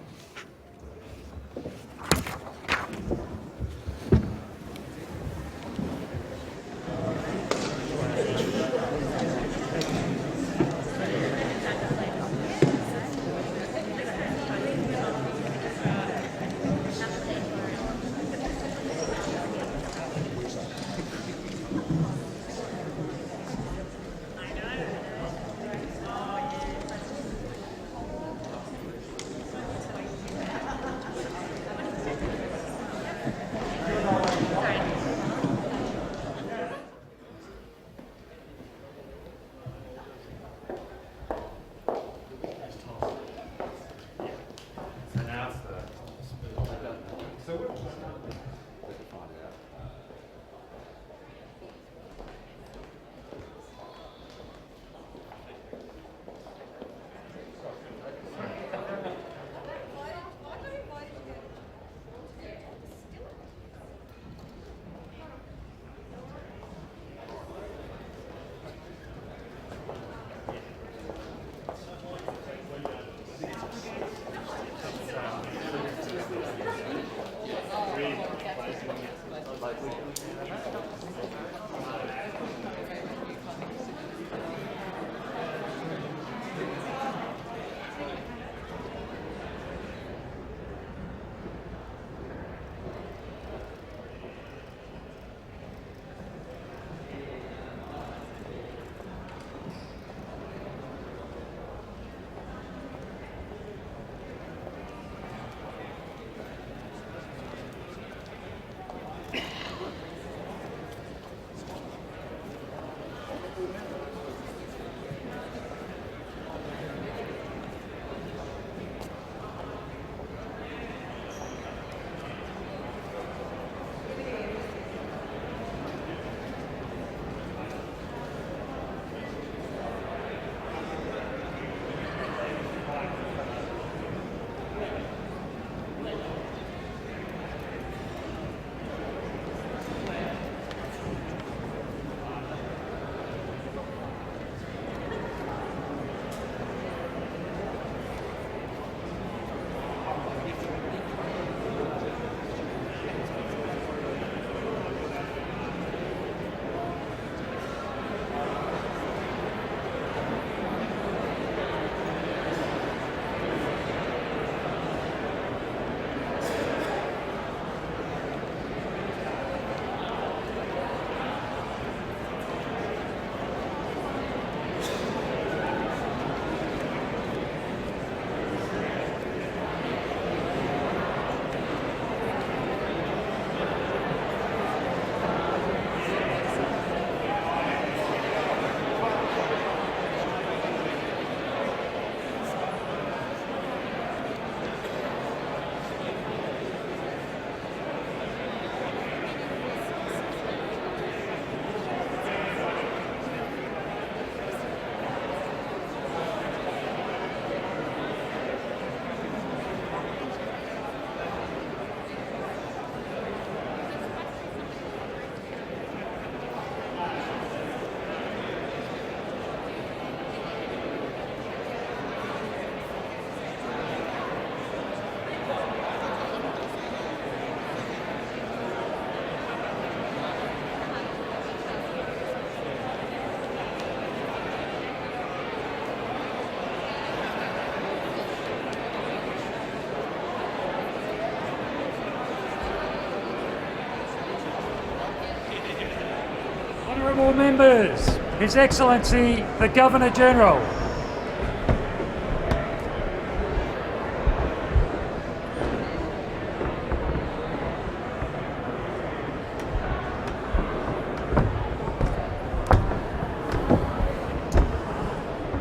Honourable members, His Excellency the Governor-General.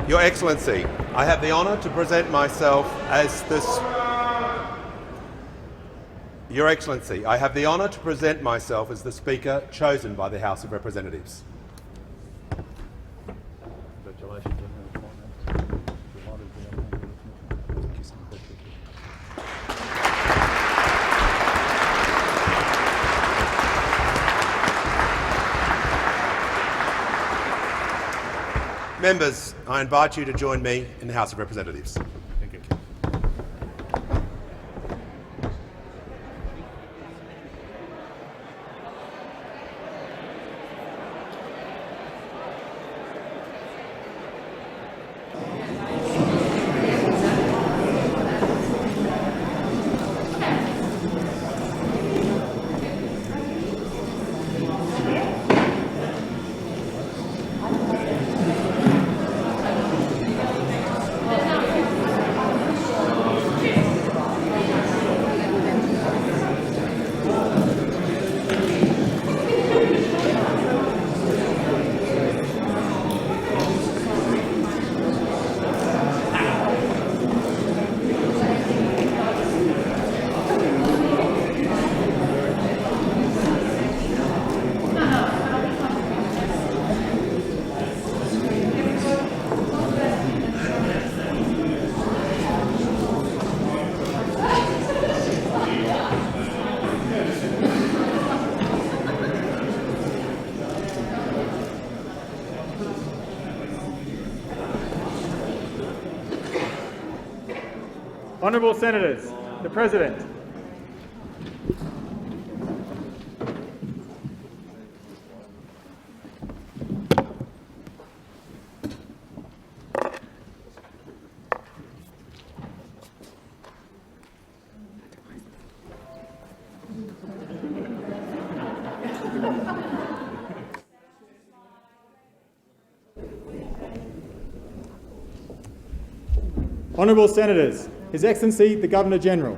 Your Excellency, I have the honour to present myself as the Speaker chosen by the House of Representatives. Members, I invite you to join me in the House of Representatives. Thank you. Honourable Senators, the President. Honourable Senators, His Excellency the Governor-General.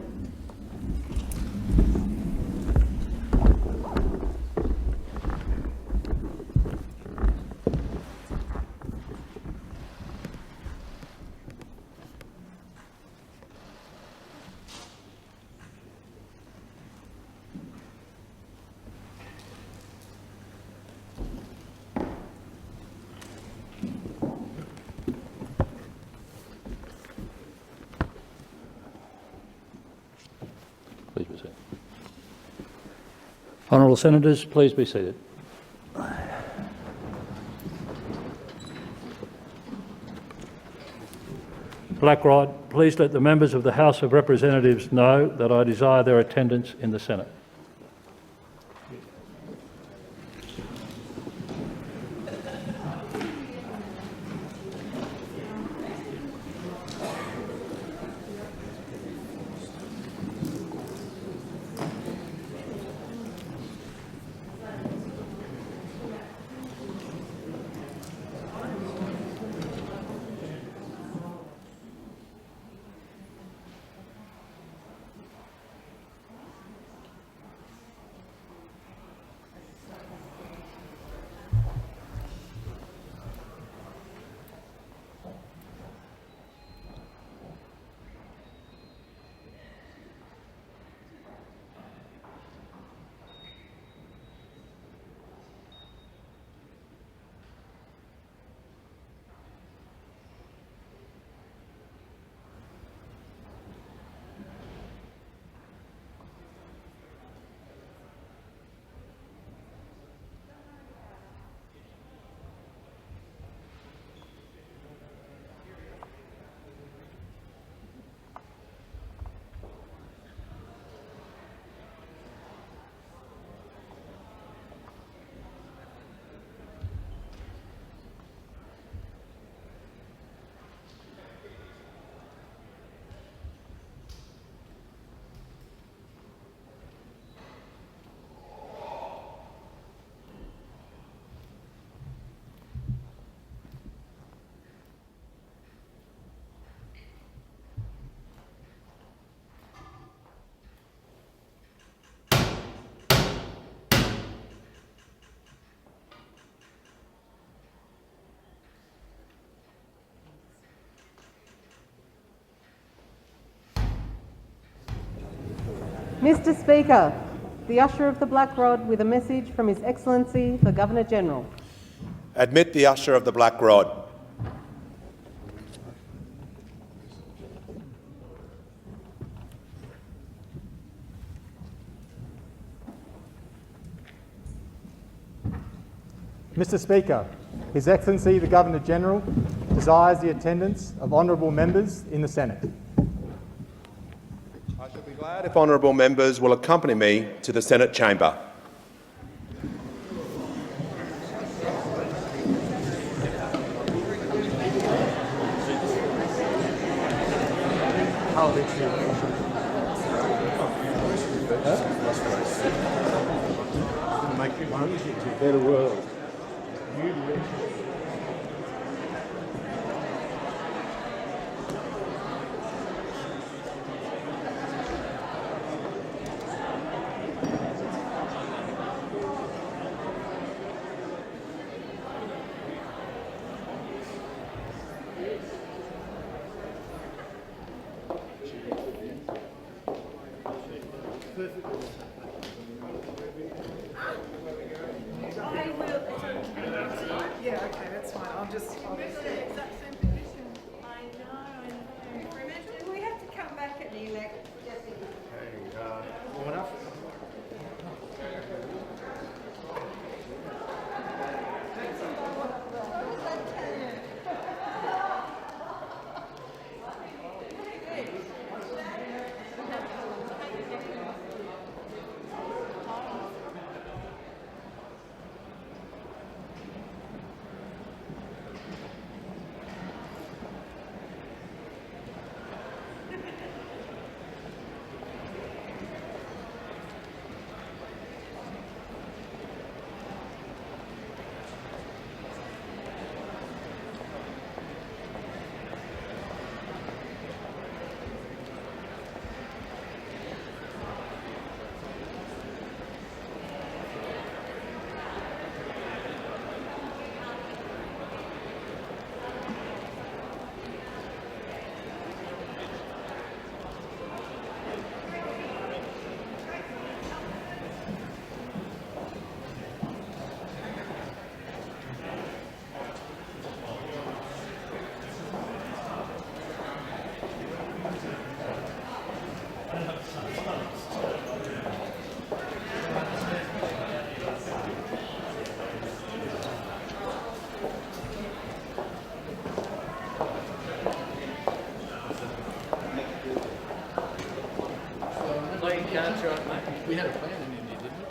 Please be seated. Honourable Senators, please be seated. Blackrod, please let the members of the House of Representatives know that I desire their attendance in the Senate. Mr. Speaker, the Usher of the Black Rod with a message from His Excellency the Governor-General. Admit the Usher of the Black Rod. Mr. Speaker, His Excellency the Governor-General desires the attendance of honourable members in the Senate. I shall be glad if honourable members will accompany me to the Senate chamber. Better world. Yeah, okay, that's fine. I'll just. I know. Do we have to come back at the election? Warm enough? We had a plan in India, didn't we?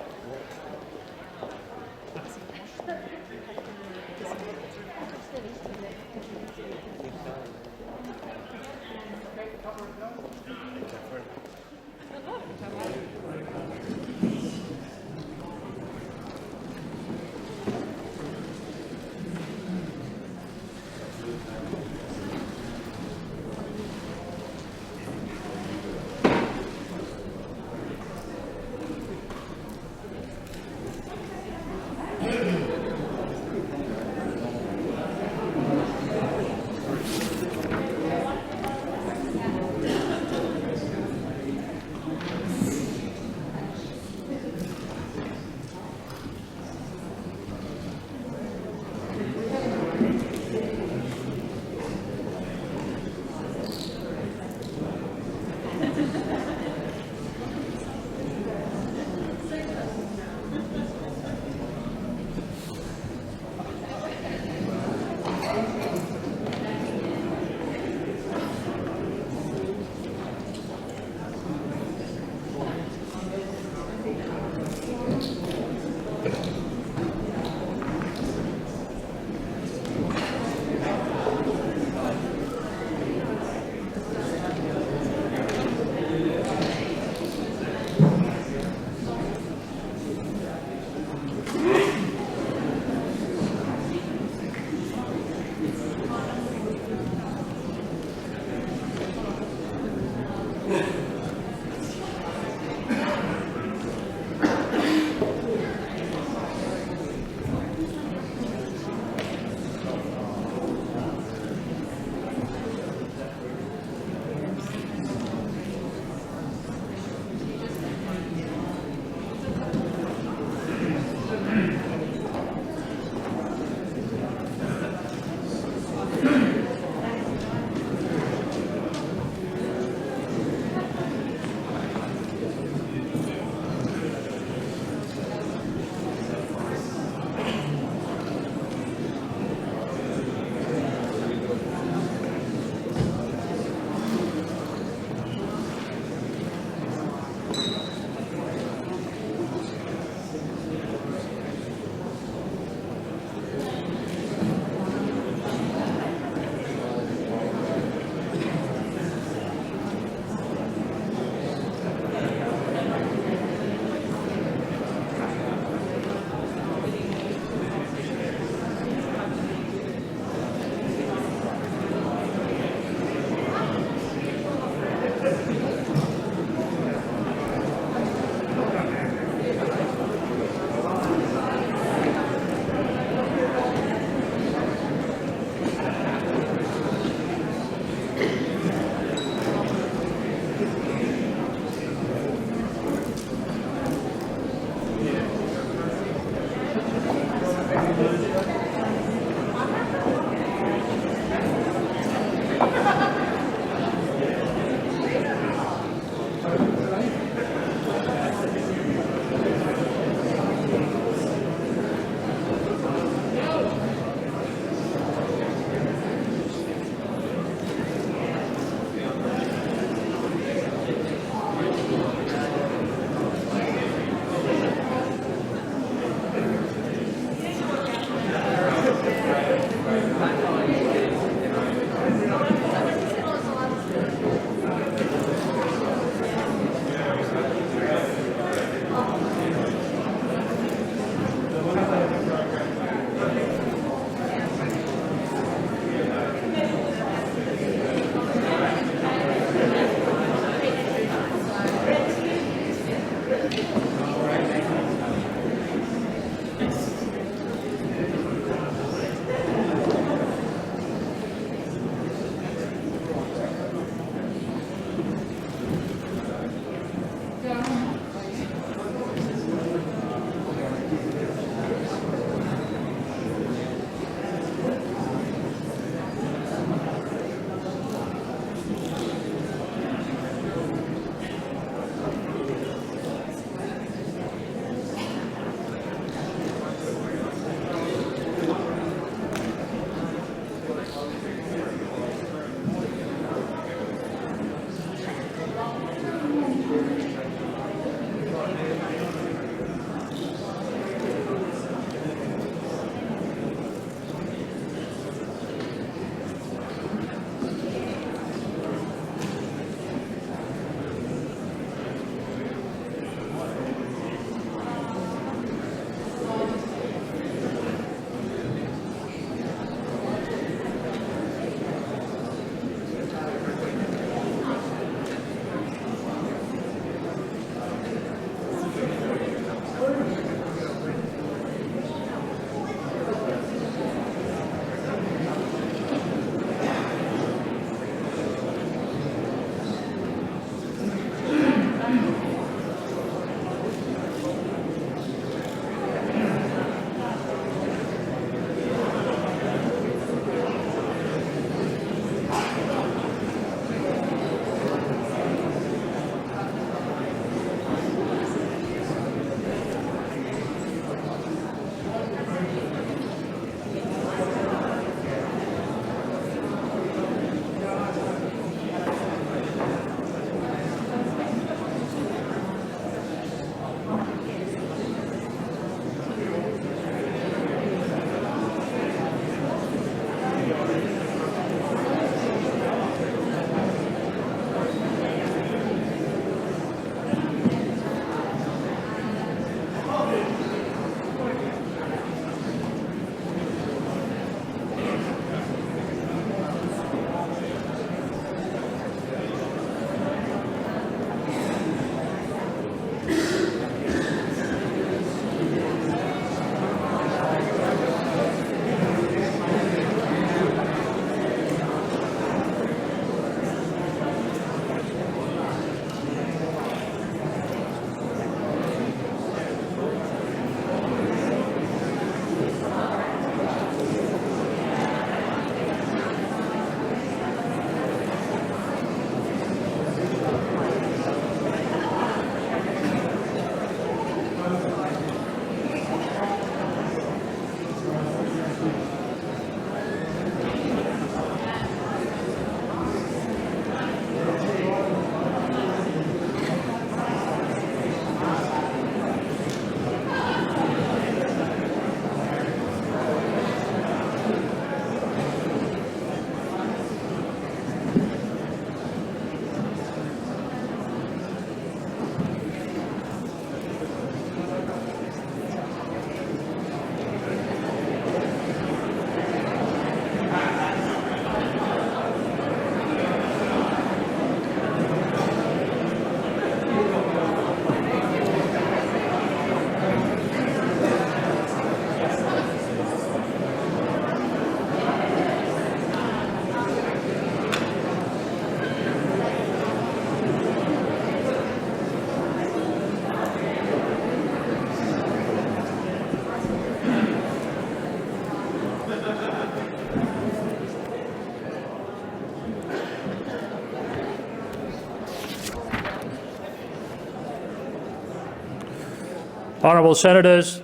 Honourable Senators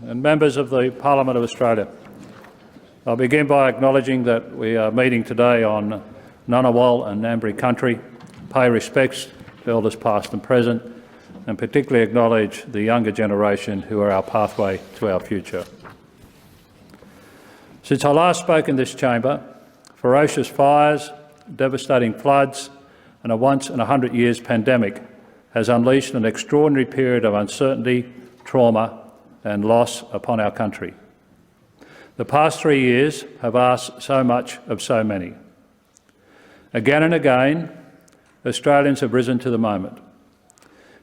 and members of the Parliament of Australia, I'll begin by acknowledging that we are meeting today on Ngunnawal and Ngambri country, pay respects to elders past and present, and particularly acknowledge the younger generation who are our pathway to our future. Since I last spoke in this chamber, ferocious fires, devastating floods and a once-in-100 years pandemic has unleashed an extraordinary period of uncertainty, trauma and loss upon our country. The past 3 years have asked so much of so many. Again and again, Australians have risen to the moment,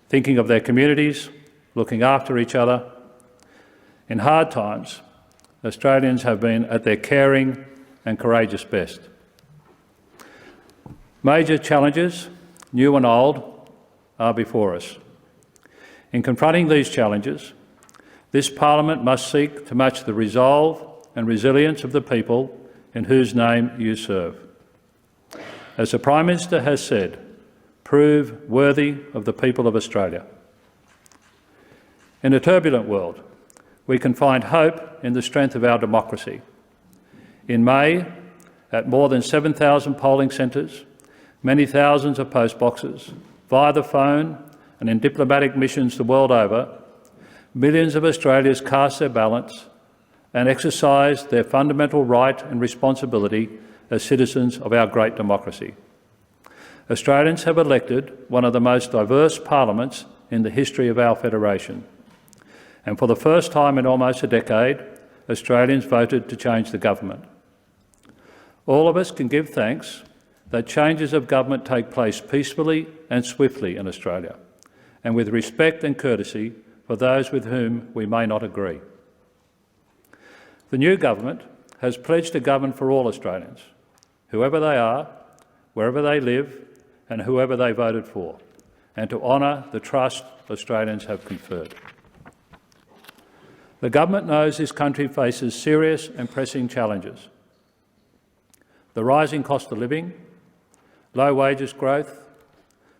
thinking of their communities, looking after each other. In hard times, Australians have been at their caring and courageous best. Major challenges, new and old, are before us. In confronting these challenges, this Parliament must seek to match the resolve and resilience of the people in whose name you serve. As the Prime Minister has said, prove worthy of the people of Australia. In a turbulent world, we can find hope in the strength of our democracy. In May, at more than 7,000 polling centres, many thousands of post boxes, via the phone and in diplomatic missions the world over, millions of Australians cast their ballots and exercised their fundamental right and responsibility as citizens of our great democracy. Australians have elected one of the most diverse parliaments in the history of our federation. And for the first time in almost a decade, Australians voted to change the government. All of us can give thanks that changes of government take place peacefully and swiftly in Australia, and with respect and courtesy for those with whom we may not agree. The new government has pledged to govern for all Australians, whoever they are, wherever they live, and whoever they voted for, and to honour the trust Australians have conferred. The government knows this country faces serious and pressing challenges. The rising cost of living, low wages growth,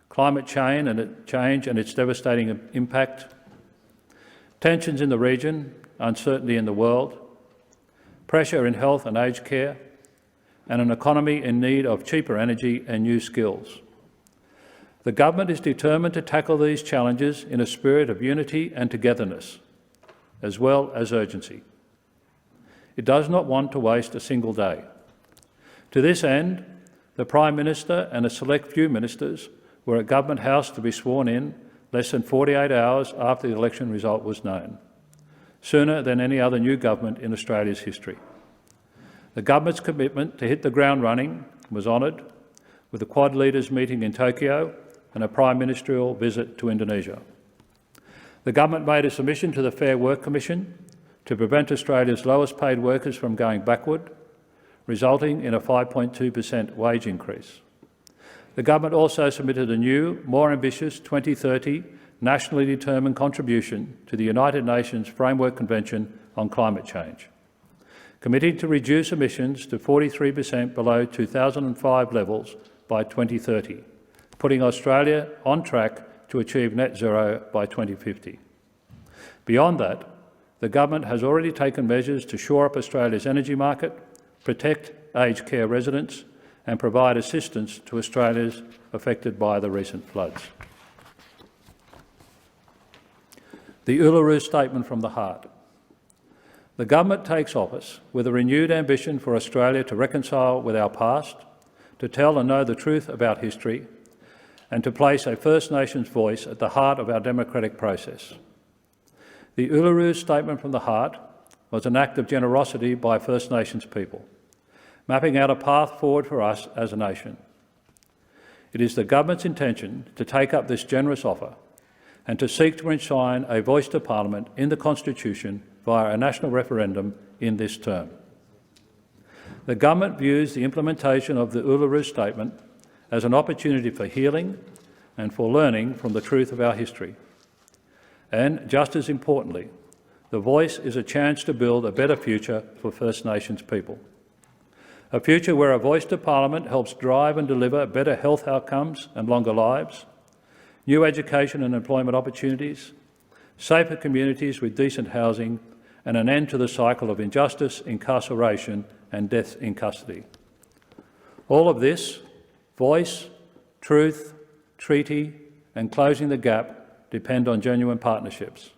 climate change and its devastating impact, tensions in the region, uncertainty in the world, pressure in health and aged care, and an economy in need of cheaper energy and new skills. The government is determined to tackle these challenges in a spirit of unity and togetherness, as well as urgency. It does not want to waste a single day. To this end, the Prime Minister and a select few ministers were at Government House to be sworn in less than 48 hours after the election result was known, sooner than any other new government in Australia's history. The government's commitment to hit the ground running was honoured with a Quad leaders meeting in Tokyo and a Prime Ministerial visit to Indonesia. The government made a submission to the Fair Work Commission to prevent Australia's lowest paid workers from going backward, resulting in a 5.2% wage increase. The government also submitted a new, more ambitious 2030 nationally determined contribution to the United Nations Framework Convention on Climate Change, committing to reduce emissions to 43% below 2005 levels by 2030, putting Australia on track to achieve net zero by 2050. Beyond that, the government has already taken measures to shore up Australia's energy market, protect aged care residents and provide assistance to Australians affected by the recent floods. The Uluru Statement from the Heart. The government takes office with a renewed ambition for Australia to reconcile with our past, to tell and know the truth about history, and to place a First Nations voice at the heart of our democratic process. The Uluru Statement from the Heart was an act of generosity by First Nations people, mapping out a path forward for us as a nation. It is the government's intention to take up this generous offer and to seek to enshrine a voice to Parliament in the Constitution via a national referendum in this term. The government views the implementation of the Uluru Statement as an opportunity for healing and for learning from the truth of our history. And, just as importantly, the voice is a chance to build a better future for First Nations people. A future where a voice to Parliament helps drive and deliver better health outcomes and longer lives, new education and employment opportunities, safer communities with decent housing and an end to the cycle of injustice, incarceration and death in custody. All of this, voice, truth, treaty and closing the gap, depend on genuine partnerships.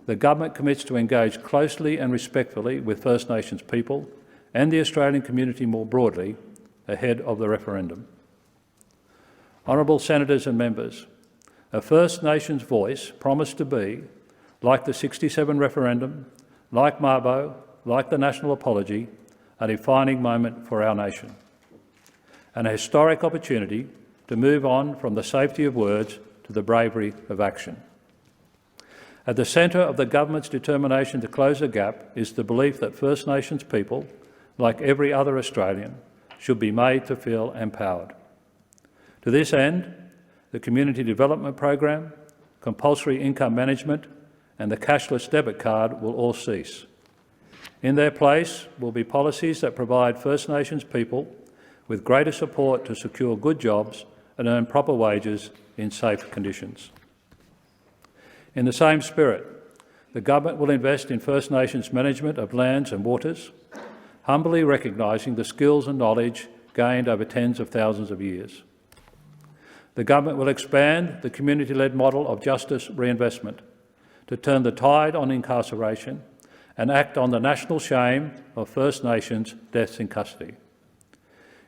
The government commits to engage closely and respectfully with First Nations people and the Australian community more broadly ahead of the referendum. Honourable Senators and Members, a First Nations voice promised to be, like the '67 referendum, like Mabo, like the National Apology, a defining moment for our nation, and a historic opportunity to move on from the safety of words to the bravery of action. At the centre of the government's determination to close the gap is the belief that First Nations people, like every other Australian, should be made to feel empowered. To this end, the Community Development Program, compulsory income management and the cashless debit card will all cease. In their place will be policies that provide First Nations people with greater support to secure good jobs and earn proper wages in safe conditions. In the same spirit, the government will invest in First Nations management of lands and waters, humbly recognising the skills and knowledge gained over tens of thousands of years. The government will expand the community-led model of justice reinvestment to turn the tide on incarceration and act on the national shame of First Nations deaths in custody.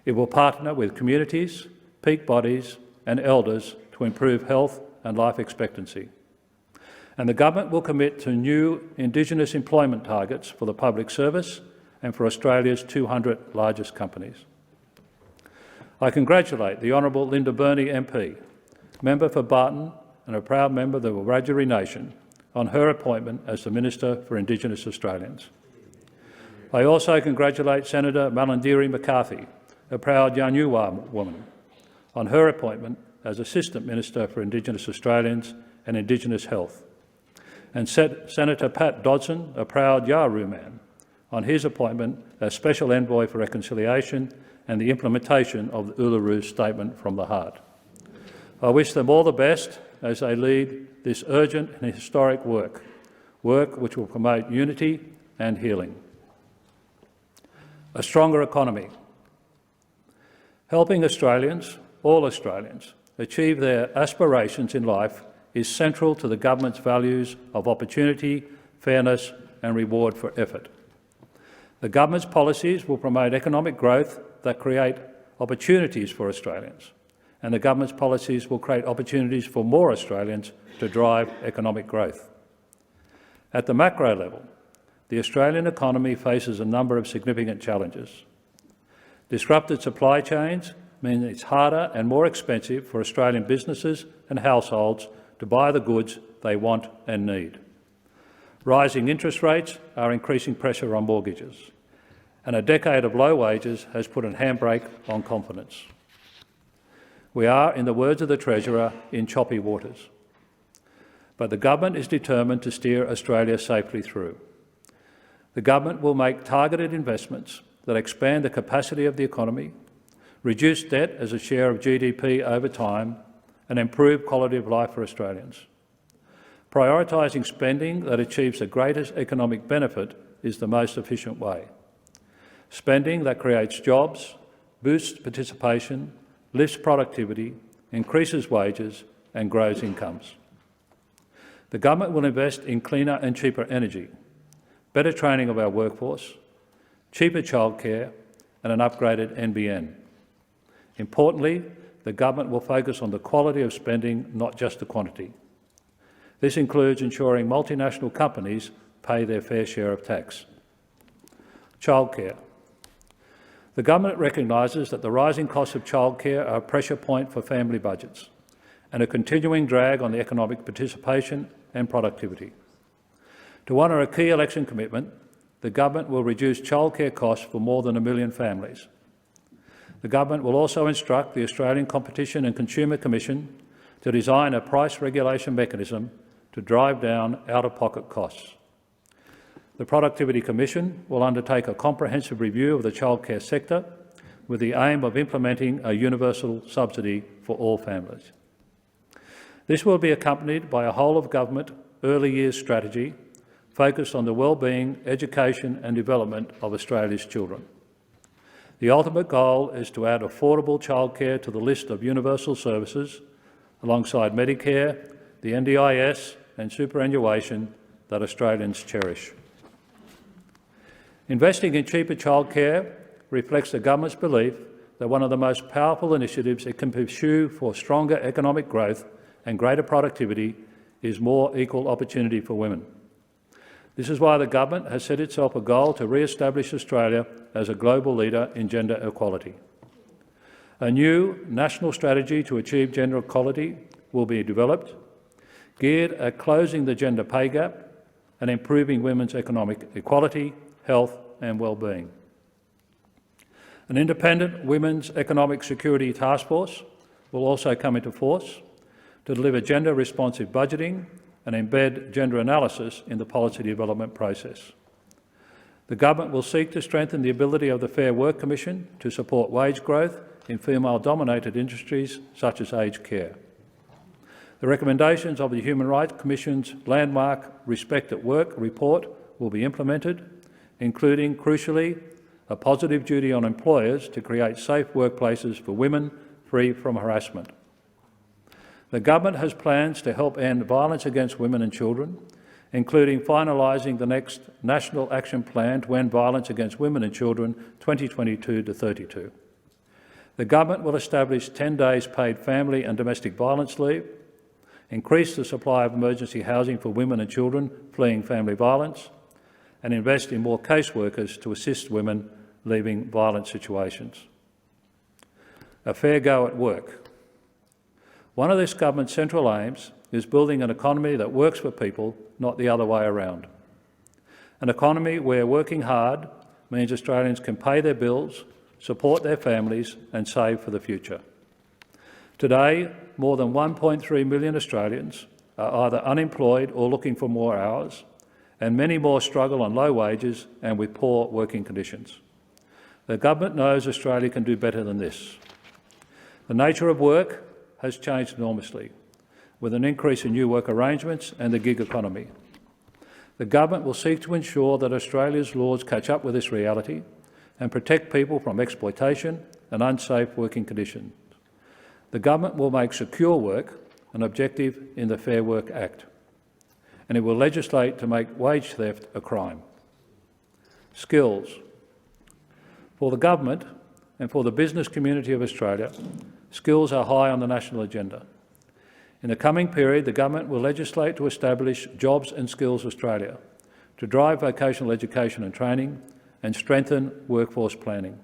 It will partner with communities, peak bodies and elders to improve health and life expectancy. And the government will commit to new Indigenous employment targets for the public service and for Australia's 200 largest companies. I congratulate the Honourable Linda Burney MP, member for Barton and a proud member of the Wiradjuri Nation, on her appointment as the Minister for Indigenous Australians. I also congratulate Senator Malarndirri McCarthy, a proud Yanyuwa woman, on her appointment as Assistant Minister for Indigenous Australians and Indigenous Health, and Senator Pat Dodson, a proud Yawuru man, on his appointment as Special Envoy for Reconciliation and the implementation of the Uluru Statement from the Heart. I wish them all the best as they lead this urgent and historic work which will promote unity and healing. A stronger economy. Helping Australians, all Australians, achieve their aspirations in life is central to the government's values of opportunity, fairness and reward for effort. The government's policies will promote economic growth that create opportunities for Australians, and the government's policies will create opportunities for more Australians to drive economic growth. At the macro level, the Australian economy faces a number of significant challenges. Disrupted supply chains mean it's harder and more expensive for Australian businesses and households to buy the goods they want and need. Rising interest rates are increasing pressure on mortgages, and a decade of low wages has put a handbrake on confidence. We are, in the words of the Treasurer, in choppy waters. But the government is determined to steer Australia safely through. The government will make targeted investments that expand the capacity of the economy, reduce debt as a share of GDP over time, and improve quality of life for Australians. Prioritising spending that achieves the greatest economic benefit is the most efficient way. Spending that creates jobs, boosts participation, lifts productivity, increases wages and grows incomes. The government will invest in cleaner and cheaper energy, better training of our workforce, cheaper childcare and an upgraded NBN. Importantly, the government will focus on the quality of spending, not just the quantity. This includes ensuring multinational companies pay their fair share of tax. Childcare. The government recognises that the rising costs of childcare are a pressure point for family budgets and a continuing drag on the economic participation and productivity. To honour a key election commitment, the government will reduce childcare costs for more than 1 million families. The government will also instruct the Australian Competition and Consumer Commission to design a price regulation mechanism to drive down out-of-pocket costs. The Productivity Commission will undertake a comprehensive review of the childcare sector with the aim of implementing a universal subsidy for all families. This will be accompanied by a whole-of-government early years strategy focused on the well-being, education and development of Australia's children. The ultimate goal is to add affordable childcare to the list of universal services alongside Medicare, the NDIS and superannuation that Australians cherish. Investing in cheaper childcare reflects the government's belief that one of the most powerful initiatives it can pursue for stronger economic growth and greater productivity is more equal opportunity for women. This is why the government has set itself a goal to re-establish Australia as a global leader in gender equality. A new national strategy to achieve gender equality will be developed, geared at closing the gender pay gap and improving women's economic equality, health and well-being. An independent Women's Economic Security Task Force will also come into force to deliver gender-responsive budgeting and embed gender analysis in the policy development process. The government will seek to strengthen the ability of the Fair Work Commission to support wage growth in female-dominated industries such as aged care. The recommendations of the Human Rights Commission's landmark Respect at Work report will be implemented, including, crucially, a positive duty on employers to create safe workplaces for women free from harassment. The government has plans to help end violence against women and children, including finalising the next National Action Plan to End Violence Against Women and Children 2022-32. The government will establish 10 days paid family and domestic violence leave, increase the supply of emergency housing for women and children fleeing family violence, and invest in more caseworkers to assist women leaving violent situations. A fair go at work. One of this government's central aims is building an economy that works for people, not the other way around. An economy where working hard means Australians can pay their bills, support their families and save for the future. Today, more than 1.3 million Australians are either unemployed or looking for more hours, and many more struggle on low wages and with poor working conditions. The government knows Australia can do better than this. The nature of work has changed enormously, with an increase in new work arrangements and the gig economy. The government will seek to ensure that Australia's laws catch up with this reality and protect people from exploitation and unsafe working conditions. The government will make secure work an objective in the Fair Work Act, and it will legislate to make wage theft a crime. Skills. For the government and for the business community of Australia, skills are high on the national agenda. In the coming period, the government will legislate to establish Jobs and Skills Australia, to drive vocational education and training and strengthen workforce planning.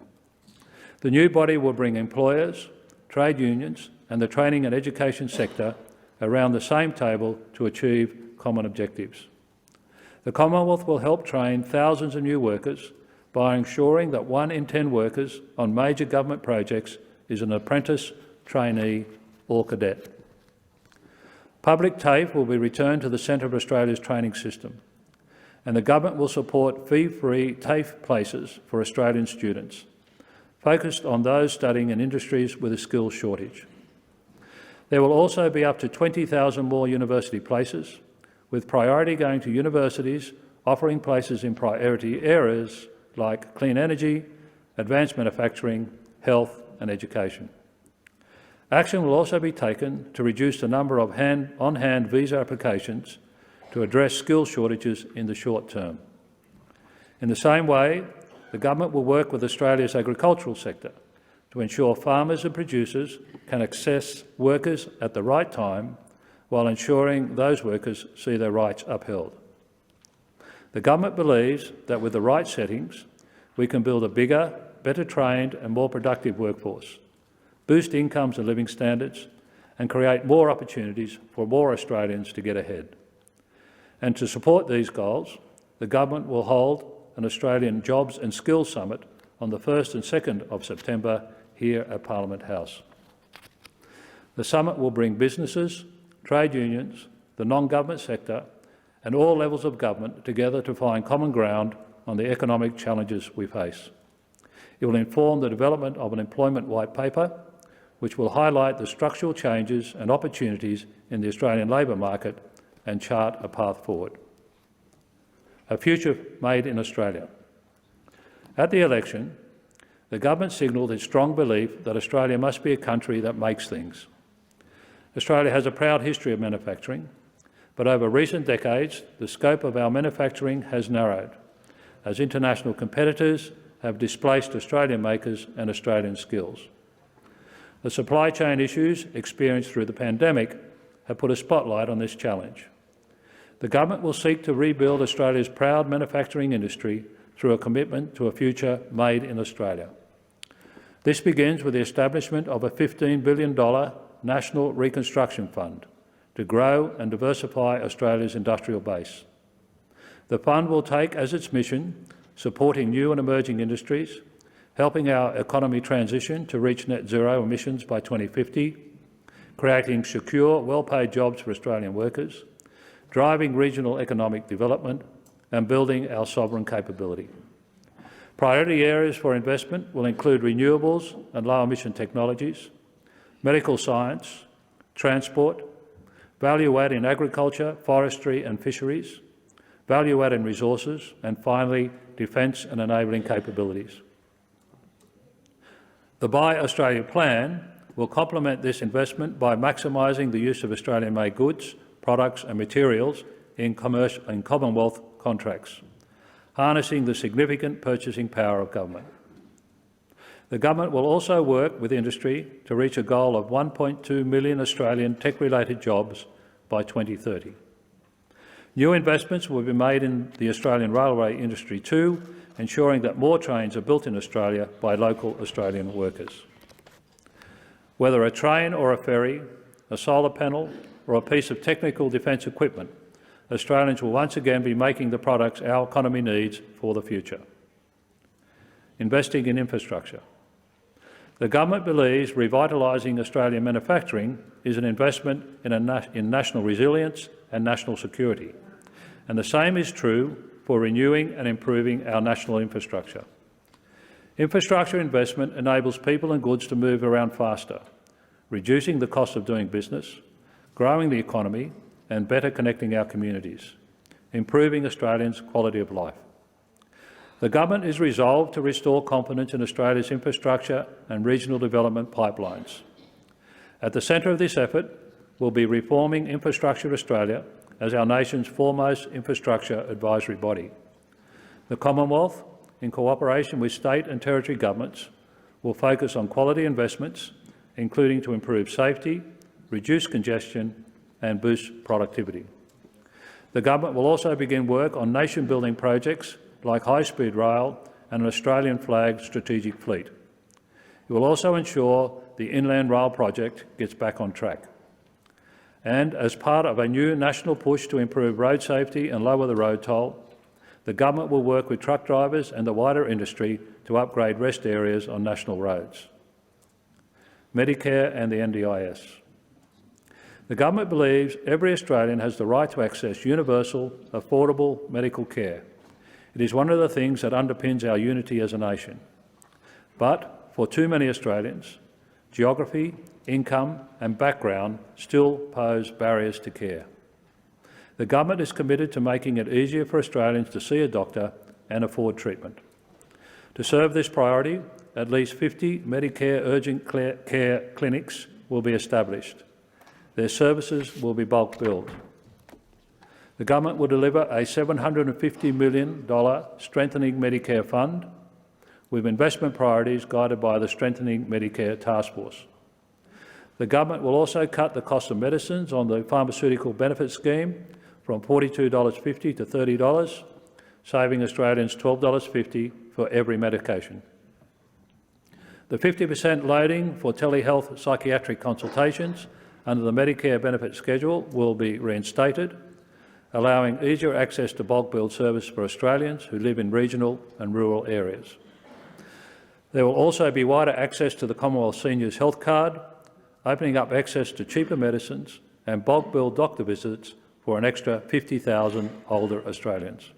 The new body will bring employers, trade unions and the training and education sector around the same table to achieve common objectives. The Commonwealth will help train thousands of new workers by ensuring that 1 in 10 workers on major government projects is an apprentice, trainee or cadet. Public TAFE will be returned to the centre of Australia's training system, and the government will support fee-free TAFE places for Australian students, focused on those studying in industries with a skills shortage. There will also be up to 20,000 more university places, with priority going to universities offering places in priority areas like clean energy, advanced manufacturing, health and education. Action will also be taken to reduce the number of on-hand visa applications to address skills shortages in the short term. In the same way, the government will work with Australia's agricultural sector to ensure farmers and producers can access workers at the right time while ensuring those workers see their rights upheld. The government believes that with the right settings, we can build a bigger, better trained and more productive workforce, boost incomes and living standards and create more opportunities for more Australians to get ahead. And to support these goals, the government will hold an Australian Jobs and Skills Summit on the 1st and 2nd of September here at Parliament House. The summit will bring businesses, trade unions, the non-government sector and all levels of government together to find common ground on the economic challenges we face. It will inform the development of an employment white paper, which will highlight the structural changes and opportunities in the Australian labour market and chart a path forward. A future made in Australia. At the election, the government signalled its strong belief that Australia must be a country that makes things. Australia has a proud history of manufacturing, but over recent decades, the scope of our manufacturing has narrowed, as international competitors have displaced Australian makers and Australian skills. The supply chain issues experienced through the pandemic have put a spotlight on this challenge. The government will seek to rebuild Australia's proud manufacturing industry through a commitment to a future made in Australia. This begins with the establishment of a $15 billion National Reconstruction Fund to grow and diversify Australia's industrial base. The fund will take as its mission supporting new and emerging industries, helping our economy transition to reach net zero emissions by 2050, creating secure, well-paid jobs for Australian workers, driving regional economic development and building our sovereign capability. Priority areas for investment will include renewables and low-emission technologies, medical science, transport, value-add in agriculture, forestry and fisheries, value-add in resources, and finally, defence and enabling capabilities. The Buy Australia plan will complement this investment by maximising the use of Australian-made goods, products and materials in Commonwealth contracts, harnessing the significant purchasing power of government. The government will also work with industry to reach a goal of 1.2 million Australian tech-related jobs by 2030. New investments will be made in the Australian railway industry too, ensuring that more trains are built in Australia by local Australian workers. Whether a train or a ferry, a solar panel or a piece of technical defence equipment, Australians will once again be making the products our economy needs for the future. Investing in infrastructure. The government believes revitalising Australian manufacturing is an investment in national resilience and national security, and the same is true for renewing and improving our national infrastructure. Infrastructure investment enables people and goods to move around faster, reducing the cost of doing business, growing the economy and better connecting our communities, improving Australians' quality of life. The government is resolved to restore confidence in Australia's infrastructure and regional development pipelines. At the centre of this effort will be reforming Infrastructure Australia as our nation's foremost infrastructure advisory body. The Commonwealth, in cooperation with state and territory governments, will focus on quality investments, including to improve safety, reduce congestion and boost productivity. The government will also begin work on nation-building projects like high-speed rail and an Australian-flagged strategic fleet. It will also ensure the Inland Rail project gets back on track. And as part of a new national push to improve road safety and lower the road toll, the government will work with truck drivers and the wider industry to upgrade rest areas on national roads. Medicare and the NDIS. The government believes every Australian has the right to access universal, affordable medical care. It is one of the things that underpins our unity as a nation. But for too many Australians, geography, income and background still pose barriers to care. The government is committed to making it easier for Australians to see a doctor and afford treatment. To serve this priority, at least 50 Medicare urgent care clinics will be established. Their services will be bulk billed. The government will deliver a $750 million Strengthening Medicare Fund, with investment priorities guided by the Strengthening Medicare Task Force. The government will also cut the cost of medicines on the Pharmaceutical Benefit Scheme from $42.50 to $30, saving Australians $12.50 for every medication. The 50% loading for telehealth psychiatric consultations under the Medicare benefit schedule will be reinstated, allowing easier access to bulk billed service for Australians who live in regional and rural areas. There will also be wider access to the Commonwealth Seniors Health Card, opening up access to cheaper medicines and bulk billed doctor visits for an extra 50,000 older Australians.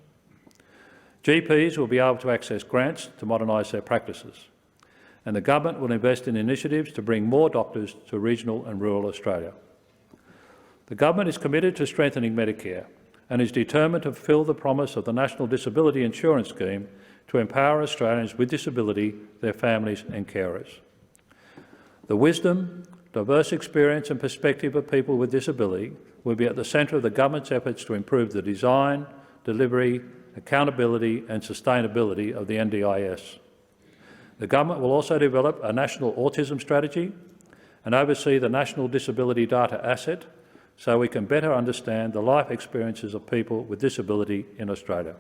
GPs will be able to access grants to modernise their practices, and the government will invest in initiatives to bring more doctors to regional and rural Australia. The government is committed to strengthening Medicare and is determined to fulfil the promise of the National Disability Insurance Scheme to empower Australians with disability, their families and carers. The wisdom, diverse experience and perspective of people with disability will be at the centre of the government's efforts to improve the design, delivery, accountability and sustainability of the NDIS. The government will also develop a national autism strategy and oversee the National Disability Data Asset so we can better understand the life experiences of people with disability in Australia.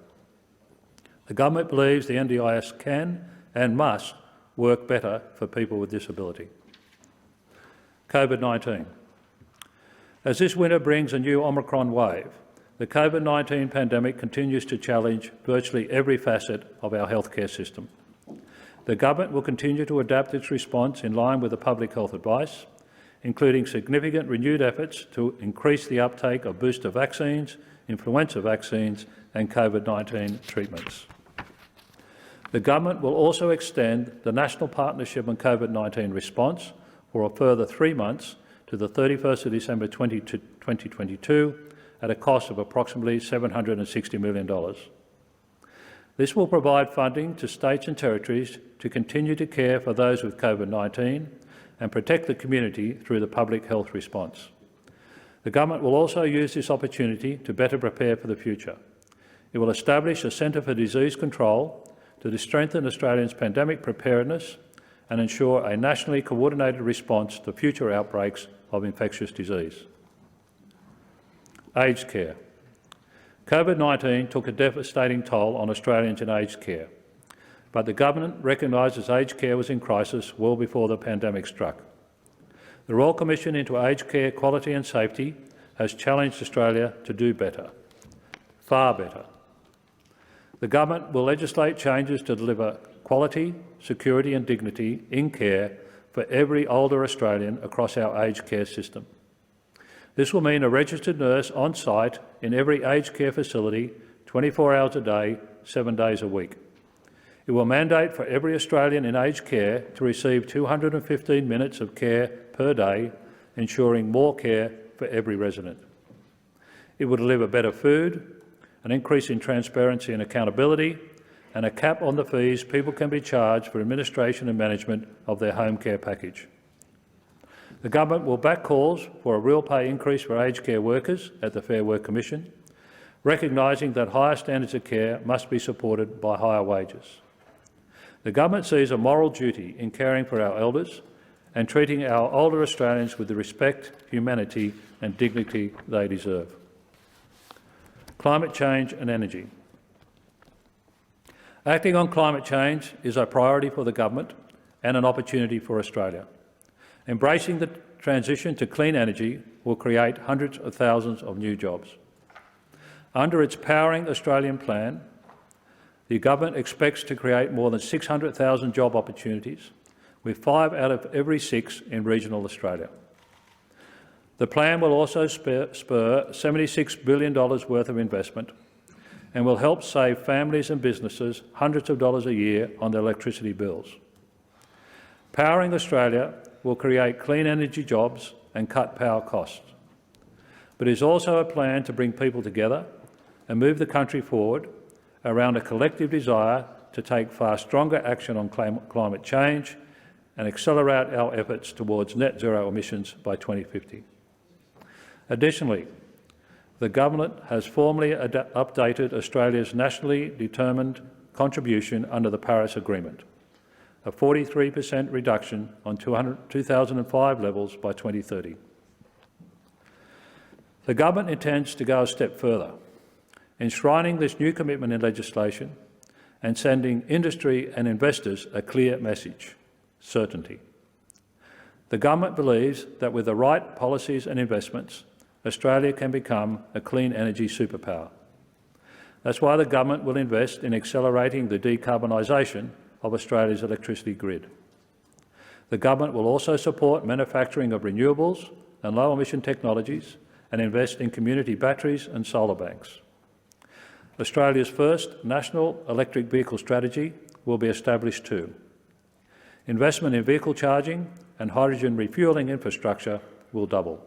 The government believes the NDIS can and must work better for people with disability. COVID-19. As this winter brings a new Omicron wave, the COVID-19 pandemic continues to challenge virtually every facet of our healthcare system. The government will continue to adapt its response in line with the public health advice, including significant renewed efforts to increase the uptake of booster vaccines, influenza vaccines and COVID-19 treatments. The government will also extend the National Partnership on COVID-19 response for a further 3 months to the 31st of December 2022 at a cost of approximately $760 million. This will provide funding to states and territories to continue to care for those with COVID-19 and protect the community through the public health response. The government will also use this opportunity to better prepare for the future. It will establish a Centre for Disease Control to strengthen Australians' pandemic preparedness and ensure a nationally coordinated response to future outbreaks of infectious disease. Aged care. COVID-19 took a devastating toll on Australians in aged care, but the government recognises aged care was in crisis well before the pandemic struck. The Royal Commission into Aged Care Quality and Safety has challenged Australia to do better, far better. The government will legislate changes to deliver quality, security and dignity in care for every older Australian across our aged care system. This will mean a registered nurse on site in every aged care facility 24 hours a day, 7 days a week. It will mandate for every Australian in aged care to receive 215 minutes of care per day, ensuring more care for every resident. It will deliver better food, an increase in transparency and accountability, and a cap on the fees people can be charged for administration and management of their home care package. The government will back calls for a real pay increase for aged care workers at the Fair Work Commission, recognising that higher standards of care must be supported by higher wages. The government sees a moral duty in caring for our elders and treating our older Australians with the respect, humanity and dignity they deserve. Climate change and energy. Acting on climate change is a priority for the government and an opportunity for Australia. Embracing the transition to clean energy will create hundreds of thousands of new jobs. Under its Powering Australian plan, the government expects to create more than 600,000 job opportunities, with 5 out of every 6 in regional Australia. The plan will also spur $76 billion worth of investment and will help save families and businesses hundreds of dollars a year on their electricity bills. Powering Australia will create clean energy jobs and cut power costs. But it is also a plan to bring people together and move the country forward around a collective desire to take far stronger action on climate change and accelerate our efforts towards net zero emissions by 2050. Additionally, the government has formally updated Australia's nationally determined contribution under the Paris Agreement, a 43% reduction on 2005 levels by 2030. The government intends to go a step further, enshrining this new commitment in legislation and sending industry and investors a clear message: certainty. The government believes that with the right policies and investments, Australia can become a clean energy superpower. That's why the government will invest in accelerating the decarbonisation of Australia's electricity grid. The government will also support manufacturing of renewables and low-emission technologies and invest in community batteries and solar banks. Australia's first national electric vehicle strategy will be established too. Investment in vehicle charging and hydrogen refuelling infrastructure will double.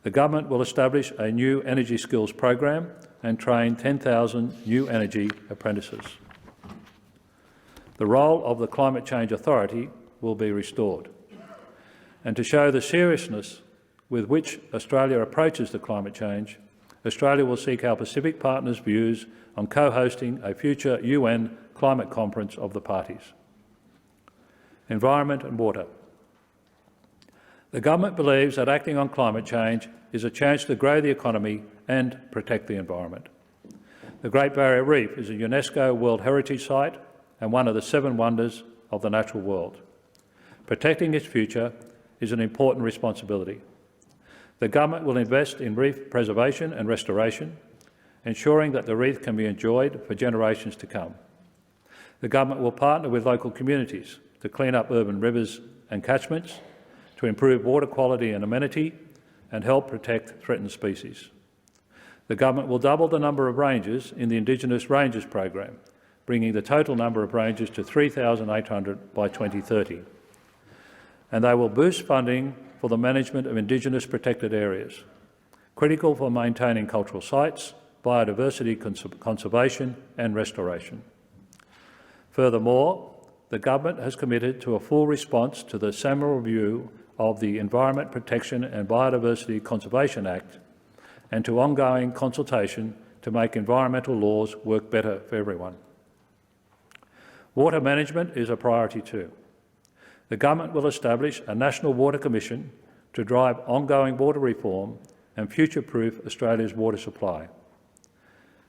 The government will establish a new energy skills program and train 10,000 new energy apprentices. The role of the Climate Change Authority will be restored. And to show the seriousness with which Australia approaches the climate change, Australia will seek our Pacific partners' views on co-hosting a future UN climate conference of the parties. Environment and water. The government believes that acting on climate change is a chance to grow the economy and protect the environment. The Great Barrier Reef is a UNESCO World Heritage Site and one of the 7 wonders of the natural world. Protecting its future is an important responsibility. The government will invest in reef preservation and restoration, ensuring that the reef can be enjoyed for generations to come. The government will partner with local communities to clean up urban rivers and catchments, to improve water quality and amenity, and help protect threatened species. The government will double the number of rangers in the Indigenous Rangers program, bringing the total number of rangers to 3,800 by 2030. And they will boost funding for the management of Indigenous protected areas, critical for maintaining cultural sites, biodiversity conservation and restoration. Furthermore, the government has committed to a full response to the semi review of the Environment Protection and Biodiversity Conservation Act and to ongoing consultation to make environmental laws work better for everyone. Water management is a priority too. The government will establish a National Water Commission to drive ongoing water reform and future-proof Australia's water supply.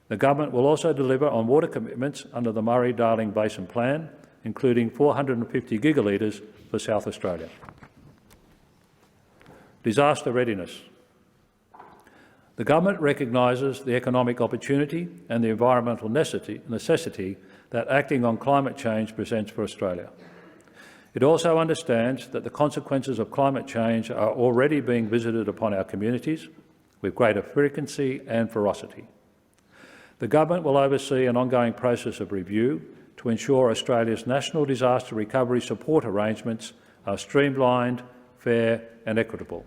The government will also deliver on water commitments under the Murray-Darling Basin Plan, including 450 gigalitres for South Australia. Disaster readiness. The government recognises the economic opportunity and the environmental necessity that acting on climate change presents for Australia. It also understands that the consequences of climate change are already being visited upon our communities with greater frequency and ferocity. The government will oversee an ongoing process of review to ensure Australia's national disaster recovery support arrangements are streamlined, fair and equitable.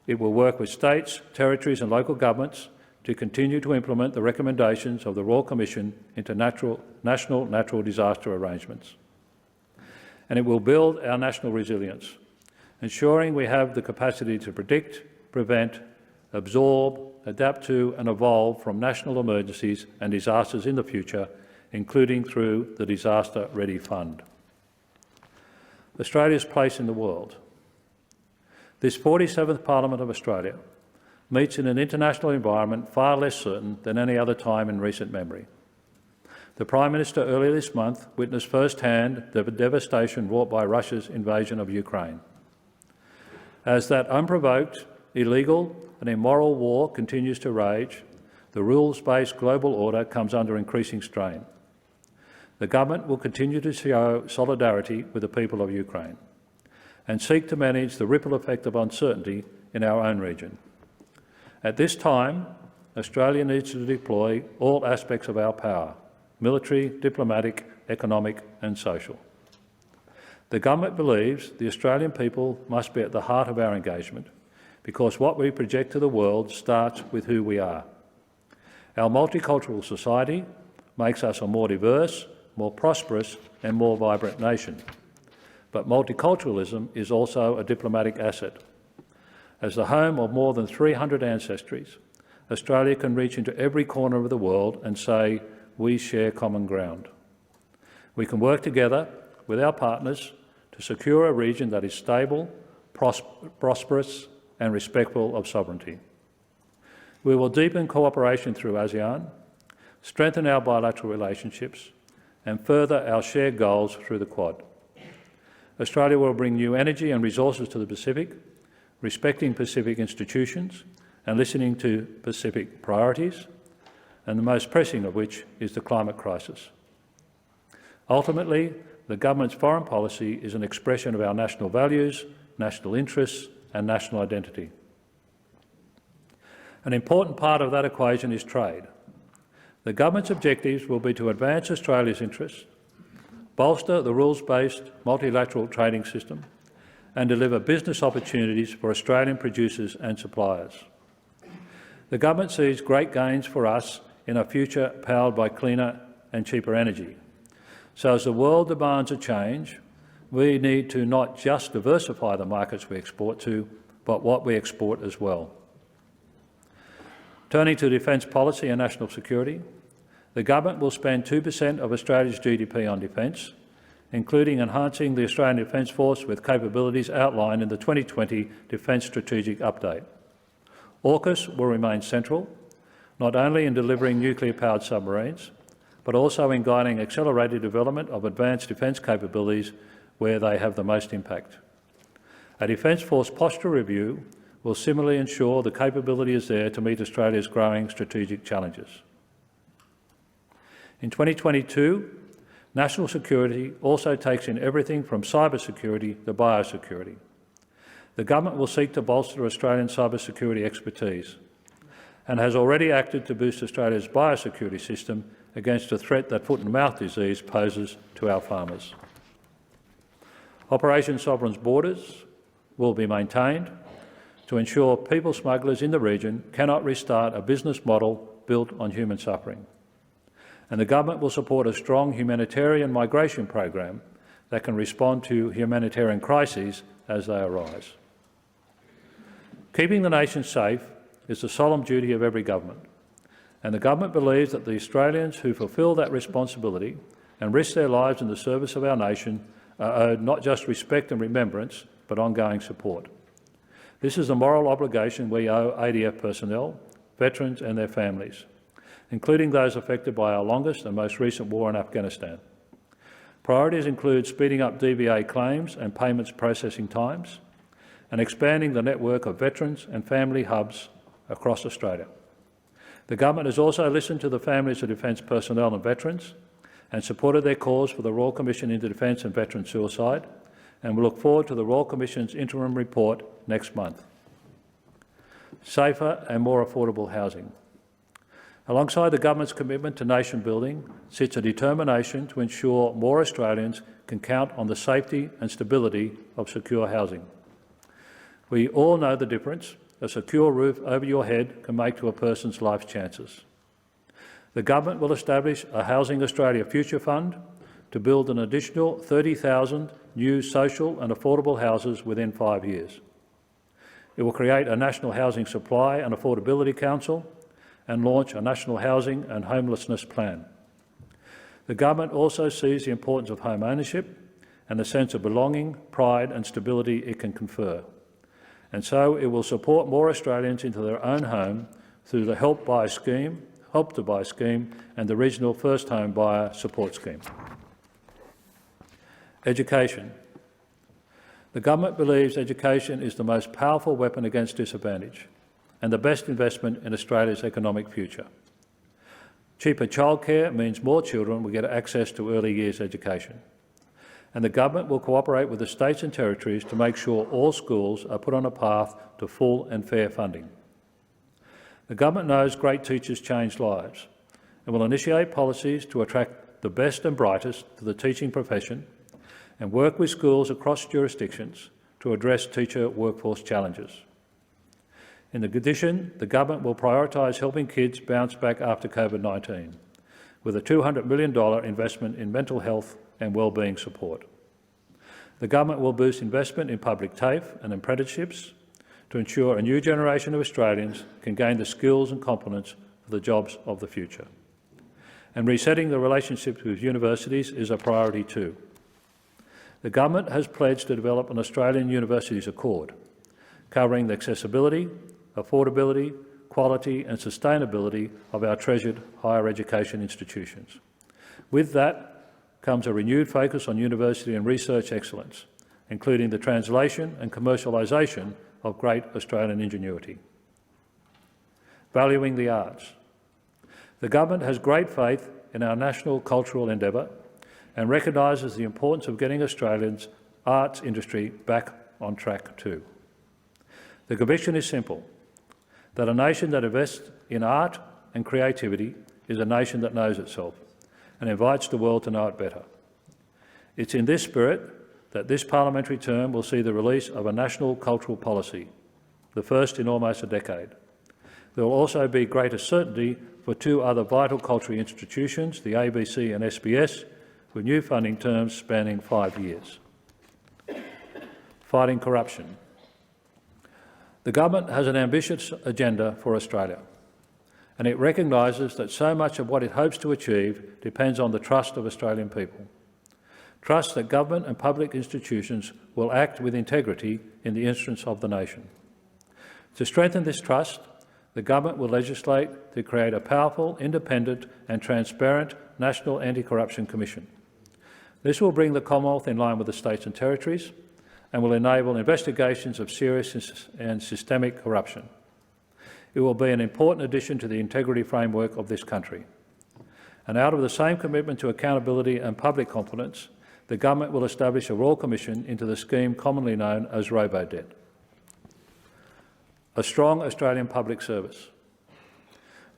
It will work with states, territories and local governments to continue to implement the recommendations of the Royal Commission into national natural disaster arrangements. And it will build our national resilience, ensuring we have the capacity to predict, prevent, absorb, adapt to and evolve from national emergencies and disasters in the future, including through the Disaster Ready Fund. Australia's place in the world. This 47th Parliament of Australia meets in an international environment far less certain than any other time in recent memory. The Prime Minister earlier this month witnessed firsthand the devastation wrought by Russia's invasion of Ukraine. As that unprovoked, illegal and immoral war continues to rage, the rules-based global order comes under increasing strain. The government will continue to show solidarity with the people of Ukraine and seek to manage the ripple effect of uncertainty in our own region. At this time, Australia needs to deploy all aspects of our power: military, diplomatic, economic and social. The government believes the Australian people must be at the heart of our engagement because what we project to the world starts with who we are. Our multicultural society makes us a more diverse, more prosperous and more vibrant nation. But multiculturalism is also a diplomatic asset. As the home of more than 300 ancestries, Australia can reach into every corner of the world and say, we share common ground. We can work together with our partners to secure a region that is stable, prosperous and respectful of sovereignty. We will deepen cooperation through ASEAN, strengthen our bilateral relationships and further our shared goals through the Quad. Australia will bring new energy and resources to the Pacific, respecting Pacific institutions and listening to Pacific priorities, and the most pressing of which is the climate crisis. Ultimately, the government's foreign policy is an expression of our national values, national interests and national identity. An important part of that equation is trade. The government's objectives will be to advance Australia's interests, bolster the rules-based multilateral trading system and deliver business opportunities for Australian producers and suppliers. The government sees great gains for us in a future powered by cleaner and cheaper energy. So as the world demands a change, we need to not just diversify the markets we export to, but what we export as well. Turning to defence policy and national security, the government will spend 2% of Australia's GDP on defence, including enhancing the Australian Defence Force with capabilities outlined in the 2020 Defence Strategic Update. AUKUS will remain central, not only in delivering nuclear-powered submarines, but also in guiding accelerated development of advanced defence capabilities where they have the most impact. A Defence Force posture review will similarly ensure the capability is there to meet Australia's growing strategic challenges. In 2022, national security also takes in everything from cyber security to biosecurity. The government will seek to bolster Australian cyber security expertise and has already acted to boost Australia's biosecurity system against a threat that foot-and-mouth disease poses to our farmers. Operation Sovereign's borders will be maintained to ensure people smugglers in the region cannot restart a business model built on human suffering. And the government will support a strong humanitarian migration program that can respond to humanitarian crises as they arise. Keeping the nation safe is the solemn duty of every government, and the government believes that the Australians who fulfil that responsibility and risk their lives in the service of our nation are owed not just respect and remembrance, but ongoing support. This is a moral obligation we owe ADF personnel, veterans and their families, including those affected by our longest and most recent war in Afghanistan. Priorities include speeding up DVA claims and payments processing times, and expanding the network of veterans and family hubs across Australia. The government has also listened to the families of defence personnel and veterans and supported their calls for the Royal Commission into Defence and Veteran Suicide, and we look forward to the Royal Commission's interim report next month. Safer and more affordable housing. Alongside the government's commitment to nation building sits a determination to ensure more Australians can count on the safety and stability of secure housing. We all know the difference a secure roof over your head can make to a person's life chances. The government will establish a Housing Australia Future Fund to build an additional 30,000 new social and affordable houses within 5 years. It will create a National Housing Supply and Affordability Council and launch a National Housing and Homelessness Plan. The government also sees the importance of home ownership and the sense of belonging, pride and stability it can confer. And so it will support more Australians into their own home through the Help to Buy scheme and the Regional First Home Buyer Support Scheme. Education. The government believes education is the most powerful weapon against disadvantage and the best investment in Australia's economic future. Cheaper childcare means more children will get access to early years education, and the government will cooperate with the states and territories to make sure all schools are put on a path to full and fair funding. The government knows great teachers change lives and will initiate policies to attract the best and brightest to the teaching profession and work with schools across jurisdictions to address teacher workforce challenges. In addition, the government will prioritise helping kids bounce back after COVID-19 with a $200 million investment in mental health and wellbeing support. The government will boost investment in public TAFE and apprenticeships to ensure a new generation of Australians can gain the skills and competence for the jobs of the future. And resetting the relationships with universities is a priority too. The government has pledged to develop an Australian Universities Accord, covering the accessibility, affordability, quality and sustainability of our treasured higher education institutions. With that comes a renewed focus on university and research excellence, including the translation and commercialisation of great Australian ingenuity. Valuing the arts. The government has great faith in our national cultural endeavour and recognises the importance of getting Australians' arts industry back on track too. The conviction is simple, that a nation that invests in art and creativity is a nation that knows itself and invites the world to know it better. It's in this spirit that this parliamentary term will see the release of a national cultural policy, the first in almost a decade. There will also be greater certainty for two other vital cultural institutions, the ABC and SBS, with new funding terms spanning 5 years. Fighting corruption. The government has an ambitious agenda for Australia, and it recognises that so much of what it hopes to achieve depends on the trust of Australian people. Trust that government and public institutions will act with integrity in the interests of the nation. To strengthen this trust, the government will legislate to create a powerful, independent and transparent National Anti-Corruption Commission. This will bring the Commonwealth in line with the states and territories and will enable investigations of serious and systemic corruption. It will be an important addition to the integrity framework of this country. And out of the same commitment to accountability and public confidence, the government will establish a Royal Commission into the scheme commonly known as Robo-Debt. A strong Australian public service.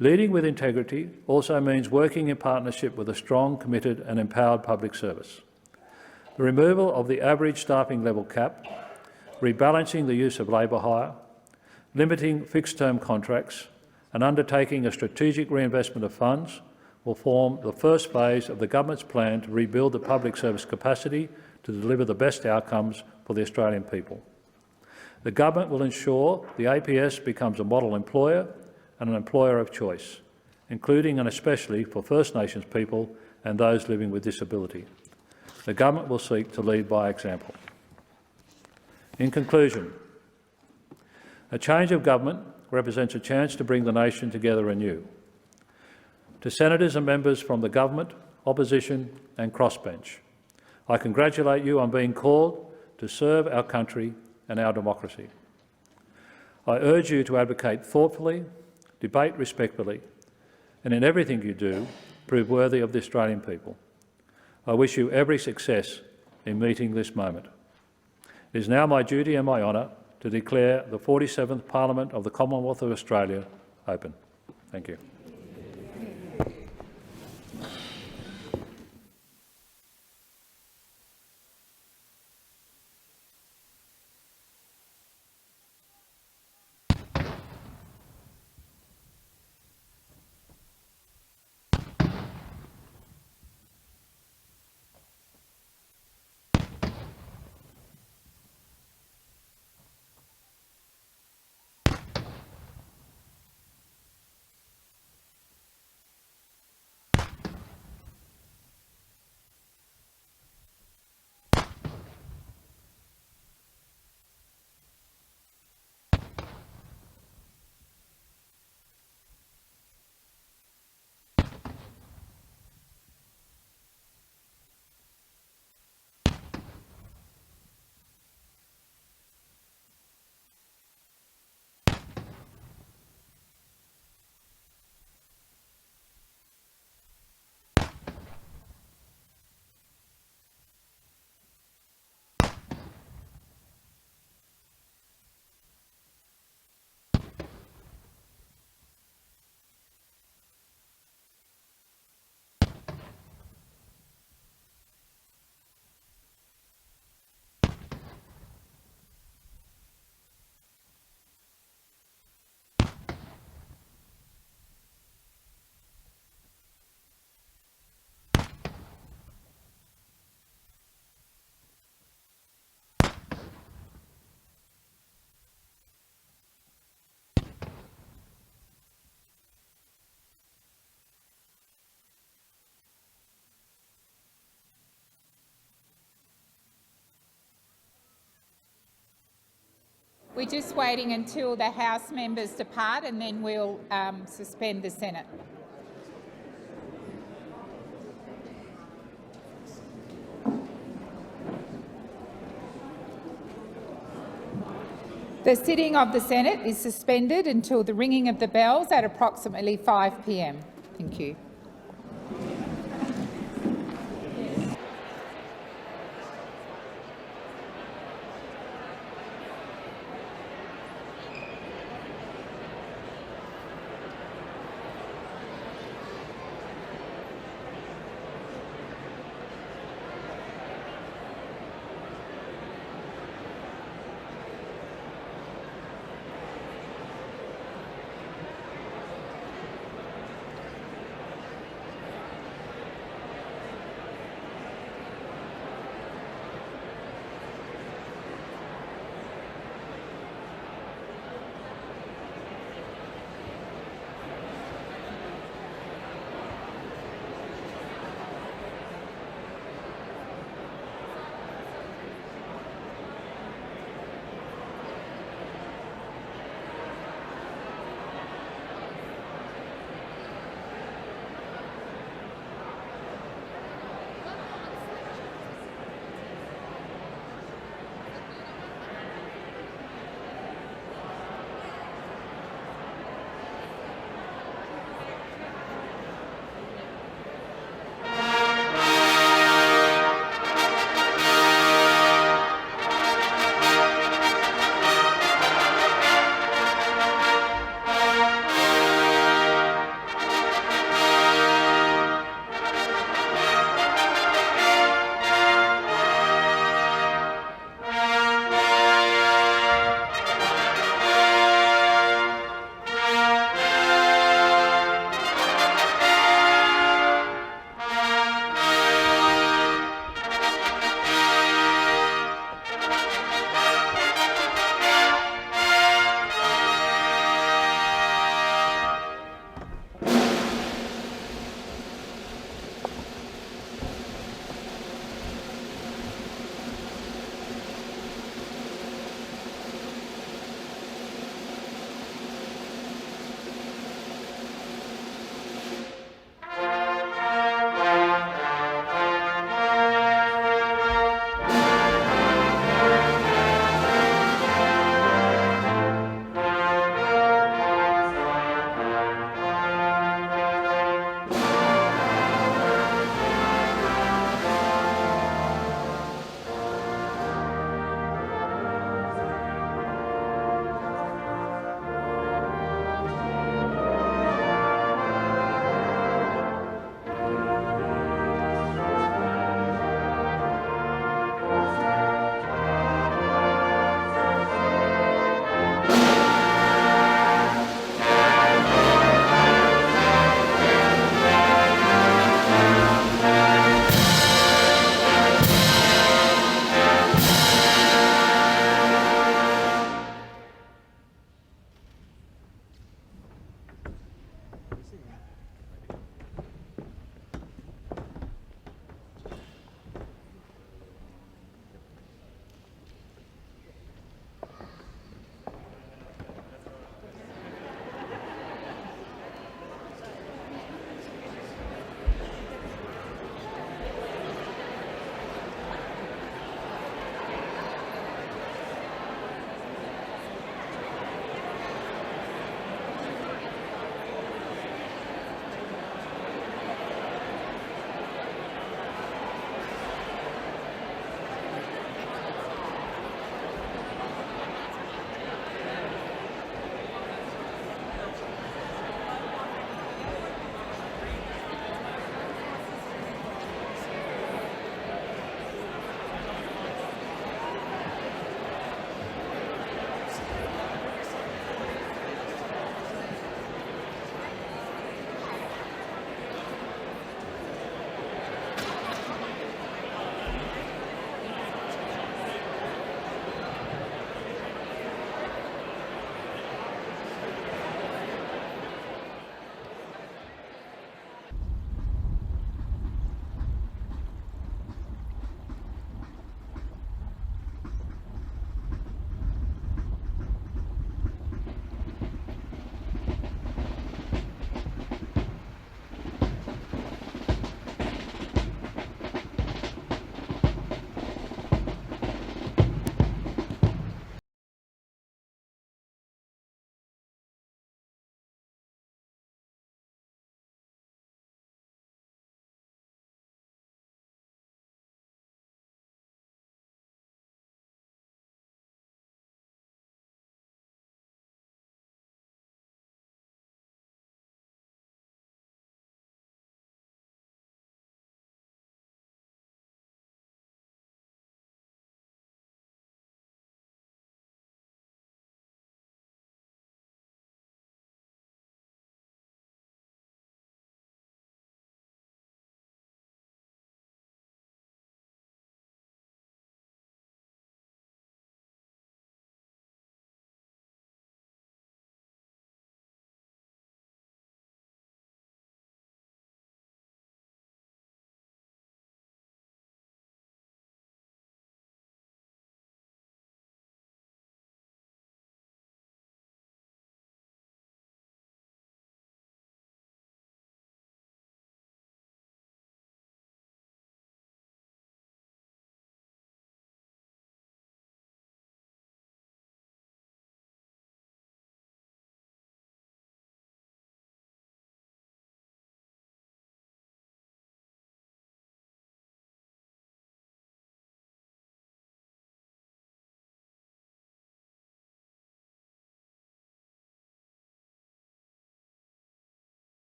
Leading with integrity also means working in partnership with a strong, committed and empowered public service. The removal of the average staffing level cap, rebalancing the use of labour hire, limiting fixed-term contracts and undertaking a strategic reinvestment of funds will form the first phase of the government's plan to rebuild the public service capacity to deliver the best outcomes for the Australian people. The government will ensure the APS becomes a model employer and an employer of choice, including and especially for First Nations people and those living with disability. The government will seek to lead by example. In conclusion, a change of government represents a chance to bring the nation together anew. To senators and members from the government, opposition and crossbench, I congratulate you on being called to serve our country and our democracy. I urge you to advocate thoughtfully, debate respectfully, and in everything you do, prove worthy of the Australian people. I wish you every success in meeting this moment. It is now my duty and my honour to declare the 47th Parliament of the Commonwealth of Australia open. Thank you. We're just waiting until the House members depart and then we'll suspend the Senate. The sitting of the Senate is suspended until the ringing of the bells at approximately 5 p.m. Thank you.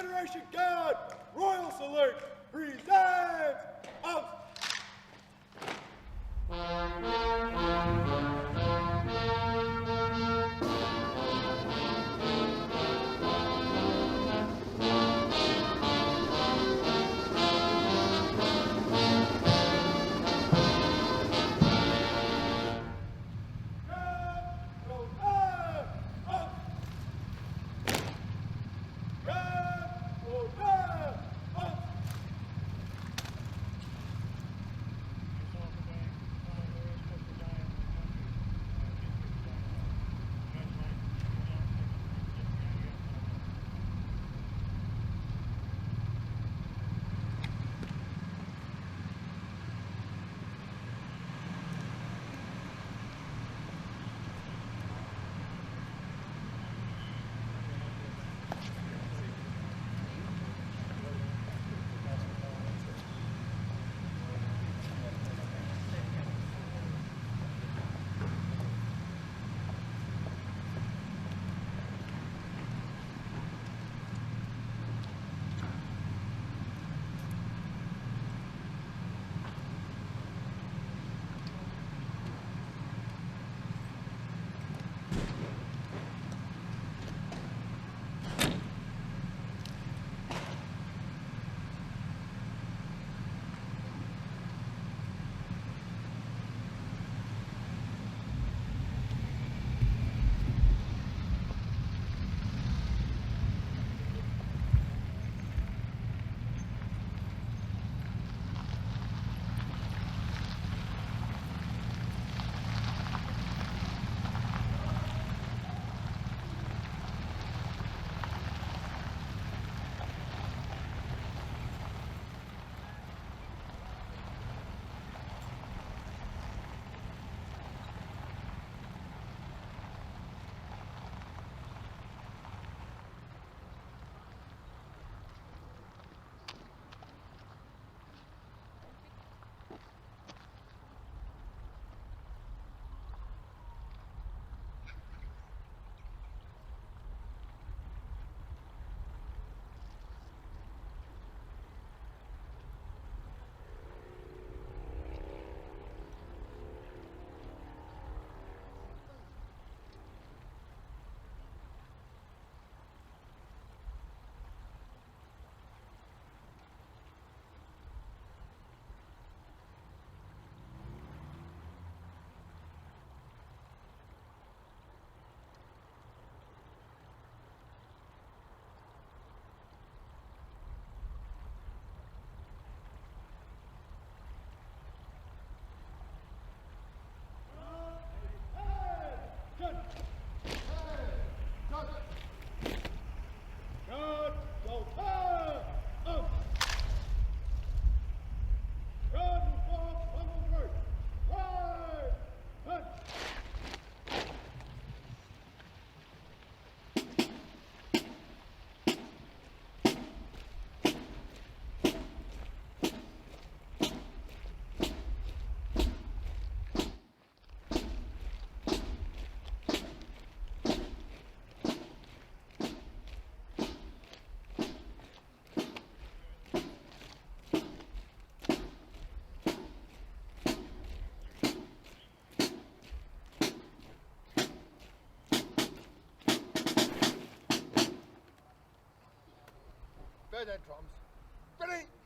Federation Guard, Royal Salute, present up. Go then, drums. Ready?